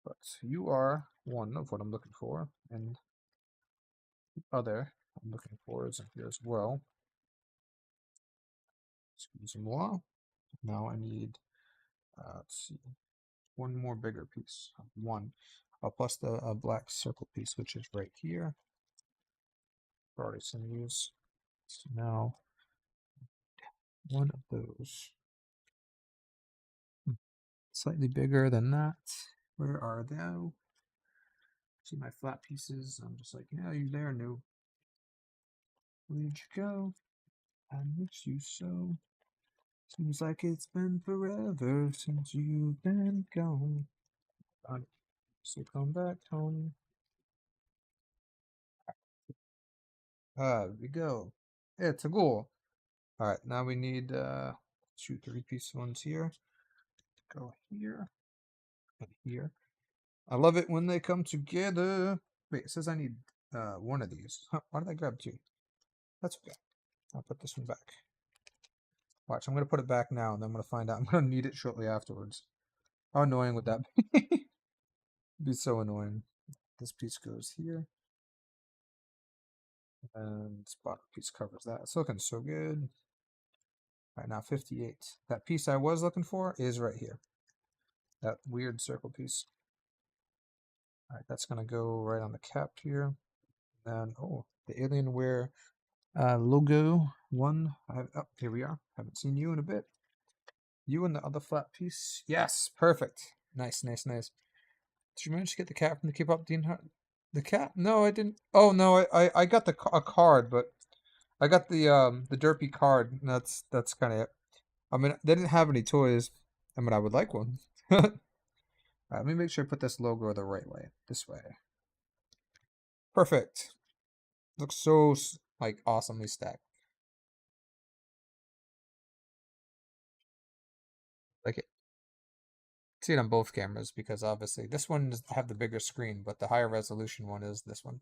But you are one of what I'm looking for, and the other I'm looking for is in here as well. Excuse-moi. Now I need, let's see, one more bigger piece. One. Plus the black circle piece, which is right here. Already some use. So now, one of those. Slightly bigger than that. Where are they? See my flat pieces. I'm just like, yeah, you there, no. Where'd you go? I miss you so. Seems like it's been forever since you've been gone. So come back home. There we go. It's a goal. Alright, now we need 2 3-piece ones here. Go here and here. I love it when they come together. Wait, it says I need one of these. Huh, why did I grab 2? That's okay. I'll put this one back. Watch, I'm going to put it back now, and then I'm going to find out. I'm going to need it shortly afterwards. How annoying would that be? It'd be so annoying. This piece goes here. And this bottom piece covers that. It's looking so good. All right, now 58. That piece I was looking for is right here. That weird circle piece. All right, that's going to go right on the cap here. And, oh, the Alienware logo one. Oh, here we are. Haven't seen you in a bit. You and the other flat piece. Yes, perfect. Nice, nice, nice. Did you manage to get the cap from the Keep Up Dean Hart? The cap? No, I didn't. Oh no, I got a card, but I got the derpy card. And that's kind of it. I mean, they didn't have any toys. I mean, I would like one. Alright, let me make sure I put this logo the right way. This way. Perfect. Looks so like awesomely stacked. Like it. See it on both cameras because obviously this one have the bigger screen, but the higher resolution one is this one.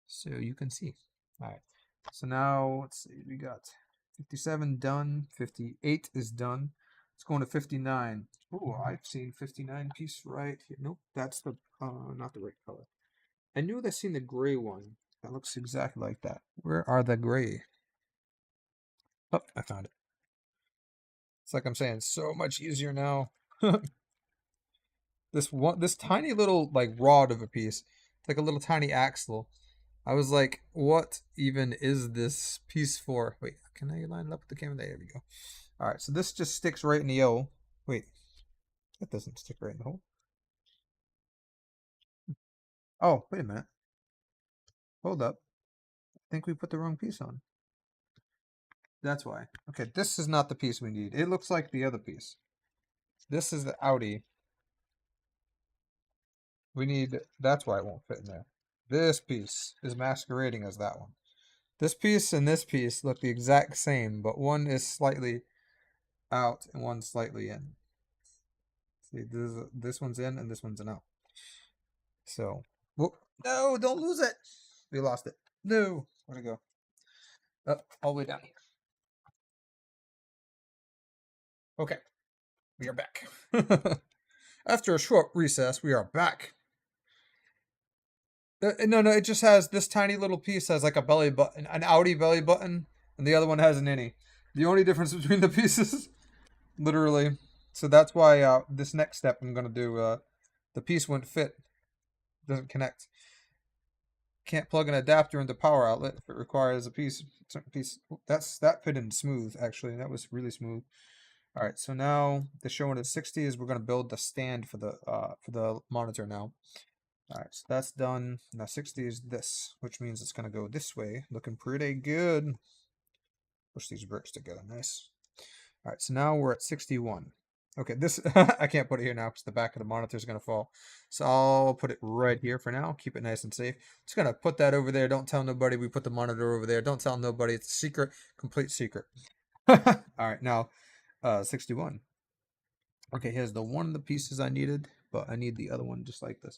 So you can see. Alright. So now let's see, we got 57 done, 58 is done. Let's go on to 59. Oh, I've seen 59 piece right here. Nope, that's the not the right color. I knew I'd seen the gray one. That looks exactly like that. Where are the gray? Oh, I found it. It's like I'm saying, so much easier now. This tiny little like rod of a piece. It's like a little tiny axle. I was like, what even is this piece for? Wait, can I line it up with the camera? There we go. Alright, so this just sticks right in the O. Wait, that doesn't stick right in the hole. Oh, wait a minute. Hold up. I think we put the wrong piece on. That's why. Okay, this is not the piece we need. It looks like the other piece. This is the Audi. We need, that's why it won't fit in there. This piece is masquerading as that one. This piece and this piece look the exact same, but one is slightly out and one's slightly in. See, this one's in and this one's an out. So, whoop. No, don't lose it. We lost it. No, where'd it go? Up, all the way down here. Okay, we are back. After a short recess, we are back. No, it just has this tiny little piece has like a belly button, an Audi belly button, and the other one has an innie. The only difference between the pieces, literally. So that's why this next step I'm gonna do. The piece wouldn't fit, doesn't connect. Can't plug an adapter into power outlet if it requires a certain piece. That fit in smooth actually. That was really smooth. All right, so now the showing at 60 is we're gonna build the stand for the monitor now. All right, so that's done. Now 60 is this, which means it's gonna go this way, looking pretty good. Push these bricks together, nice. All right, so now we're at 61. Okay, this I can't put it here now because the back of the monitor is gonna fall. So I'll put it right here for now. Keep it nice and safe. Just gonna put that over there. Don't tell nobody we put the monitor over there. Don't tell nobody. It's a secret, complete secret. All right, now 61. Okay, here's the one of the pieces I needed, but I need the other one just like this.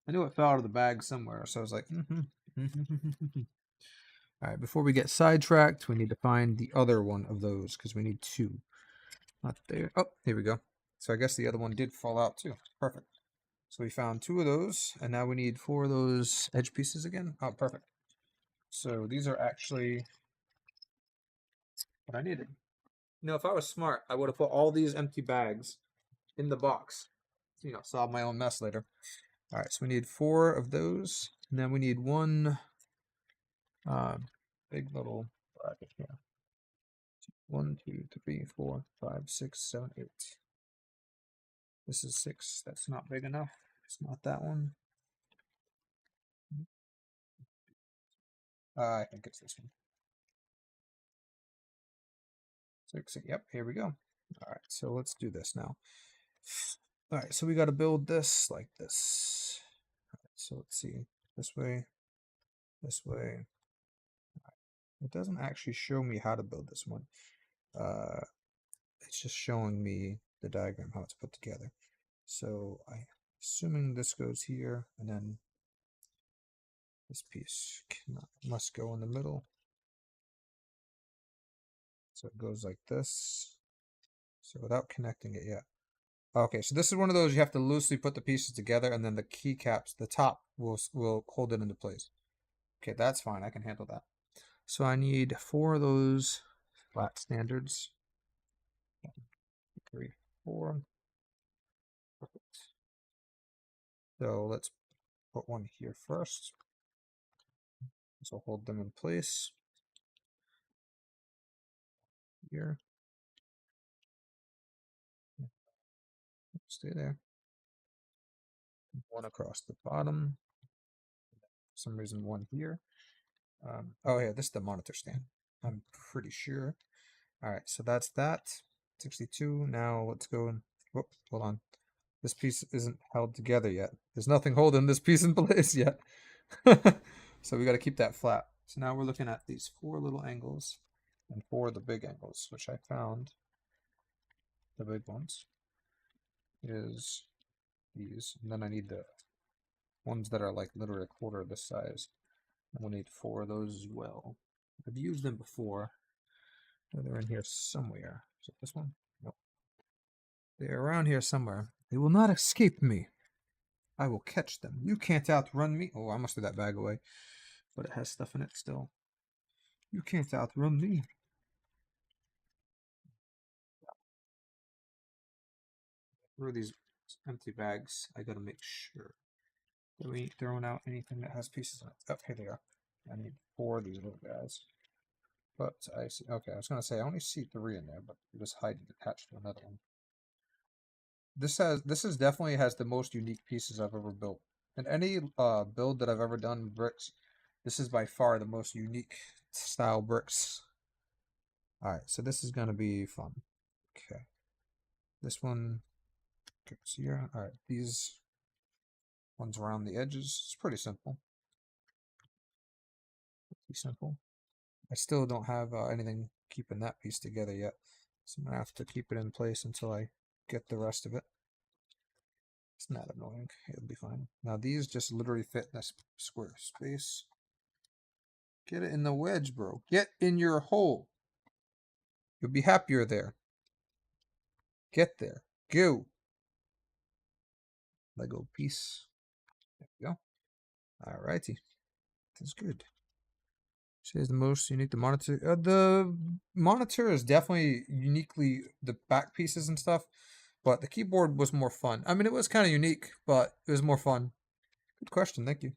I knew it fell out of the bag somewhere, so I was like, All right, before we get sidetracked, we need to find the other one of those because we need 2. Not there. Oh, here we go. So I guess the other one did fall out too. Perfect. So we found 2 of those, and now we need 4 of those edge pieces again. Oh, perfect. So these are actually what I needed. You know, if I was smart, I would have put all these empty bags in the box. You know, solve my own mess later. All right, so we need 4 of those, and then we need 1 big little bracket here. 1, 2, 3, 4, 5, 6, 7, 8. This is 6. That's not big enough. It's not that one. I think it's this one. 6. Yep, here we go. All right, so let's do this now. All right, so we got to build this like this. All right, so let's see. This way, this way. It doesn't actually show me how to build this one. It's just showing me the diagram, how it's put together. So I'm assuming this goes here, and then this piece must go in the middle. So it goes like this. So without connecting it yet. Okay, so this is one of those you have to loosely put the pieces together, and then the keycaps, the top, will hold it into place. Okay, that's fine. I can handle that. So I need 4 of those flat standards. 1, 2, 3, 4. Perfect. So let's put one here first. This will hold them in place. Here. Stay there. 1 across the bottom. For some reason 1 here. Oh yeah, this is the monitor stand. I'm pretty sure. All right, so that's that. 62. Now let's go and whoop, hold on. This piece isn't held together yet. There's nothing holding this piece in place yet. So we got to keep that flat. So now we're looking at these 4 little angles and 4 of the big angles, which I found. The big ones is these, and then I need the ones that are like literally a quarter of this size. We'll need 4 of those as well. I've used them before. They're in here somewhere. Is it this one? Nope. They're around here somewhere. They will not escape me. I will catch them. You can't outrun me. Oh, I must throw that bag away. But it has stuff in it still. You can't outrun me. Through these empty bags, I gotta make sure that we ain't throwing out anything that has pieces in it. Oh, here they are. I need 4 of these little guys. But I see. Okay, I was gonna say I only see 3 in there, but they're just hiding attached to another one. This is definitely has the most unique pieces I've ever built. In any build that I've ever done with bricks, this is by far the most unique style bricks. Alright, so this is gonna be fun. Okay. This one goes here. Alright, these ones around the edges. It's pretty simple. Pretty simple. I still don't have anything keeping that piece together yet. So I'm gonna have to keep it in place until I get the rest of it. It's not annoying. It'll be fine. Now these just literally fit in this square space. Get it in the wedge, bro. Get in your hole. You'll be happier there. Get there. Go. Lego piece. There we go. Alrighty. That's good. Says the most unique. The monitor is definitely uniquely the back pieces and stuff, but the keyboard was more fun. I mean, it was kind of unique, but it was more fun. Good question. Thank you.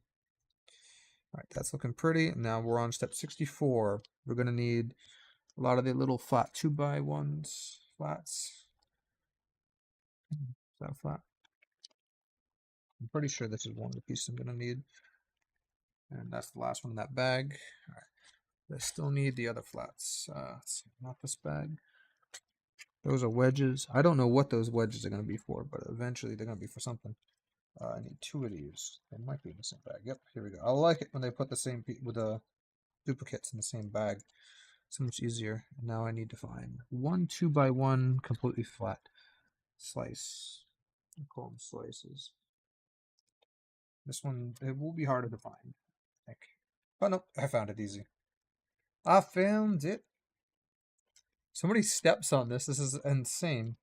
All right, that's looking pretty. Now we're on step 64. We're gonna need a lot of the little flat 2x1s, flats. Is that flat? I'm pretty sure this is one of the pieces I'm gonna need. And that's the last one in that bag. All right. I still need the other flats. Not this bag. Those are wedges. I don't know what those wedges are going to be for, but eventually they're going to be for something. I need 2 of these. They might be in the same bag. Yep, here we go. I like it when they put the same with the duplicates in the same bag. So much easier. Now I need to find 1 2x1 completely flat slice. I call them slices. This one, it will be harder to find, I think. But nope, I found it easy. I found it. So many steps on this. This is insane.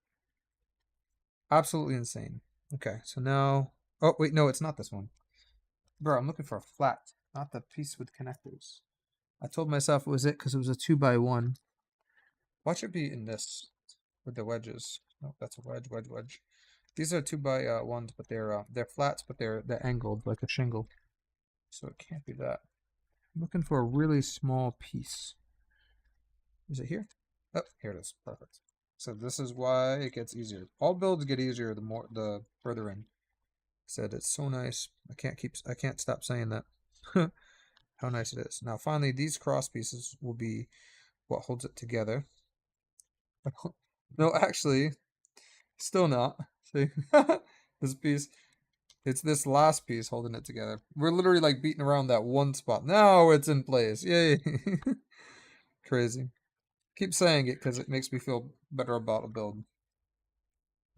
Absolutely insane. Okay, so now... Oh, wait, no, it's not this one. Bro, I'm looking for a flat, not the piece with connectors. I told myself it was it because it was a 2x1. Watch it be in this with the wedges. No, that's a wedge. These are 2x1s, but they're flats, but they're angled like a shingle. So it can't be that. I'm looking for a really small piece. Is it here? Oh, here it is. Perfect. So this is why it gets easier. All builds get easier the further in. Said it's so nice. I can't stop saying that. How nice it is. Now finally these cross pieces will be what holds it together. No, actually, still not. See? This piece, it's this last piece holding it together. We're literally like beating around that one spot. Now it's in place. Yay. Crazy. Keep saying it because it makes me feel better about a build.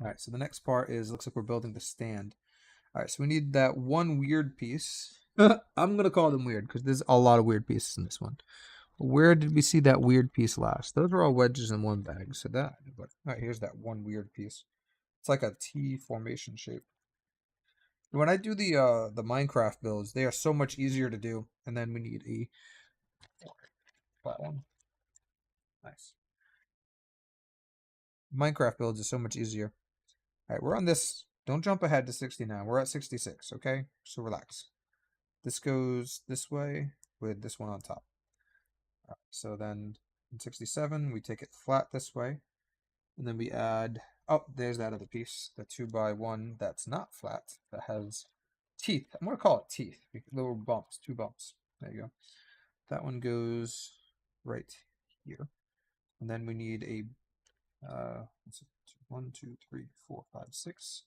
Alright, so the next part is, looks like we're building the stand. Alright, so we need that one weird piece. I'm going to call them weird because there's a lot of weird pieces in this one. Where did we see that weird piece last? Those are all wedges in one bag. So that, but alright, here's that one weird piece. It's like a T formation shape. When I do the Minecraft builds, they are so much easier to do. And then we need a flat one. Nice. Minecraft builds is so much easier. Alright, we're on this. Don't jump ahead to 69. We're at 66, okay? So relax. This goes this way with this one on top. Right, so then in 67, we take it flat this way. And then we add, oh, there's that other piece, the 2x1 that's not flat, that has teeth. I'm going to call it teeth. Little bumps, 2 bumps. There you go. That one goes right here. And then we need a, what's it? 1, 2, 3, 4, 5, 6.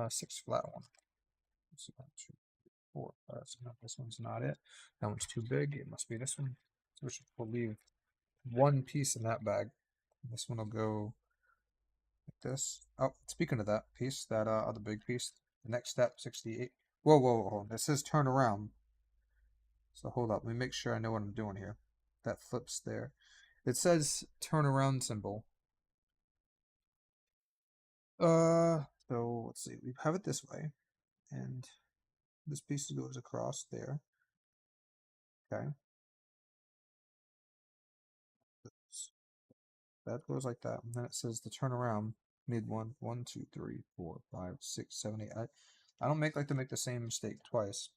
6 flat one. So 1, 2, 4, 5. So no, this one's not it. That one's too big. It must be this one. So we'll leave one piece in that bag. This one will go like this. Oh, speaking of that piece, that other big piece, the next step, 68. Whoa. This says turn around. So hold up. Let me make sure I know what I'm doing here. That flips there. It says turn around symbol. So let's see. We have it this way, and this piece goes across there. Okay. That goes like that. And then it says to turn around. Need 1, 1, 2, 3, 4, 5, 6, 7, 8. I don't like to make the same mistake twice.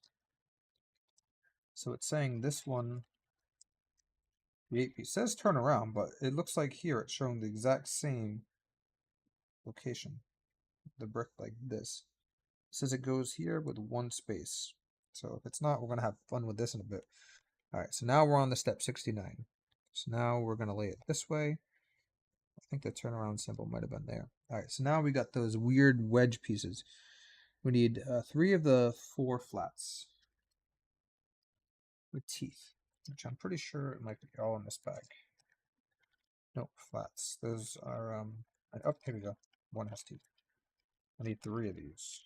So it's saying this one, the 8 piece says turn around, but it looks like here it's showing the exact same location. The brick like this. It says it goes here with 1 space. So if it's not, we're going to have fun with this in a bit. Alright, so now we're on the step 69. So now we're going to lay it this way. I think the turnaround symbol might have been there. Alright, so now we got those weird wedge pieces. We need 3 of the 4 flats with teeth, which I'm pretty sure it might be all in this bag. Nope, flats. Those are, oh, here we go. One has teeth. I need 3 of these.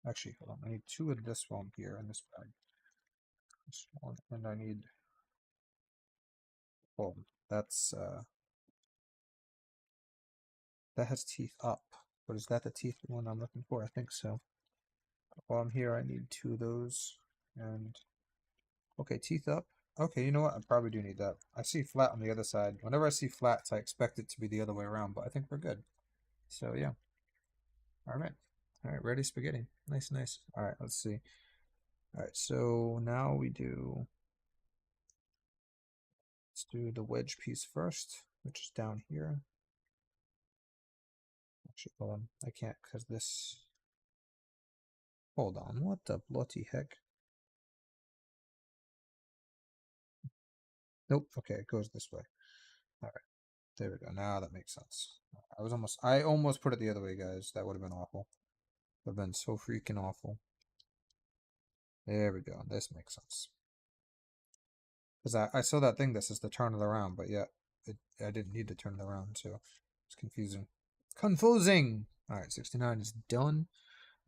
Actually, hold on. I need 2 of this one here in this bag. This one, and I need, well, that's, that has teeth up. But is that the teeth one I'm looking for? I think so. While I'm here, I need 2 of those. And, okay, teeth up. Okay, you know what? I probably do need that. I see flat on the other side. Whenever I see flats, I expect it to be the other way around, but I think we're good. So, yeah. Alright. Alright, ready spaghetti. Nice. Alright, let's see. Alright, so now let's do the wedge piece first, which is down here. Actually, hold on. I can't because this... Hold on, what the bloody heck? Nope, okay, it goes this way. Alright, there we go. Now that makes sense. I almost put it the other way, guys. That would have been awful. Would have been so freaking awful. There we go. This makes sense. Because I saw that thing that says to turn it around, but yeah, I didn't need to turn it around, so it's confusing. Confusing! Alright, 69 is done.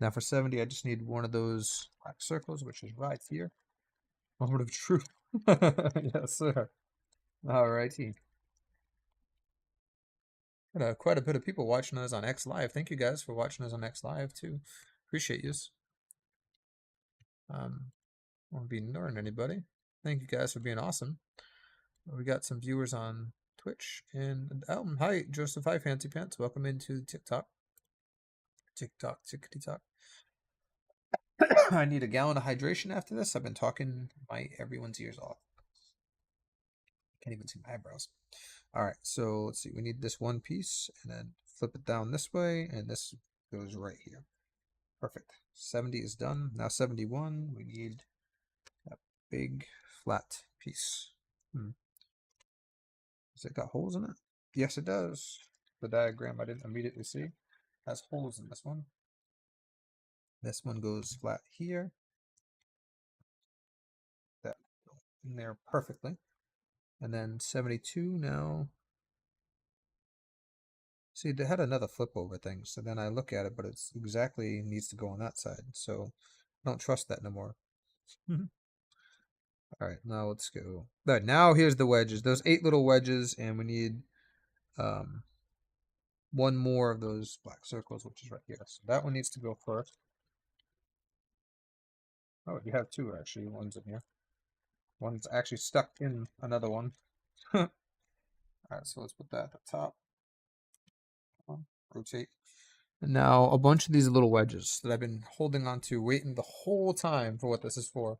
Now for 70, I just need one of those black circles, which is right here. Moment of truth. Yes, sir. Alrighty. Got quite a bit of people watching us on X Live. Thank you guys for watching us on X Live too. Appreciate yous. Won't be ignoring anybody. Thank you guys for being awesome. We got some viewers on Twitch. And hi, Joseph. Hi, Fancy Pants. Welcome into TikTok. TikTok. I need a gallon of hydration after this. I've been talking everyone's ears off. Can't even see my eyebrows. All right, so let's see. We need this one piece, and then flip it down this way, and this goes right here. Perfect. 70 is done. Now 71. We need a big flat piece. Has it got holes in it? Yes, it does. The diagram I didn't immediately see has holes in this one. This one goes flat here. That in there perfectly. And then 72 now. See, they had another flip over thing. So then I look at it, but it's exactly needs to go on that side. So I don't trust that no more. All right, now let's go. Right, now here's the wedges. Those 8 little wedges, and we need one more of those black circles, which is right here. So that one needs to go first. Oh, you have 2 actually. One's in here. One's actually stuck in another one. All right, so let's put that at the top. Rotate. And now a bunch of these little wedges that I've been holding on to, waiting the whole time for what this is for.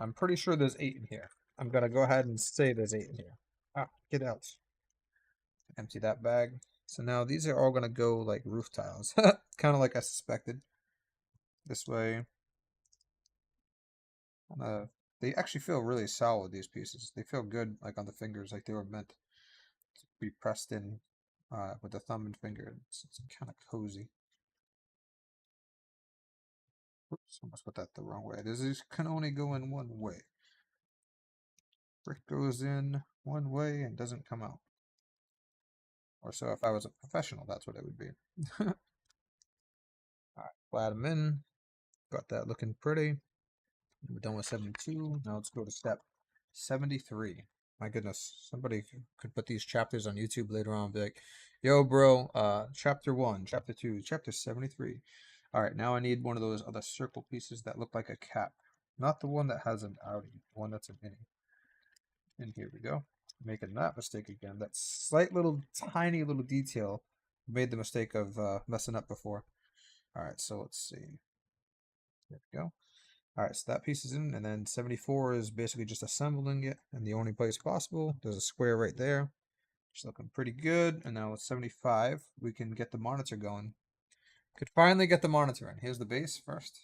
I'm pretty sure there's 8 in here. I'm going to go ahead and say there's 8 in here. Ah, get out. Empty that bag. So now these are all going to go like roof tiles. Kind of like I suspected. This way. They actually feel really solid, these pieces. They feel good like on the fingers, like they were meant to be pressed in with the thumb and finger. It's kind of cozy. Oops, almost put that the wrong way. This can only go in one way. Brick goes in one way and doesn't come out. Or so if I was a professional, that's what it would be. Alright, flat them in. Got that looking pretty. We're done with 72. Now let's go to step 73. My goodness, somebody could put these chapters on YouTube later on and be like, yo, bro, chapter 1, chapter 2, chapter 73. All right, now I need one of those other circle pieces that look like a cap. Not the one that has an outie, the one that's an innie. And here we go. Making that mistake again. That slight little, tiny little detail made the mistake of messing up before. All right, so let's see. There we go. All right, so that piece is in, and then 74 is basically just assembling it in the only place possible. There's a square right there. It's looking pretty good. And now with 75, we can get the monitor going. Could finally get the monitor in. Here's the base first.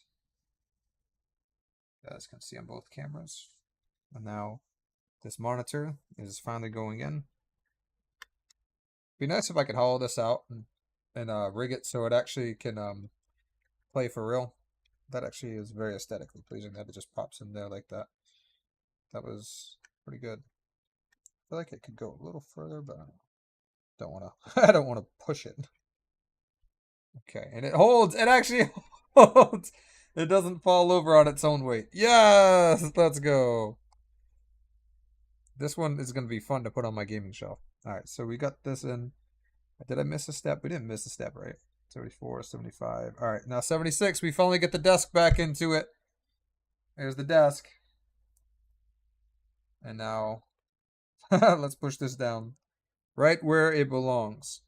You guys can see on both cameras. And now this monitor is finally going in. Be nice if I could haul this out and rig it so it actually can play for real. That actually is very aesthetically pleasing that it just pops in there like that. That was pretty good. I feel like it could go a little further, but I don't want to. I don't want to push it. Okay, and it holds. It actually holds. It doesn't fall over on its own weight. Yes, let's go. This one is going to be fun to put on my gaming shelf. All right, so we got this in. Did I miss a step? We didn't miss a step, right? 74, 75. All right, now 76. We finally get the desk back into it. There's the desk. And now, let's push this down. Right where it belongs.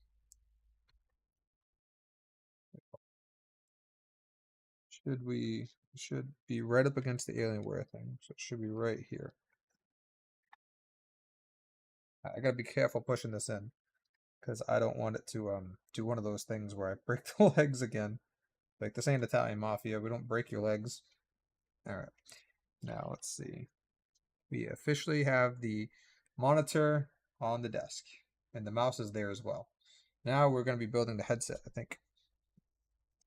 Should be right up against the Alienware thing. So it should be right here. I gotta be careful pushing this in. Because I don't want it to do one of those things where I break the legs again. Like, this ain't Italian Mafia. We don't break your legs. Alright. Now, let's see. We officially have the monitor on the desk. And the mouse is there as well. Now we're going to be building the headset, I think.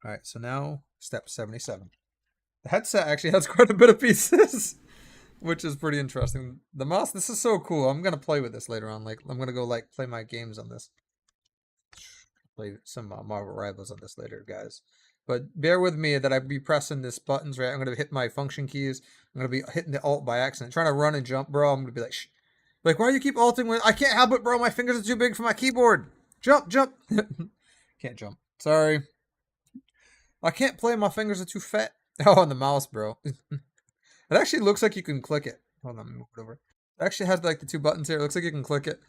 Alright, so now, step 77. The headset actually has quite a bit of pieces. Which is pretty interesting. The mouse, this is so cool. I'm going to play with this later on. Like, I'm going to go, play my games on this. Play some Marvel Rivals on this later, guys. But bear with me that I be pressing this buttons, right? I'm going to hit my function keys. I'm going to be hitting the alt by accident. Trying to run and jump, bro. I'm going to be like, shh. Like, why do you keep alting when I can't help it, bro? My fingers are too big for my keyboard. Jump. Can't jump. Sorry. I can't play. My fingers are too fat. Oh, on the mouse, bro. It actually looks like you can click it. Hold on, move it over. Actually has like the 2 buttons here. It looks like you can click it.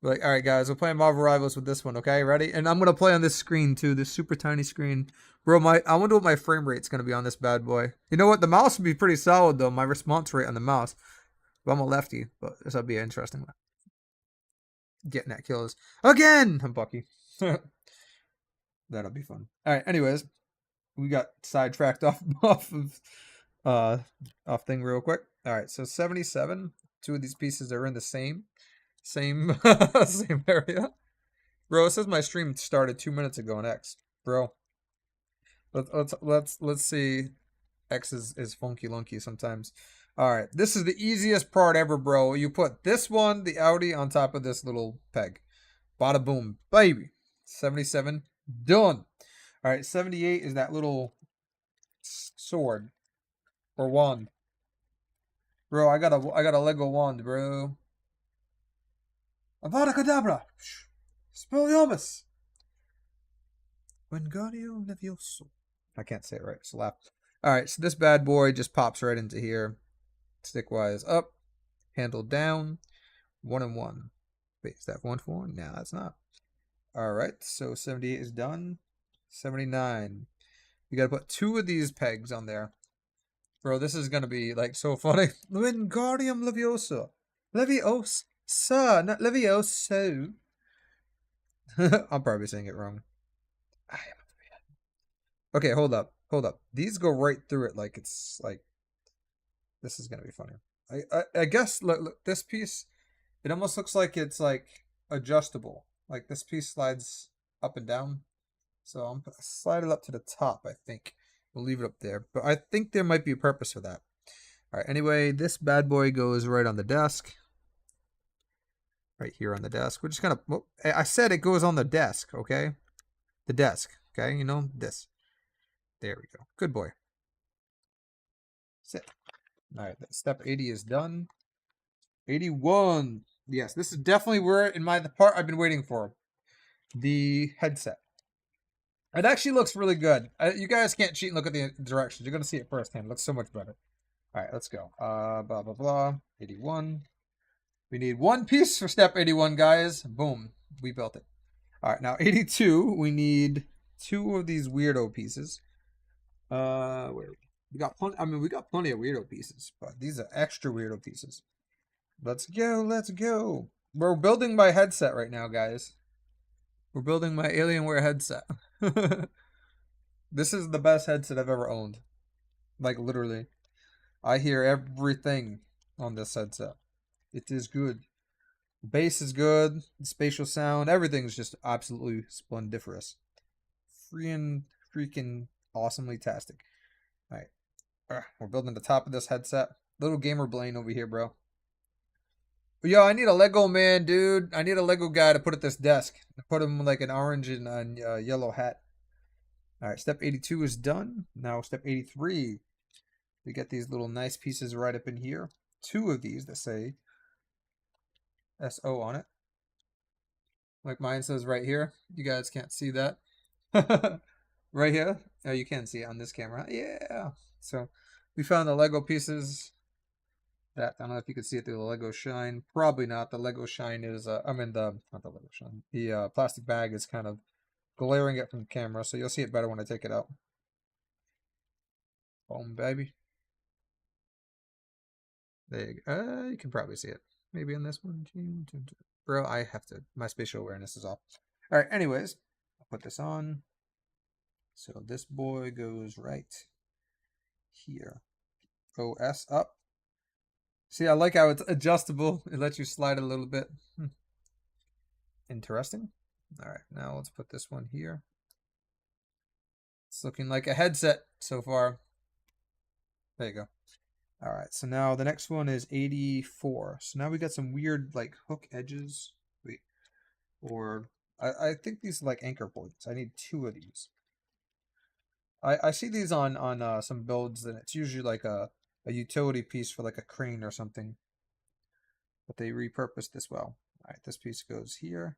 Like, all right, guys, we're playing Marvel Rivals with this one. Okay, ready? And I'm gonna play on this screen too, this super tiny screen, bro. I wonder what my frame rate's gonna be on this bad boy. You know what? The mouse would be pretty solid though. My response rate on the mouse. But I'm a lefty, but this will be an interesting one. Getting that kills again. I'm Bucky. That'll be fun. All right. Anyways, we got sidetracked off off thing real quick. All right. So 77. 2 of these pieces are in the same same area. Bro, it says my stream started 2 minutes ago on X. Bro, let's see. X is funky lunky sometimes. All right, this is the easiest part ever, bro. You put this one, the Audi, on top of this little peg. Bada boom, baby. 77, done. All right, 78 is that little sword or wand. Bro, I got a Lego wand, bro. Avada Kedavra. Spelliamus. Wingardium Levioso. I can't say it right. Slap. All right, so this bad boy just pops right into here. Stickwise up, handle down, 1 and 1. Wait, is that 1 for 1? No, that's not. All right, so 78 is done. 79. You got to put 2 of these pegs on there. Bro, this is going to be like so funny. Wingardium Leviosa. Leviosa, not Levioso. I'm probably saying it wrong. Okay, hold up. These go right through it like it's like... This is going to be funny. I guess, look, this piece, it almost looks like it's like adjustable. Like this piece slides up and down. So I'm going to slide it up to the top, I think. We'll leave it up there. But I think there might be a purpose for that. All right, anyway, this bad boy goes right on the desk. Right here on the desk. We're just going to... Well, I said it goes on the desk, okay? The desk, okay? You know, this. There we go. Good boy. Sit. All right, step 80 is done. 81. Yes, this is definitely where the part I've been waiting for. The headset. It actually looks really good. You guys can't cheat and look at the directions. You're going to see it firsthand. It looks so much better. All right, let's go. Blah, blah, blah. 81. We need 1 piece for step 81, guys. Boom. We built it. All right, now 82. We need 2 of these weirdo pieces. Where we got plenty. I mean, we got plenty of weirdo pieces, but these are extra weirdo pieces. Let's go. Let's go. We're building my headset right now, guys. We're building my Alienware headset. This is the best headset I've ever owned. Like, literally. I hear everything on this headset. It is good. The bass is good. The spatial sound. Everything's just absolutely splendiferous. Freaking awesomely tastic. All right. We're building the top of this headset. Little gamer Blaine over here, bro. Yo, I need a Lego man, dude. I need a Lego guy to put at this desk. Put him like an orange and yellow hat. All right, step 82 is done. Now step 83. We get these little nice pieces right up in here. 2 of these that say SO on it. Like mine says right here. You guys can't see that. Right here. Oh, you can see it on this camera. Yeah. So we found the Lego pieces. That I don't know if you can see it through the Lego shine. Probably not. The Lego shine is not the Lego shine. The plastic bag is kind of glaring it from the camera, so you'll see it better when I take it out. Boom, baby. There you go. You can probably see it. Maybe on this one. Bro, I have to. My spatial awareness is off. All right. Anyways, I'll put this on. So this boy goes right here. OS up. See, I like how it's adjustable. It lets you slide a little bit. Interesting. All right, now let's put this one here. It's looking like a headset so far. There you go. All right, so now the next one is 84. So now we got some weird like hook edges. Wait, or I think these are like anchor points. I need 2 of these. I see these on some builds, and it's usually like a utility piece for like a crane or something. But they repurposed this well. All right, this piece goes here.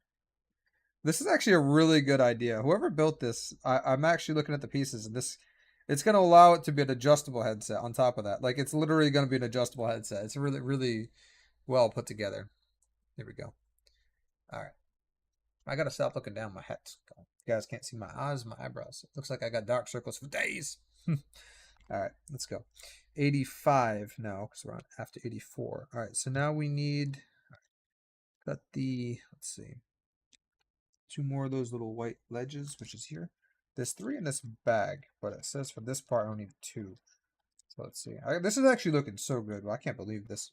This is actually a really good idea. Whoever built this, I'm actually looking at the pieces, and it's going to allow it to be an adjustable headset on top of that. Like, it's literally going to be an adjustable headset. It's really, really well put together. There we go. All right. I gotta stop looking down my head. You guys can't see my eyes, my eyebrows. It looks like I got dark circles for days. All right, let's go. 85 now, because we're on after 84. All right, so now we need, got the, let's see, 2 more of those little white ledges, which is here. There's 3 in this bag, but it says for this part I only need 2. So let's see. This is actually looking so good. Well, I can't believe this.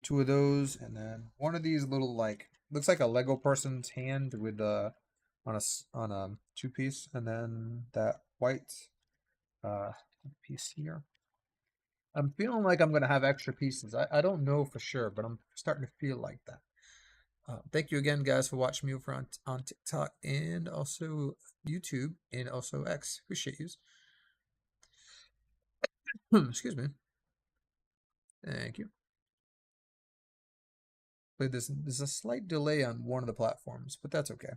2 of those, and then one of these little, like, looks like a Lego person's hand with on a 2-piece, and then that white piece here. I'm feeling like I'm gonna have extra pieces. I don't know for sure, but I'm starting to feel like that. Thank you again, guys, for watching me over on TikTok and also YouTube and also X. Appreciate you. Excuse me. Thank you. But there's a slight delay on one of the platforms, but that's okay.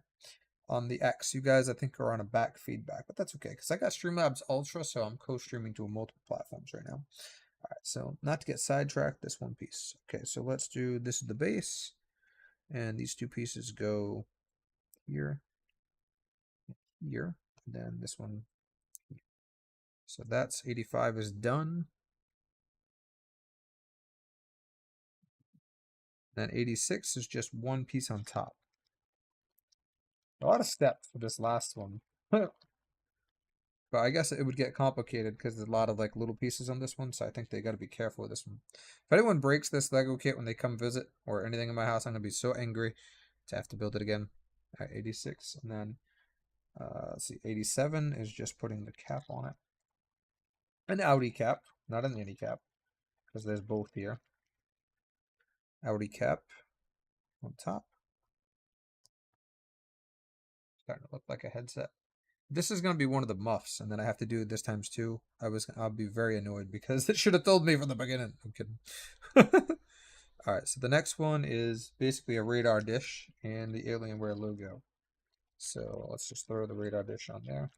On the X, you guys, I think, are on a back feedback, but that's okay because I got Streamlabs Ultra, so I'm co-streaming to multiple platforms right now. All right, so not to get sidetracked, this one piece. Okay, so let's do, this is the base, and these 2 pieces go here, here, and then this one here. So that's 85 is done. Then 86 is just 1 piece on top. A lot of steps for this last one. But I guess it would get complicated because there's a lot of like little pieces on this one, so I think they got to be careful with this one. If anyone breaks this Lego kit when they come visit or anything in my house, I'm gonna be so angry to have to build it again. All right, 86, and then let's see, 87 is just putting the cap on it. An Audi cap, not an Indy cap, because there's both here. Audi cap on top. Starting to look like a headset. This is going to be one of the muffs, and then I have to do it this times 2. I'll be very annoyed because it should have told me from the beginning. I'm kidding. All right, so the next one is basically a radar dish and the Alienware logo. So let's just throw the radar dish on there.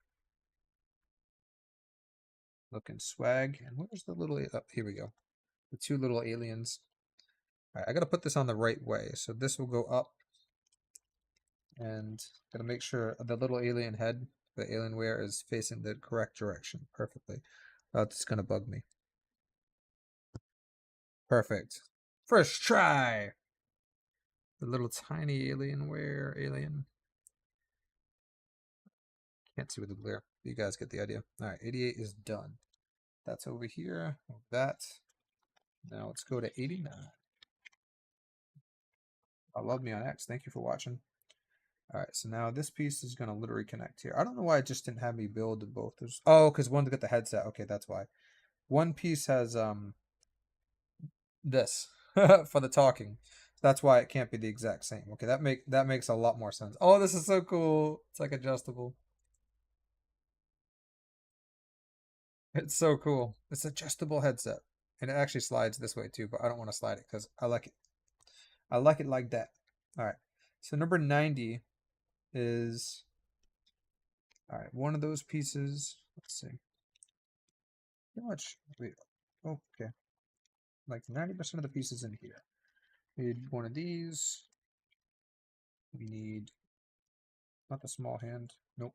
Looking swag. And where's the little, oh, here we go. The 2 little aliens. All right, I got to put this on the right way. So this will go up, and got to make sure the little alien head, the Alienware, is facing the correct direction perfectly. That's going to bug me. Perfect. First try. The little tiny Alienware alien. Can't see with the glare. You guys get the idea. All right, 88 is done. That's over here. That. Now let's go to 89. I love me on X. Thank you for watching. All right, so now this piece is going to literally connect here. I don't know why it just didn't have me build both. Oh, because one's got the headset. Okay, that's why. One piece has this for the talking. That's why it can't be the exact same. Okay, that makes a lot more sense. Oh, this is so cool. It's like adjustable. It's so cool. It's adjustable headset. And it actually slides this way too, but I don't want to slide it because I like it. I like it like that. All right. So number 90 is, all right, one of those pieces. Let's see. How much? Wait. Oh, okay. Like 90% of the pieces in here. We need one of these. We need, not the small hand. Nope.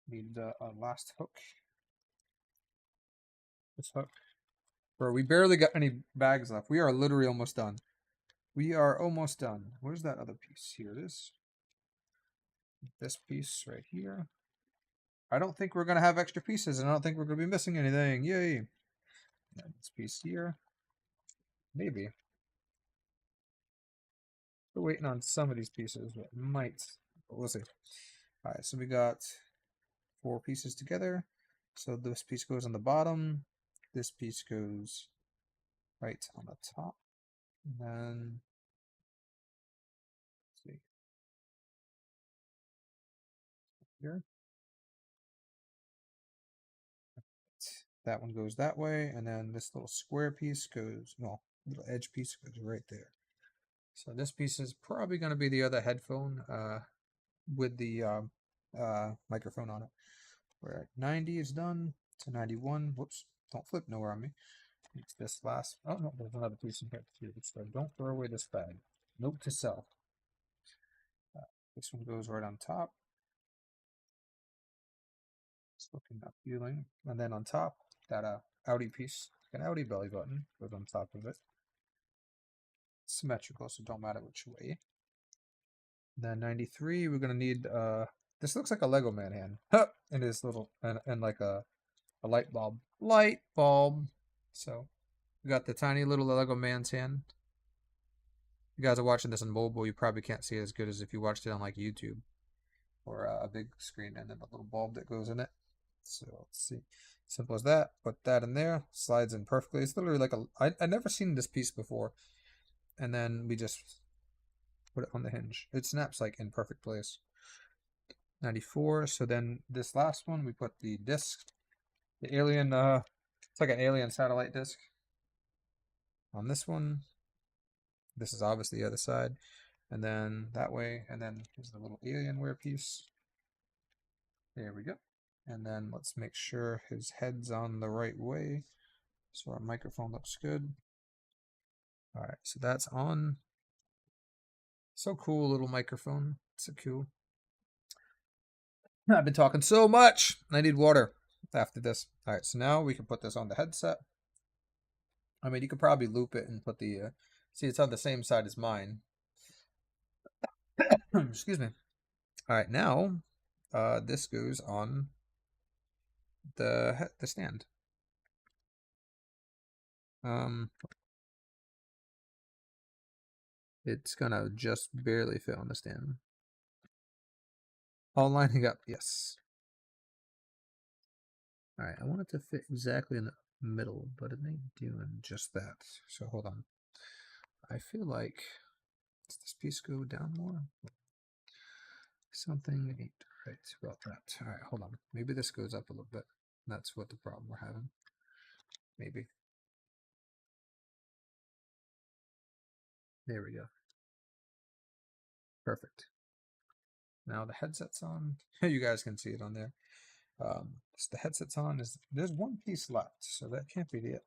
We need the last hook. This hook. Bro, we barely got any bags left. We are literally almost done. We are almost done. Where's that other piece? Here it is. This piece right here. I don't think we're going to have extra pieces, and I don't think we're going to be missing anything. Yay. And this piece here. Maybe. We're waiting on some of these pieces, but might. But we'll see. All right, so we got 4 pieces together. So this piece goes on the bottom. This piece goes right on the top. And then, let's see. Here. That one goes that way, and then this little square piece goes, well, little edge piece goes right there. So this piece is probably going to be the other headphone with the microphone on it. We're at 90 is done to 91. Whoops, don't flip nowhere on me. It's this last. Oh no, there's another piece in here too. So don't throw away this bag. Note to self. This one goes right on top. It's looking appealing. And then on top, that Audi piece, an Audi belly button goes on top of it. Symmetrical, so don't matter which way. Then 93, we're gonna need this looks like a Lego man hand. And this little and like a light bulb. Light bulb. So we got the tiny little Lego man's hand. You guys are watching this on mobile, you probably can't see it as good as if you watched it on like YouTube or a big screen, and then a little bulb that goes in it. So let's see. Simple as that. Put that in there. Slides in perfectly. It's literally like I never seen this piece before. And then we just put it on the hinge. It snaps like in perfect place. 94. So then this last one, we put the disc. The alien, it's like an alien satellite disc. On this one. This is obviously the other side. And then that way. And then here's the little Alienware piece. There we go. And then let's make sure his head's on the right way. So our microphone looks good. All right, so that's on. So cool, little microphone. So cool. I've been talking so much. I need water after this. All right, so now we can put this on the headset. I mean, you could probably loop it and put the, see, it's on the same side as mine. Excuse me. All right, now this goes on the stand. It's gonna just barely fit on the stand. All lining up, yes. All right, I want it to fit exactly in the middle, but it ain't doing just that. So hold on. I feel like, does this piece go down more? Something ain't right about that. All right, hold on. Maybe this goes up a little bit. That's what the problem we're having. Maybe. There we go. Perfect. Now the headset's on. You guys can see it on there. So the headset's on. There's one piece left, so that can't be it.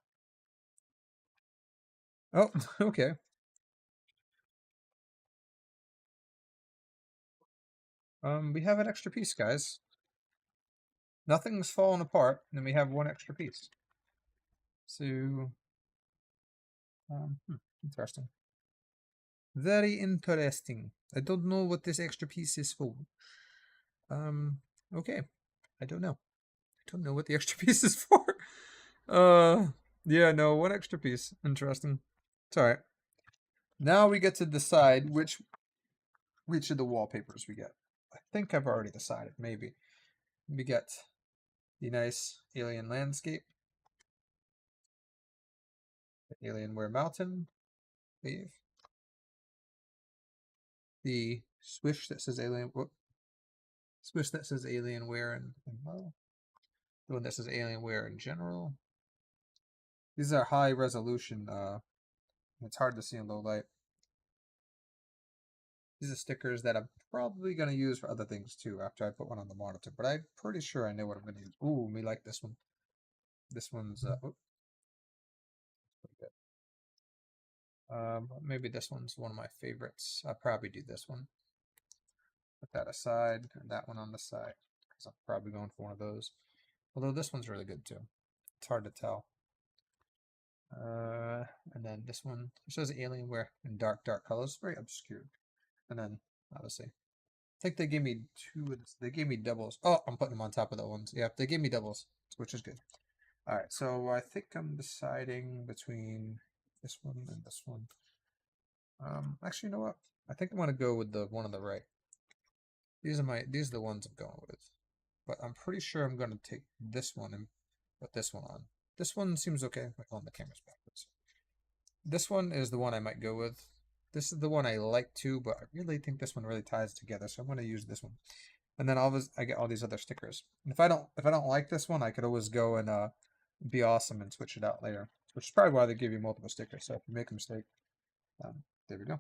Oh, okay. We have an extra piece, guys. Nothing's falling apart, and we have one extra piece. So, interesting. Very interesting. I don't know what this extra piece is for. Okay. I don't know. I don't know what the extra piece is for. Yeah, no, one extra piece. Interesting. It's alright. Now we get to decide which of the wallpapers we get. I think I've already decided, maybe. We get the nice alien landscape. The Alienware mountain. Leave. The swish that says alien. Whoop. Swish that says Alienware and low. The one that says Alienware in general. These are high resolution. It's hard to see in low light. These are stickers that I'm probably going to use for other things too after I put one on the monitor. But I'm pretty sure I know what I'm going to use. Ooh, me like this one. This one's pretty good. Maybe this one's one of my favorites. I'll probably do this one. Put that aside and that one on the side because I'm probably going for one of those. Although this one's really good too. It's hard to tell. And then this one, it shows Alienware in dark colors. Very obscure. And then, obviously, I think they gave me two. They gave me doubles. Oh, I'm putting them on top of the ones. Yeah, they gave me doubles, which is good. All right, so I think I'm deciding between this one and this one. Actually, you know what? I think I'm gonna go with the one on the right. These are the ones I'm going with. But I'm pretty sure I'm gonna take this one and put this one on. This one seems okay. Oh, the camera's backwards. This one is the one I might go with. This is the one I like too, but I really think this one really ties together, so I'm going to use this one. And then I get all these other stickers. And if I don't like this one, I could always go and be awesome and switch it out later. Which is probably why they give you multiple stickers. So if you make a mistake, there we go.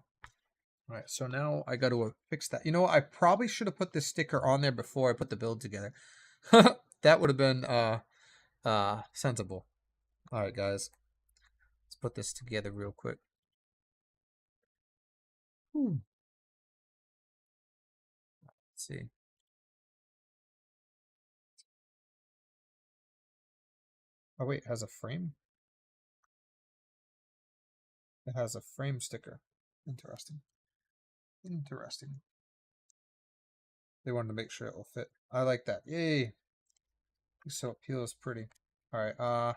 All right, so now I got to fix that. You know what? I probably should have put this sticker on there before I put the build together. That would have been sensible. All right, guys. put this together real quick. Let's see. Oh wait, it has a frame? It has a frame sticker. Interesting. Interesting. They wanted to make sure it will fit. I like that. Yay! So it peels pretty. Alright, I'm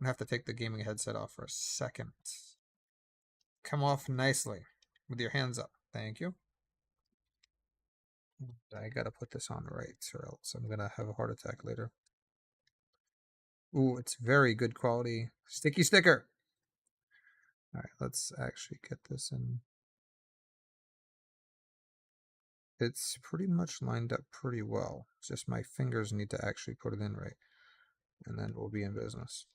gonna have to take the gaming headset off for a second. Come off nicely with your hands up. Thank you. I gotta put this on right or else I'm gonna have a heart attack later. Ooh, it's very good quality sticky sticker. Alright, let's actually get this in. It's pretty much lined up pretty well. It's just my fingers need to actually put it in right. And then we'll be in business.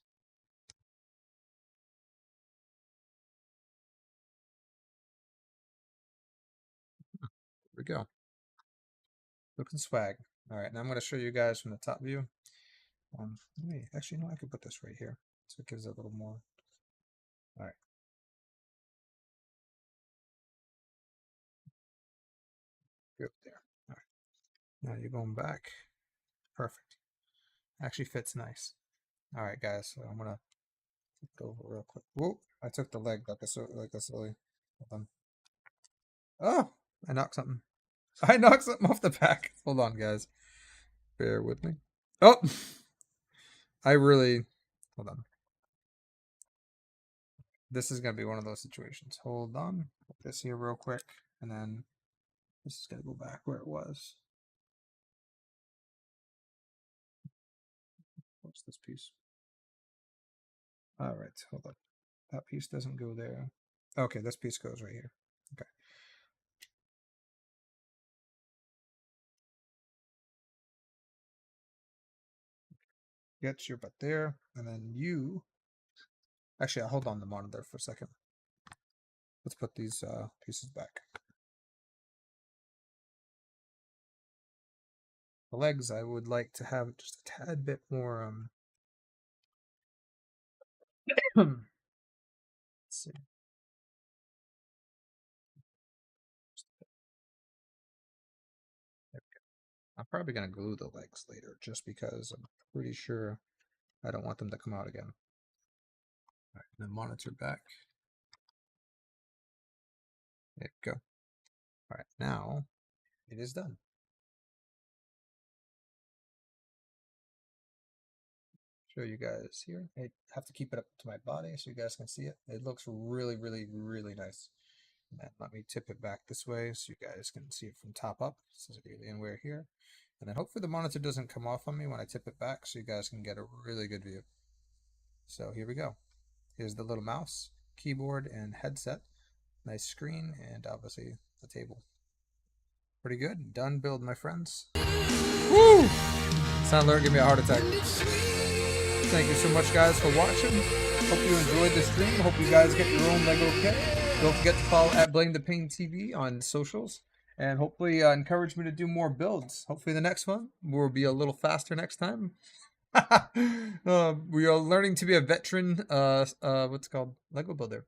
Here we go. Looking swag. Alright, now I'm going to show you guys from the top view. Actually, no, I could put this right here. So it gives it a little more. Alright. Go there. Alright. Now you're going back. Perfect. Actually fits nice. Alright, guys, so I'm going to flip it over real quick. Whoa, I took the leg like a silly. Hold on. Oh, I knocked something. I knocked something off the back. Hold on, guys. Bear with me. Oh! Hold on. This is going to be one of those situations. Hold on. Put this here real quick. And then this is going to go back where it was. What's this piece? All right, hold on. That piece doesn't go there. Okay, this piece goes right here. Okay. Get your butt there. And then you... Actually, I'll hold on the monitor for a second. Let's put these pieces back. The legs, I would like to have just a tad bit more... Let's see. I'm probably going to glue the legs later just because I'm pretty sure I don't want them to come out again. All right, then monitor back. There we go. All right, now it is done. Show you guys here. I have to keep it up to my body so you guys can see it. It looks really, really, really nice. And then let me tip it back this way so you guys can see it from top up. This is Alienware here. And then hopefully the monitor doesn't come off on me when I tip it back so you guys can get a really good view. So here we go. Here's the little mouse, keyboard, and headset. Nice screen, and obviously the table. Pretty good. Done build, my friends. Woo! Sound alert, give me a heart attack. Thank you so much, guys, for watching. Hope you enjoyed the stream. Hope you guys get your own Lego kit. Don't forget to follow at Blame the Pain TV on socials. And hopefully encourage me to do more builds. Hopefully the next one will be a little faster next time. We are learning to be a veteran, what's it called? Lego builder.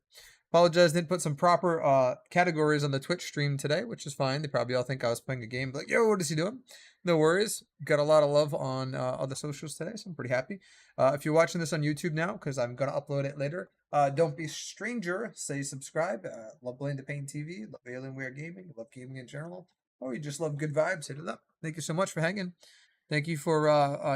Apologize, didn't put some proper categories on the Twitch stream today, which is fine. They probably all think I was playing a game. Like, yo, what is he doing? No worries. Got a lot of love on other socials today, so I'm pretty happy. If you're watching this on YouTube now, because I'm going to upload it later, don't be a stranger. Say subscribe. Love Blame the Pain TV. Love Alienware Gaming. Love gaming in general. Or you just love good vibes. Hit it up. Thank you so much for hanging. Thank you for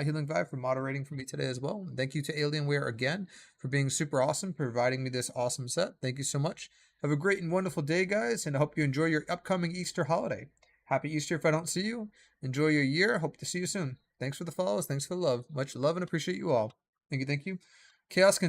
Healing Vibe for moderating for me today as well. And thank you to Alienware again for being super awesome, providing me this awesome set. Thank you so much. Have a great and wonderful day, guys, and I hope you enjoy your upcoming Easter holiday. Happy Easter if I don't see you. Enjoy your year. Hope to see you soon. Thanks for the follows. Thanks for the love. Much love and appreciate you all. Thank you. Thank you. Chaos can